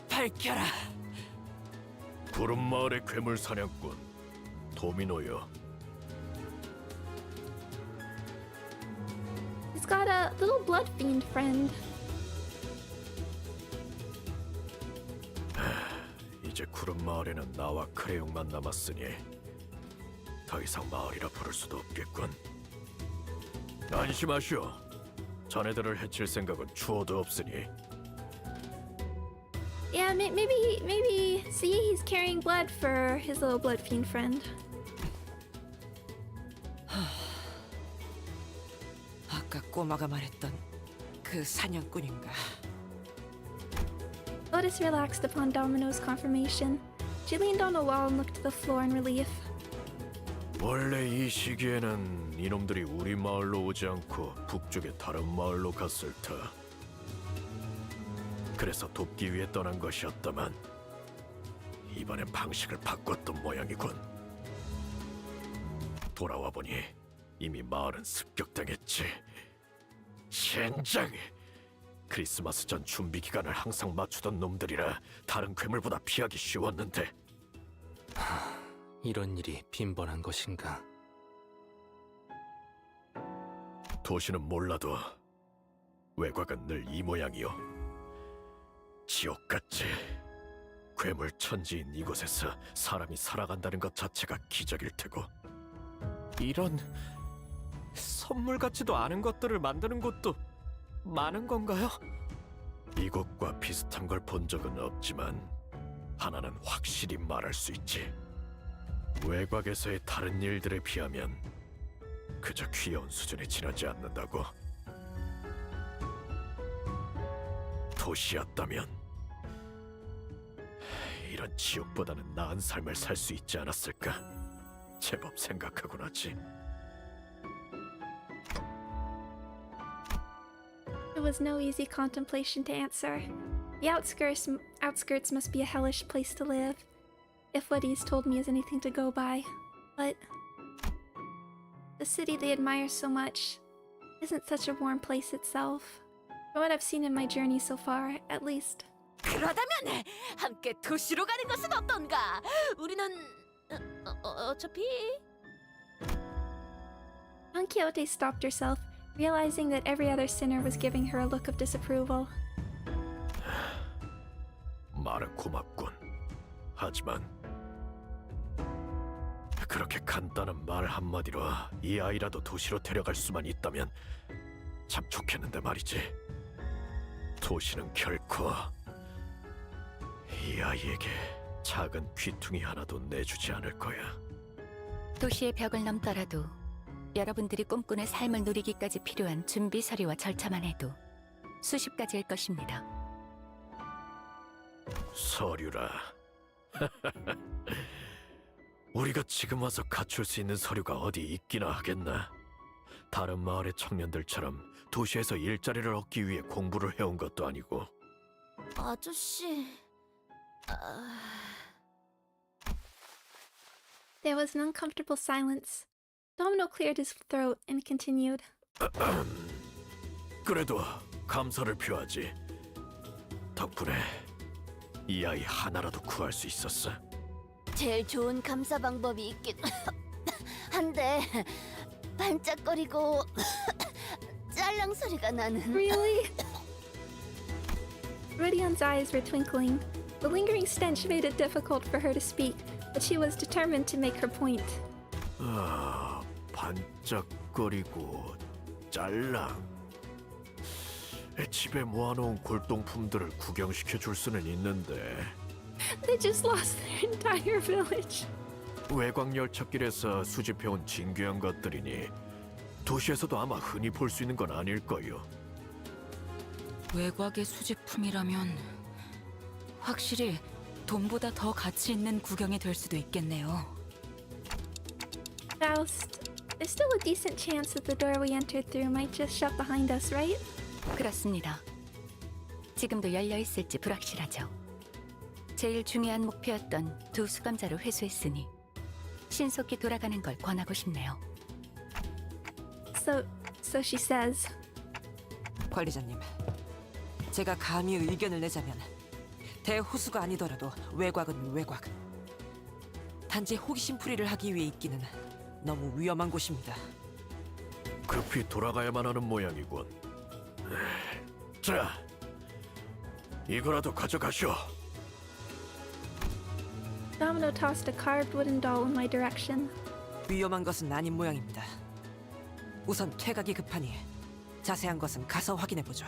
밝혀라. 구름 마을의 괴물 사냥꾼 도미노요. He's got a little blood fiend friend. 이제 구름 마을에는 나와 크레용만 남았으니 더 이상 마을이라 부를 수도 없겠군. 안심하시오. 자네들을 해칠 생각은 추호도 없으니. Yeah, maybe. See, he's carrying blood for his little blood fiend friend. 아까 꼬마가 말했던 그 사냥꾼인가? Otis relaxed upon Domino's confirmation. She leaned on a wall and looked to the floor in relief. 원래 이 시기에는 이놈들이 우리 마을로 오지 않고 북쪽의 다른 마을로 갔을 터. 그래서 돕기 위해 떠난 것이었다만 이번엔 방식을 바꿨던 모양이군. 돌아와 보니 이미 마을은 습격당했지. 젠장! 크리스마스 전 준비 기간을 항상 맞추던 놈들이라 다른 괴물보다 피하기 쉬웠는데. 이런 일이 빈번한 것인가? 도시는 몰라도 외곽은 늘 이 모양이요. 지옥같이 괴물 천지인 이곳에서 사람이 살아간다는 것 자체가 기적일 테고. 이런 선물 같지도 않은 것들을 만드는 곳도 많은 건가요? 이곳과 비슷한 걸 본 적은 없지만 하나는 확실히 말할 수 있지. 외곽에서의 다른 일들에 비하면 그저 귀여운 수준에 지나지 않는다고. 도시였다면 이런 지옥보다는 나은 삶을 살 수 있지 않았을까? 제법 생각하곤 하지. It was no easy contemplation to answer. The outskirts must be a hellish place to live, if what he's told me is anything to go by. But the city they admire so much isn't such a warm place itself. From what I've seen in my journey so far, at least. 그러다면 함께 도시로 가는 것은 어떤가? 우리는 어차피 Don Quixote stopped herself, realizing that every other sinner was giving her a look of disapproval. 말은 고맙군. 하지만 그렇게 간단한 말 한마디로 이 아이라도 도시로 데려갈 수만 있다면 참 좋겠는데 말이지. 도시는 결코 이 아이에게 작은 귀퉁이 하나도 내주지 않을 거야. 도시의 벽을 넘더라도 여러분들이 꿈꾸는 삶을 누리기까지 필요한 준비 서류와 절차만 해도 수십 가지일 것입니다. 서류라. 우리가 지금 와서 갖출 수 있는 서류가 어디 있기나 하겠나. 다른 마을의 청년들처럼 도시에서 일자리를 얻기 위해 공부를 해온 것도 아니고. 아저씨... There was an uncomfortable silence. Domino cleared his throat and continued. 그래도 감사를 표하지. 덕분에 이 아이 하나라도 구할 수 있었어. 제일 좋은 감사 방법이 있긴 한데 반짝거리고 짤랑 소리가 나는. Really? Rudion's eyes were twinkling. The lingering stench made it difficult for her to speak, but she was determined to make her point. 반짝거리고 짤랑. 집에 모아놓은 골동품들을 구경시켜 줄 수는 있는데. They just lost their entire village. 외곽 열차길에서 수집해온 진귀한 것들이니 도시에서도 아마 흔히 볼 수 있는 건 아닐 거요. 외곽의 수집품이라면 확실히 돈보다 더 가치 있는 구경이 될 수도 있겠네요. Faust, there's still a decent chance that the door we entered through might just shut behind us, right? 그렇습니다. 지금도 열려 있을지 불확실하죠. 제일 중요한 목표였던 두 수감자를 회수했으니 신속히 돌아가는 걸 권하고 싶네요. So she says. 관리자님, 제가 감히 의견을 내자면 대호수가 아니더라도 외곽은 외곽. 단지 호기심풀이를 하기 위해 있기는 너무 위험한 곳입니다. 급히 돌아가야만 하는 모양이군. 자, 이거라도 가져가시오. Domino tossed a carved wooden doll in my direction. 위험한 것은 아닌 모양입니다. 우선 퇴각이 급하니 자세한 것은 가서 확인해보죠.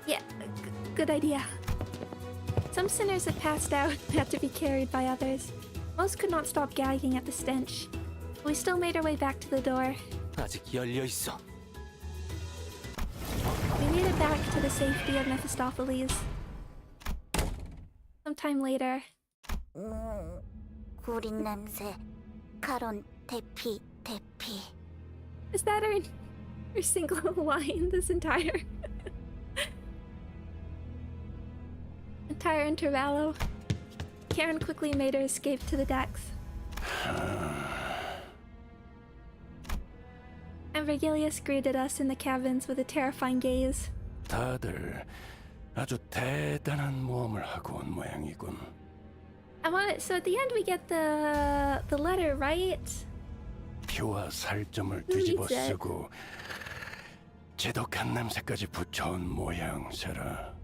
Yeah, good idea. Some sinners had passed out and had to be carried by others. Most could not stop gagging at the stench. We still made our way back to the door. 아직 열려 있어. We made it back to the safety of Mephistopheles. Sometime later. 구린 냄새. 가론 대피. Is that her single line this entire intervallo? Karen quickly made her escape to the decks. And Virgilius greeted us in the cabins with a terrifying gaze. 다들 아주 대단한 모험을 하고 온 모양이군. So at the end we get the letter, right? 피와 살점을 뒤집어 쓰고 지독한 냄새까지 붙여온 모양새라.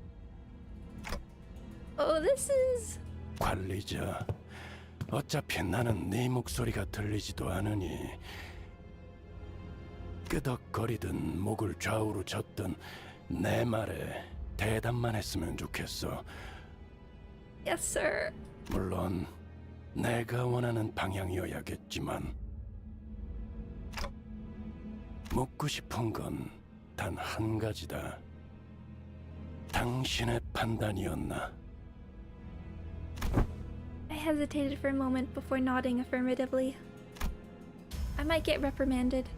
Oh, this is... 관리자, 어차피 나는 네 목소리가 들리지도 않으니 끄덕거리든 목을 좌우로 젓든 내 말에 대답만 했으면 좋겠어. Yes, sir. 물론 내가 원하는 방향이어야겠지만 묻고 싶은 건 단 한 가지다. 당신의 판단이었나? I hesitated for a moment before nodding affirmatively. I might get reprimanded,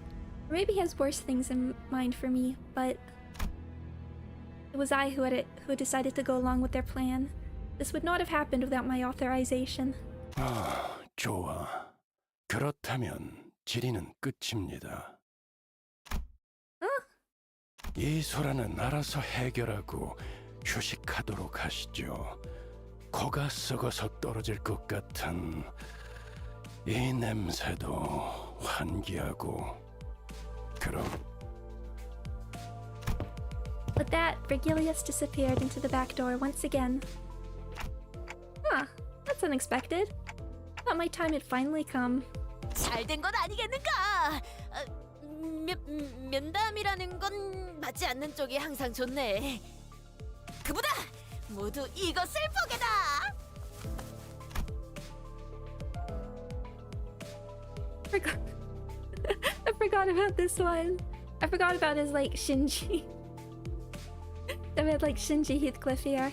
or maybe he has worse things in mind for me, but it was I who decided to go along with their plan. This would not have happened without my authorization. 좋아. 그렇다면 질의는 끝입니다. 이 소라는 알아서 해결하고 휴식하도록 하시죠. 코가 썩어서 떨어질 것 같은 이 냄새도 환기하고. 그럼. With that, Virgilius disappeared into the back door once again. Huh, that's unexpected. Thought my time had finally come. 잘된 건 아니겠는가? 면담이라는 건 맞지 않는 쪽이 항상 좋네. 그보다 모두 이것을 보게다. I forgot about this one. I forgot about his like Shinji. I meant like Shinji Heathcliff here.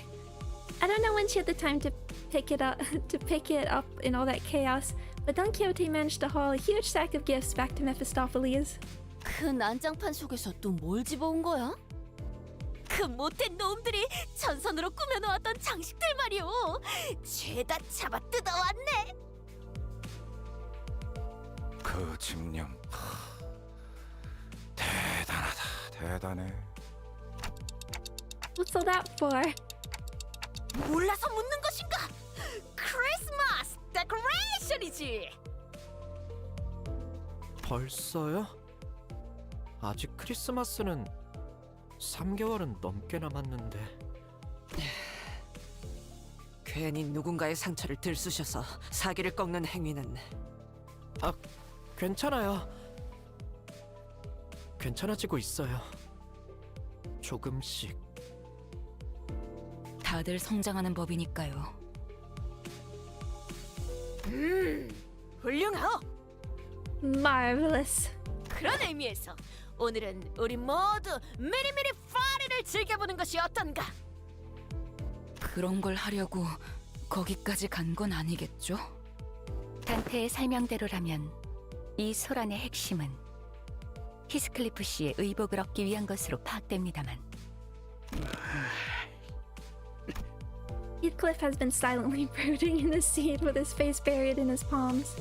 I don't know when she had the time to pick it up in all that chaos, but Don Quixote managed to haul a huge sack of gifts back to Mephistopheles. 그 난장판 속에서 또 뭘 집어온 거야? 그 못된 놈들이 전선으로 꾸며놓았던 장식들 말이오. 죄다 잡아 뜯어왔네. 그 집념 대단해. What's all that for? 몰라서 묻는 것인가? 크리스마스 데코레이션이지. 벌써요? 아직 크리스마스는 3개월은 넘게 남았는데. 괜히 누군가의 상처를 들쑤셔서 사기를 꺾는 행위는... 괜찮아요. 괜찮아지고 있어요. 조금씩. 다들 성장하는 법이니까요. 훌륭하오. Marvelous. 그런 의미에서 오늘은 우리 모두 미리미리 파리를 즐겨보는 것이 어떤가? 그런 걸 하려고 거기까지 간 건 아니겠죠? 단테의 설명대로라면 이 소란의 핵심은 히스클리프 씨의 의복을 얻기 위한 것으로 파악됩니다만. Heathcliff has been silently brooding in his seat with his face buried in his palms.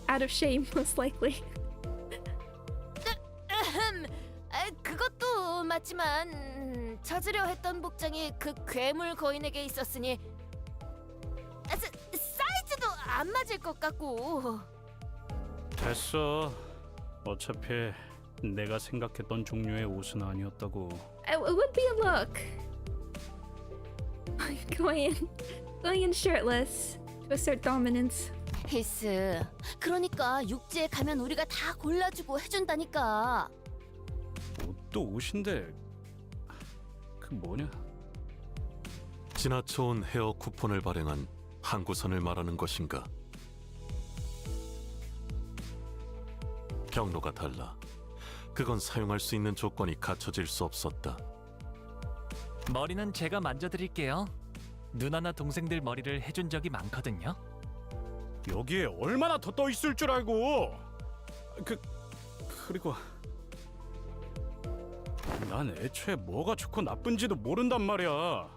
Out of shame, most likely. 그것도 맞지만 찾으려 했던 복장이 그 괴물 거인에게 있었으니 사이즈도 안 맞을 것 같고. 됐어. 어차피 내가 생각했던 종류의 옷은 아니었다고. It would be a look. going in shirtless to assert dominance. 히스, 그러니까 육지에 가면 우리가 다 골라주고 해준다니까. 옷도 옷인데 그 뭐냐? 지나쳐온 헤어 쿠폰을 발행한 항구선을 말하는 것인가? 경로가 달라. 그건 사용할 수 있는 조건이 갖춰질 수 없었다. 머리는 제가 만져드릴게요. 누나나 동생들 머리를 해준 적이 많거든요. 여기에 얼마나 더 떠 있을 줄 알고. 그리고 난 애초에 뭐가 좋고 나쁜지도 모른단 말이야.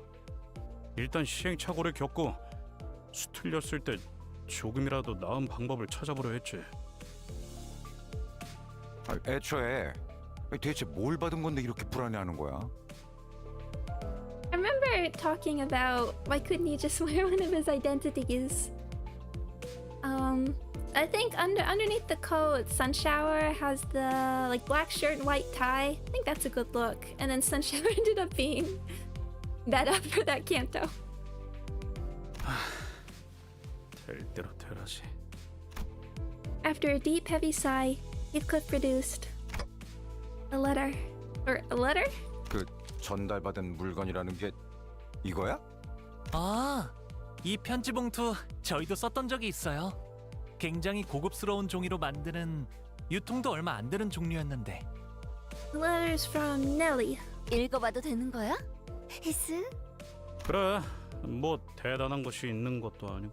일단 시행착오를 겪고 수틀렸을 때 조금이라도 나은 방법을 찾아보려 했지. 애초에 대체 뭘 받은 건데 이렇게 불안해하는 거야? I remember talking about why couldn't he just wear one of his identities? I think underneath the coat, Sunshower has the like black shirt and white tie. I think that's a good look. And then Sunshower ended up being better for that canto. 될 대로 되라지. After a deep, heavy sigh, Heathcliff produced a letter. Or a letter? 그 전달받은 물건이라는 게 이거야? 아, 이 편지 봉투 저희도 썼던 적이 있어요. 굉장히 고급스러운 종이로 만드는 유통도 얼마 안 되는 종류였는데. Letters from Nelly. 읽어봐도 되는 거야? 히스? 그래, 뭐 대단한 것이 있는 것도 아니고.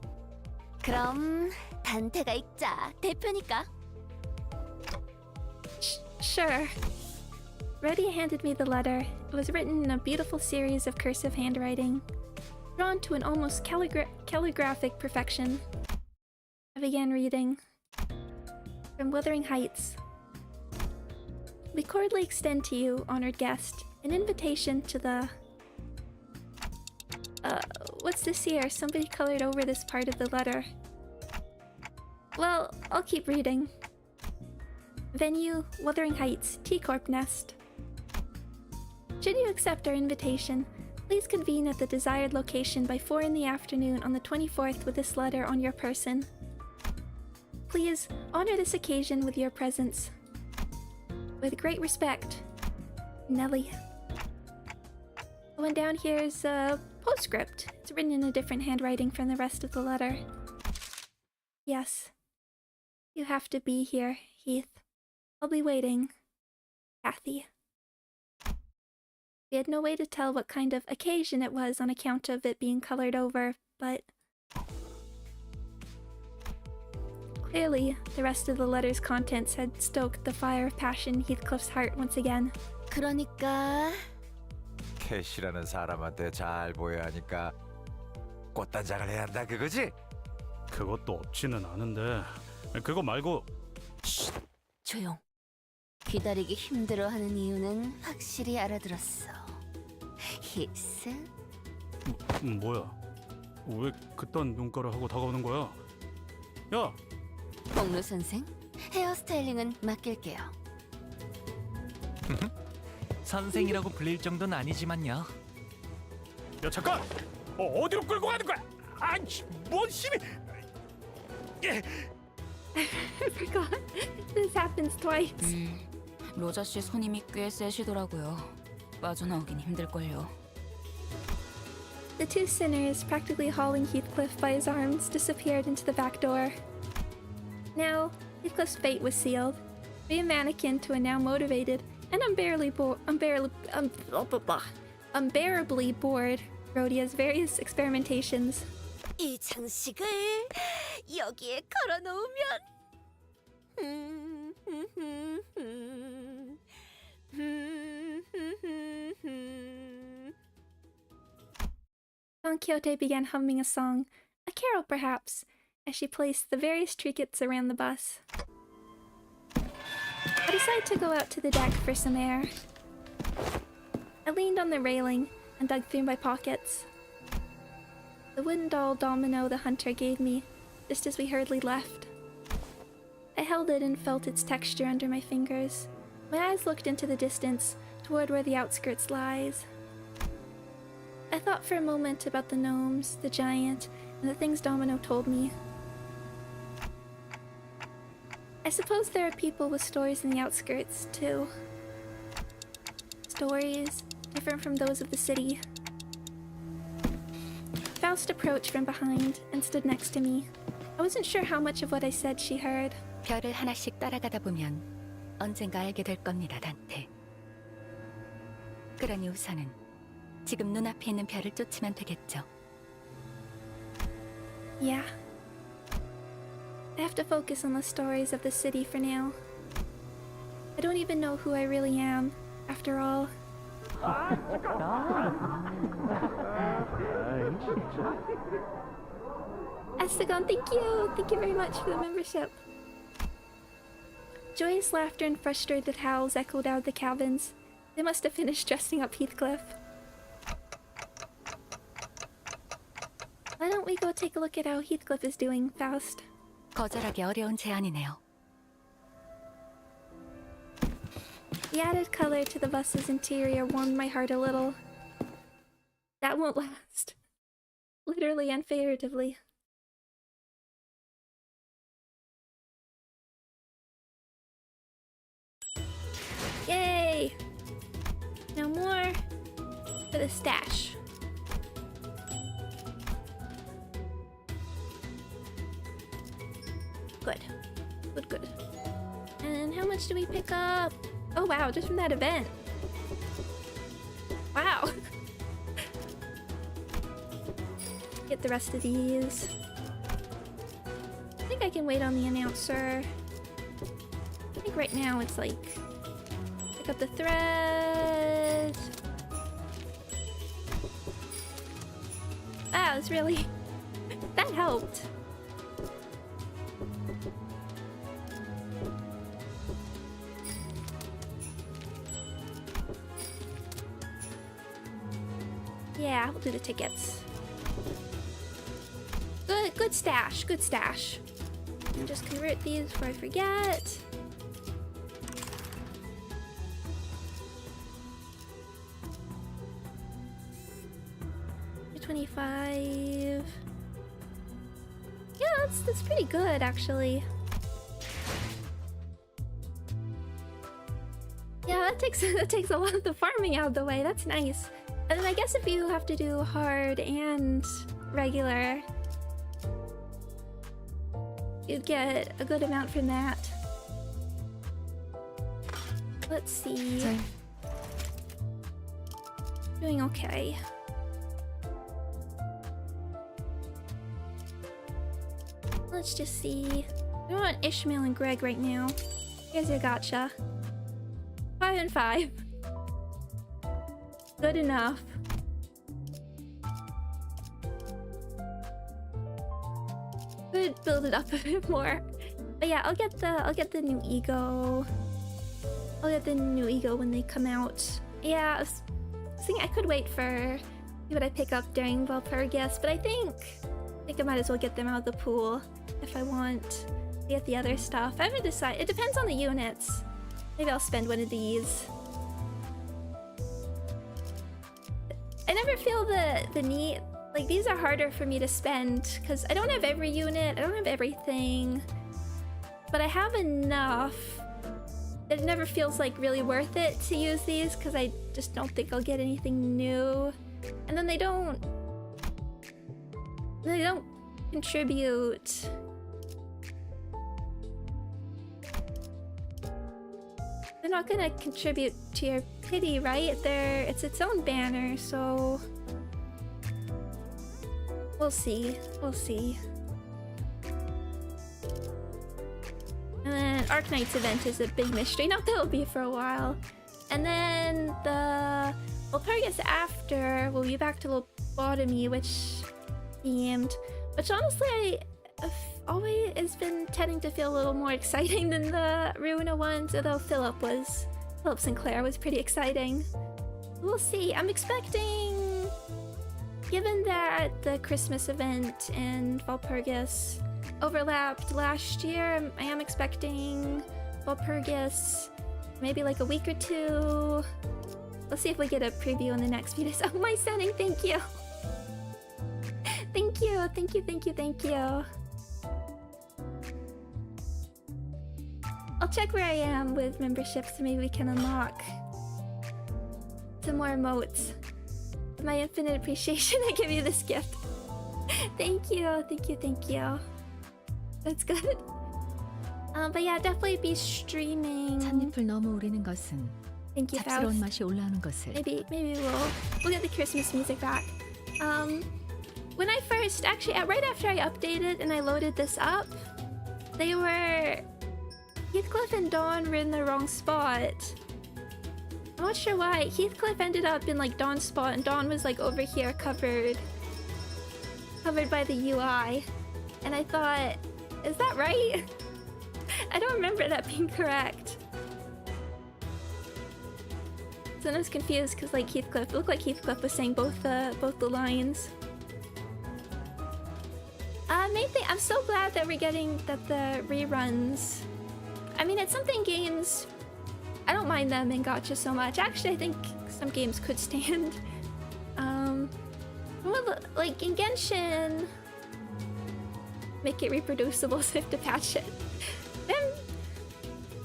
그럼 단테가 읽자. 대표니까. Sure. Reddy handed me the letter. It was written in a beautiful series of cursive handwriting, drawn to an almost calligraphic perfection. I began reading. From Wuthering Heights. We cordially extend to you, honored guest, an invitation to the... what's this here? Somebody colored over this part of the letter. Well, I'll keep reading. Venue, Wuthering Heights, T Corp Nest. Should you accept our invitation, please convene at the desired location by 4 in the afternoon on the 24th with this letter on your person. Please honor this occasion with your presence. With great respect, Nelly. The one down here is a postscript. It's written in a different handwriting from the rest of the letter. Yes. You have to be here, Heath. I'll be waiting. Kathy. We had no way to tell what kind of occasion it was on account of it being colored over, but... Clearly, the rest of the letter's contents had stoked the fire of passion in Heathcliff's heart once again. 그러니까... 캐시라는 사람한테 잘 보여야 하니까 꽃단장을 해야 한다 그거지? 그것도 없지는 않은데 그거 말고 조용. 기다리기 힘들어하는 이유는 확실히 알아들었어. 히스? 뭐야? 왜 그딴 눈가를 하고 다가오는 거야? 야! 복루 선생, 헤어스타일링은 맡길게요. 선생이라고 불릴 정도는 아니지만요. 야 잠깐! 어디로 끌고 가는 거야? 아이, 뭔 힘이... I forgot. This happens twice. 로저 씨 손님이 꽤 세시더라고요. 빠져나오긴 힘들걸요. The two sinners, practically hauling Heathcliff by his arms, disappeared into the back door. Now, Heathcliff's fate was sealed. Be a mannequin to a now motivated and unbearably bored Rhodia's various experimentations. 이 장식을 여기에 걸어놓으면 Don Quixote began humming a song, a carol perhaps, as she placed the various trinkets around the bus. I decided to go out to the deck for some air. I leaned on the railing and dug through my pockets. The wooden doll Domino the hunter gave me just as we hurriedly left. I held it and felt its texture under my fingers. My eyes looked into the distance, toward where the outskirts lies. I thought for a moment about the gnomes, the giant, and the things Domino told me. I suppose there are people with stories in the outskirts, too. Stories different from those of the city. Faust approached from behind and stood next to me. I wasn't sure how much of what I said she heard. 별을 하나씩 따라가다 보면 언젠가 알게 될 겁니다, 단테. 그러니 우선은 지금 눈앞에 있는 별을 쫓으면 되겠죠. Yeah. I have to focus on the stories of the city for now. I don't even know who I really am, after all. Estegon, thank you! Thank you very much for the membership. Joyous laughter and frustrated howls echoed out of the cabins. They must have finished dressing up Heathcliff. Why don't we go take a look at how Heathcliff is doing, Faust? 거절하기 어려운 제안이네요. The added color to the bus's interior warmed my heart a little. That won't last. Literally and figuratively. Yay! No more for the stash. Good. Good, good. And how much do we pick up? Oh wow, just from that event. Wow. Get the rest of these. I think I can wait on the announcer. I think right now it's like... Pick up the thread. Wow, it's really... that helped. Yeah, we'll do the tickets. Good stash, good stash. And just convert these before I forget. $25. Yeah, that's pretty good actually. Yeah, that takes a lot of the farming out of the way. That's nice. And then I guess if you have to do hard and regular, you'd get a good amount from that. Let's see. Sorry. Doing okay. Let's just see. I want Ishmael and Greg right now. Here's your gotcha. 5 and 5. Good enough. Could build it up a bit more. But yeah, I'll get the new ego. I'll get the new ego when they come out. Yeah, I was thinking I could wait for see what I pick up during Valpurgis, but I think I might as well get them out of the pool if I want to get the other stuff. I haven't decided. It depends on the units. Maybe I'll spend one of these. I never feel the need, like these are harder for me to spend because I don't have every unit, I don't have everything, but I have enough that it never feels like really worth it to use these because I just don't think I'll get anything new. And then they don't contribute. They're not gonna contribute to your pity, right? It's its own banner, so we'll see. We'll see. And then Arknight's event is a big mystery. Not that it'll be for a while. And then the Valpurgis after will be back to lobotomy, which honestly I've always has been tending to feel a little more exciting than the Ruina ones, although Philip Sinclair was pretty exciting. We'll see. I'm expecting, given that the Christmas event in Valpurgis overlapped last year, I am expecting Valpurgis maybe like a week or two. Let's see if we get a preview in the next few days. Oh, my sending, thank you. Thank you, thank you, thank you, thank you. I'll check where I am with memberships so maybe we can unlock some more emotes. With my infinite appreciation, I give you this gift. Thank you, thank you, thank you. That's good. But yeah, definitely be streaming. 찻잎을 넘어 오르는 것은 Thank you, 잡스러운 Faust. 맛이 올라오는 것을. Maybe we'll get the Christmas music back. When I first, actually, right after I updated and I loaded this up, Heathcliff and Dawn were in the wrong spot. I'm not sure why. Heathcliff ended up in like Dawn's spot and Dawn was like over here covered by the UI. And I thought, is that right? I don't remember that being correct. So I was confused because like it looked like Heathcliff was saying both the lines. Main thing, I'm so glad that we're getting the reruns. I mean, it's something games, I don't mind them in gacha so much. Actually, I think some games could stand. Like in Genshin, make it reproducible so you have to patch it. Then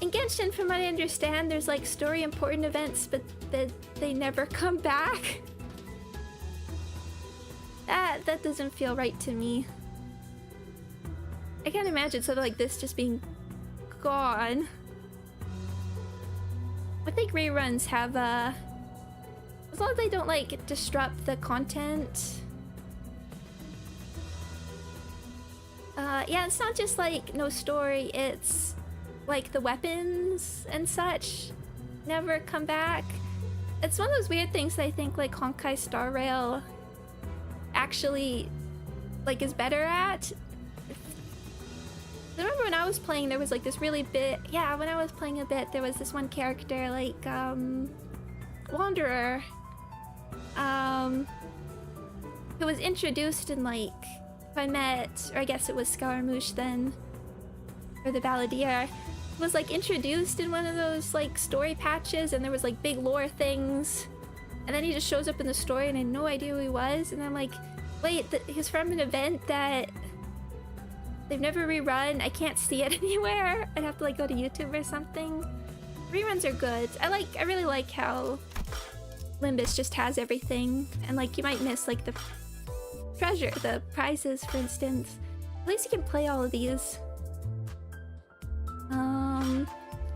in Genshin, from what I understand, there's like story important events, but they never come back. That doesn't feel right to me. I can't imagine something like this just being gone. I think reruns have as long as they don't like disrupt the content. Yeah, it's not just like no story, it's like the weapons and such never come back. It's one of those weird things that I think like Honkai Star Rail actually like is better at. I remember when I was playing, there was like this really bit. Yeah, when I was playing a bit, there was this one character like Wanderer, who was introduced in like I met, or I guess it was Scaramouche then, or the Balladeer, was like introduced in one of those like story patches, and there was like big lore things, and then he just shows up in the story, and I had no idea who he was, and I'm like, wait, he's from an event that they've never rerun. I can't see it anywhere. I'd have to like go to YouTube or something. Reruns are good. I really like how Limbus just has everything, and like you might miss like the prizes, for instance. At least you can play all of these.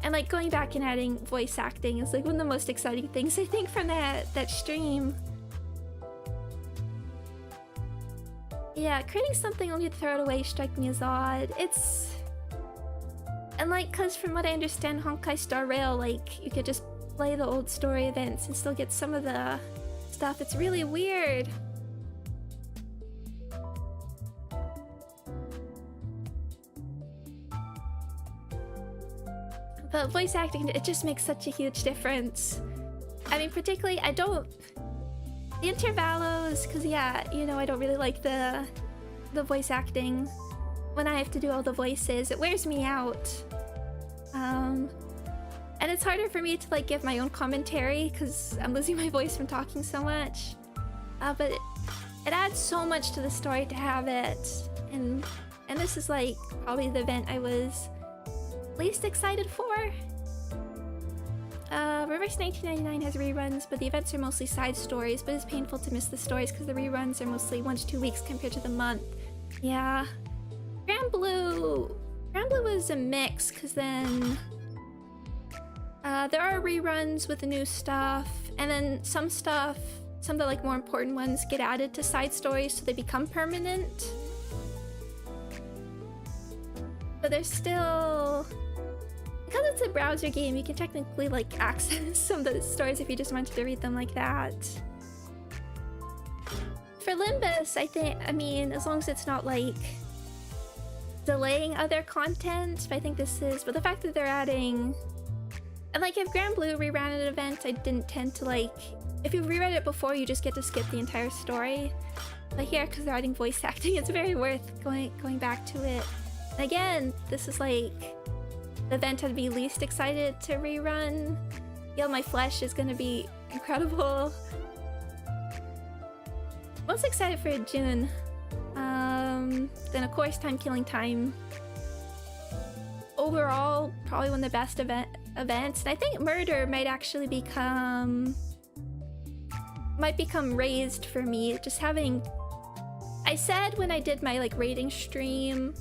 And like going back and adding voice acting is like one of the most exciting things I think from that stream. Yeah, creating something only to throw it away strike me as odd. It's... And like, cause from what I understand, Honkai Star Rail, like, you could just play the old story events and still get some of the stuff. It's really weird. But voice acting, it just makes such a huge difference. I mean, particularly, the intervalos, because yeah, you know, I don't really like the voice acting when I have to do all the voices. It wears me out. And it's harder for me to like give my own commentary because I'm losing my voice from talking so much. But it adds so much to the story to have it. And this is like probably the event I was least excited for. Reverse 1999 has reruns, but the events are mostly side stories, but it's painful to miss the stories because the reruns are mostly 1 to 2 weeks compared to the month. Yeah. Grand Blue was a mix, because then there are reruns with the new stuff, and then some of the like more important ones get added to side stories so they become permanent. But they're still... because it's a browser game, you can technically like access some of the stories if you just wanted to read them like that. For Limbus, I mean, as long as it's not like delaying other content, but I think this is, but the fact that they're adding, and like if Grand Blue reran an event, I didn't tend to like, if you reread it before, you just get to skip the entire story. But here, because they're adding voice acting, it's very worth going back to it. And again, this is like the event I'd be least excited to rerun. Heal My Flesh is gonna be incredible. Most excited for June. Then of course Time Killing Time. Overall, probably one of the best events. And I think Murder might actually become raised for me. Just having, I said when I did my like rating stream,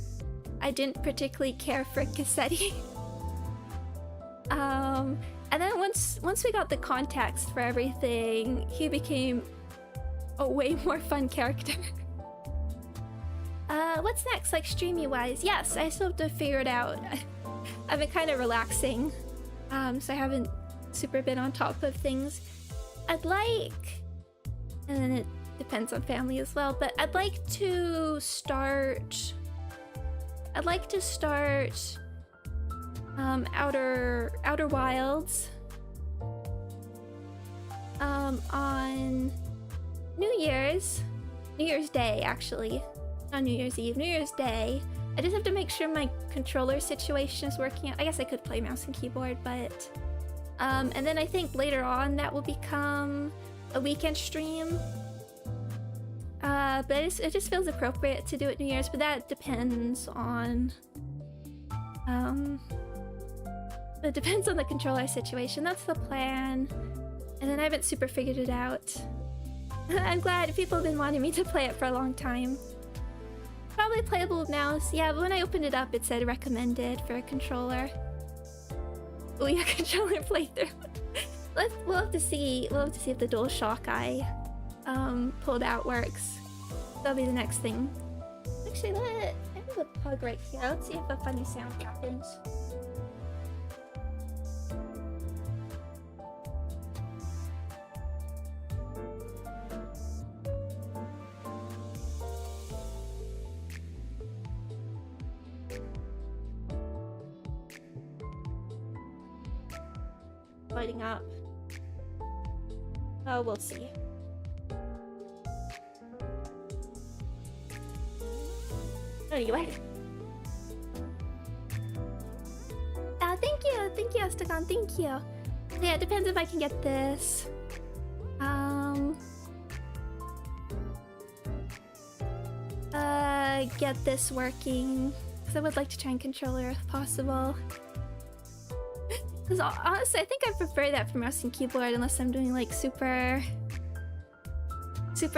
I didn't particularly care for Cassetti. And then once we got the context for everything, he became a way more fun character. What's next, like streamy wise? Yes, I still have to figure it out. I've been kind of relaxing, so I haven't super been on top of things. I'd like, and then it depends on family as well, but I'd like to start Outer Wilds on New Year's Day, actually. Not New Year's Eve, New Year's Day. I just have to make sure my controller situation is working out. I guess I could play mouse and keyboard, but and then I think later on that will become a weekend stream. But it just feels appropriate to do it New Year's, but that depends on it depends on the controller situation. That's the plan. And then I haven't super figured it out. I'm glad people have been wanting me to play it for a long time. Probably playable with mouse. Yeah, but when I opened it up, it said recommended for a controller. Oh yeah, controller playthrough. We'll have to see. We'll have to see if the DualShock I pulled out works. That'll be the next thing. Actually, I have a plug right here. Let's see if a funny sound happens. Lighting up. Oh, we'll see. Anyway. Thank you, Astagon, thank you. Yeah, it depends if I can get this. Get this working. Because I would like to try and controller if possible. Because honestly, I think I prefer that for mouse and keyboard unless I'm doing like super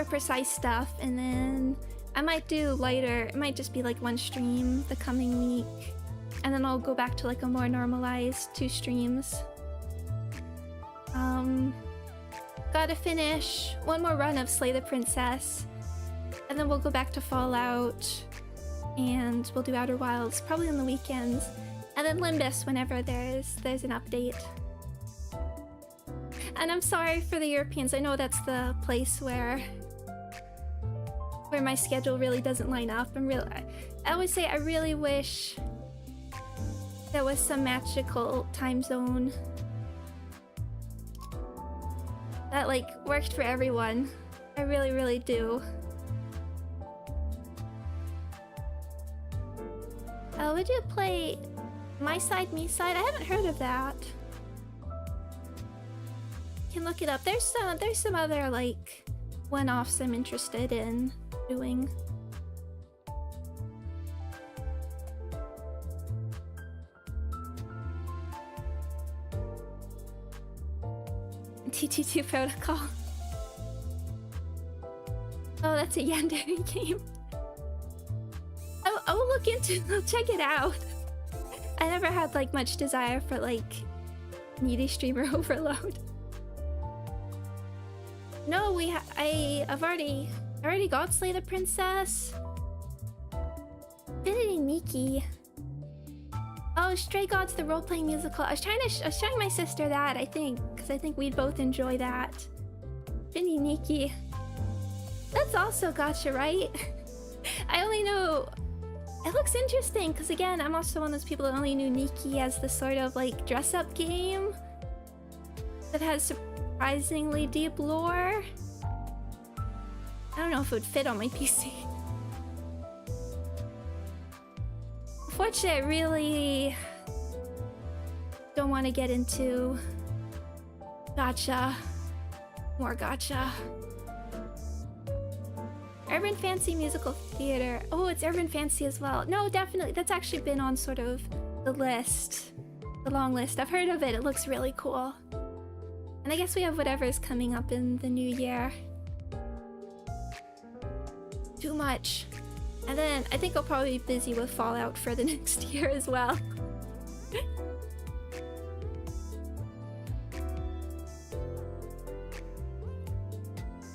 precise stuff. And then I might do lighter. It might just be like one stream the coming week. And then I'll go back to like a more normalized 2 streams. Gotta finish one more run of Slay the Princess. And then we'll go back to Fallout. And we'll do Outer Wilds probably on the weekends. And then Limbus whenever there's an update. And I'm sorry for the Europeans. I know that's the place where my schedule really doesn't line up. I always say I really wish there was some magical time zone that like worked for everyone. I really, really do. Would you play My Side, Me Side? I haven't heard of that. Can look it up. There's some other like one-offs I'm interested in doing. TT2 Protocol. Oh, that's a Yandere game. I will look into. I'll check it out. I never had like much desire for like needy streamer overload. No, I've already got Slay the Princess. Visiting Miki. Oh, Stray Gods, the role-playing musical. I was showing my sister that, I think, because I think we'd both enjoy that. Vinny Nikki. That's also gacha, right? I only know... It looks interesting, because again, I'm also one of those people that only knew Nikki as the sort of, like, dress-up game that has surprisingly deep lore. I don't know if it would fit on my PC. Unfortunately, I really don't want to get into gacha. More gacha. Urban Fantasy Musical Theater. Oh, it's Urban Fantasy as well. No, definitely. That's actually been on sort of the list. The long list. I've heard of it. It looks really cool. And I guess we have whatever's coming up in the new year. Too much. And then I think I'll probably be busy with Fallout for the next year as well.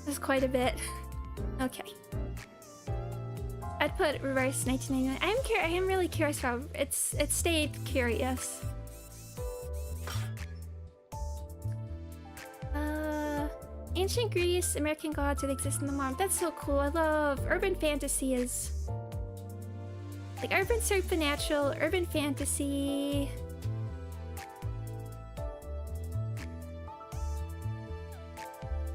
There's quite a bit. Okay. I'd put reverse 1999. I am really curious how it stayed curious. Ancient Greece, American gods that exist in the modern. That's so cool. I love urban fantasy is like urban supernatural, urban fantasy.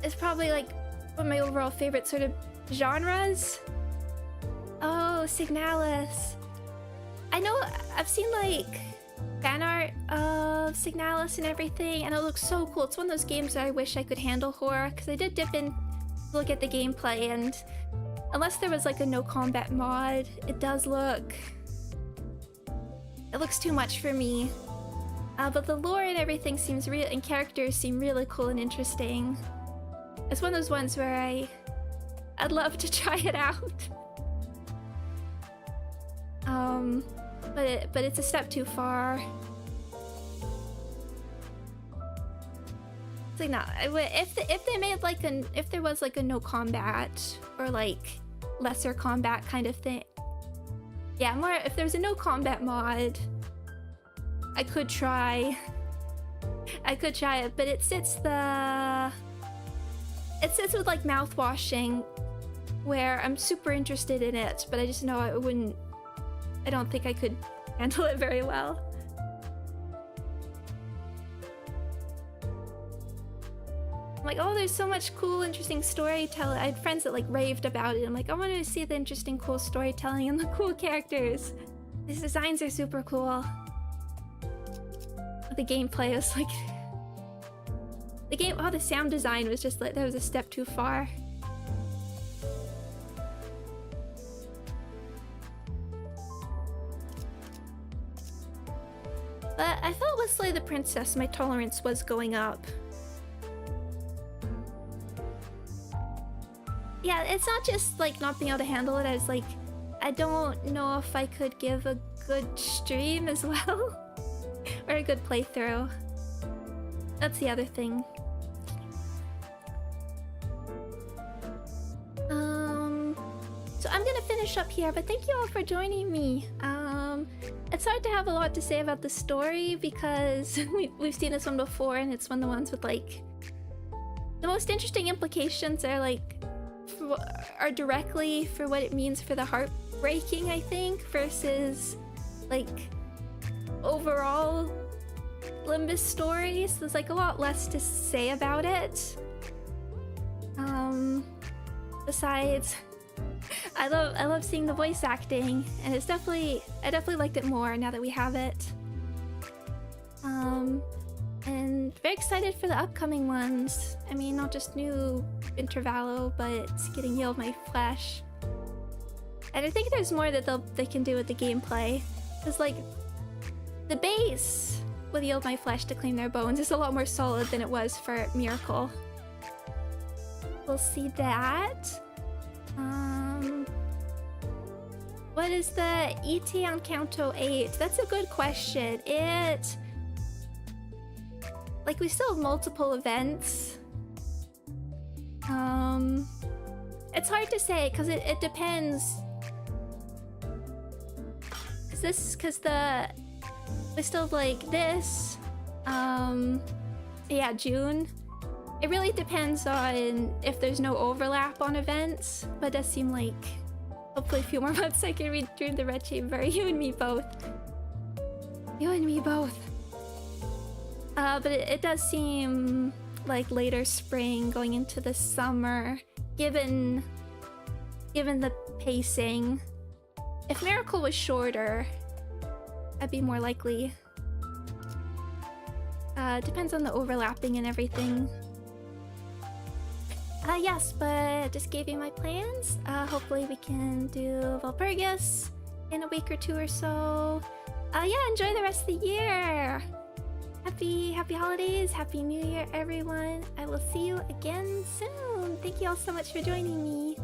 It's probably like one of my overall favorite sort of genres. Oh, Signalis. I know I've seen like fan art of Signalis and everything, and it looks so cool. It's one of those games that I wish I could handle horror, because I did dip in to look at the gameplay, and unless there was like a no combat mod, it does look... It looks too much for me. But the lore and everything seems real, and characters seem really cool and interesting. It's one of those ones where I'd love to try it out. But it's a step too far. It's like, no, if they made like if there was like a no combat or like lesser combat kind of thing. Yeah, more if there's a no combat mod, I could try it, but it sits with like mouth washing, where I'm super interested in it, but I just know I don't think I could handle it very well. I'm like, oh, there's so much cool, interesting storytelling. I had friends that like raved about it. I'm like, I want to see the interesting, cool storytelling and the cool characters. These designs are super cool. The gameplay was like... the sound design was just like, that was a step too far. But I felt with Slay the Princess, my tolerance was going up. Yeah, it's not just like not being able to handle it, I was like, I don't know if I could give a good stream as well. Or a good playthrough. That's the other thing. So I'm gonna finish up here, but thank you all for joining me. It's hard to have a lot to say about the story because we've seen this one before, and it's one of the ones with like the most interesting implications are directly for what it means for the heartbreaking, I think, versus like overall Limbus stories. There's like a lot less to say about it. Besides, I love seeing the voice acting, and I definitely liked it more now that we have it. And very excited for the upcoming ones. I mean, not just new Intervallo, but getting Yield My Flesh. And I think there's more that they can do with the gameplay. Because like, the base with Yield My Flesh to Claim Their Bones is a lot more solid than it was for Miracle. We'll see that. What is the ET on Kanto 8? That's a good question. Like, we still have multiple events. It's hard to say, because it depends. Because I still have like this. Yeah, June. It really depends on if there's no overlap on events, but it does seem like hopefully a few more months I can read through the Red Chamber. You and me both. You and me both. But it does seem like later spring going into the summer, given the pacing. If Miracle was shorter, I'd be more likely. Depends on the overlapping and everything. Yes, but just gave you my plans. Hopefully we can do Valpurgis in a week or two or so. Yeah, enjoy the rest of the year. Happy holidays, happy new year, everyone. I will see you again soon. Thank you all so much for joining me.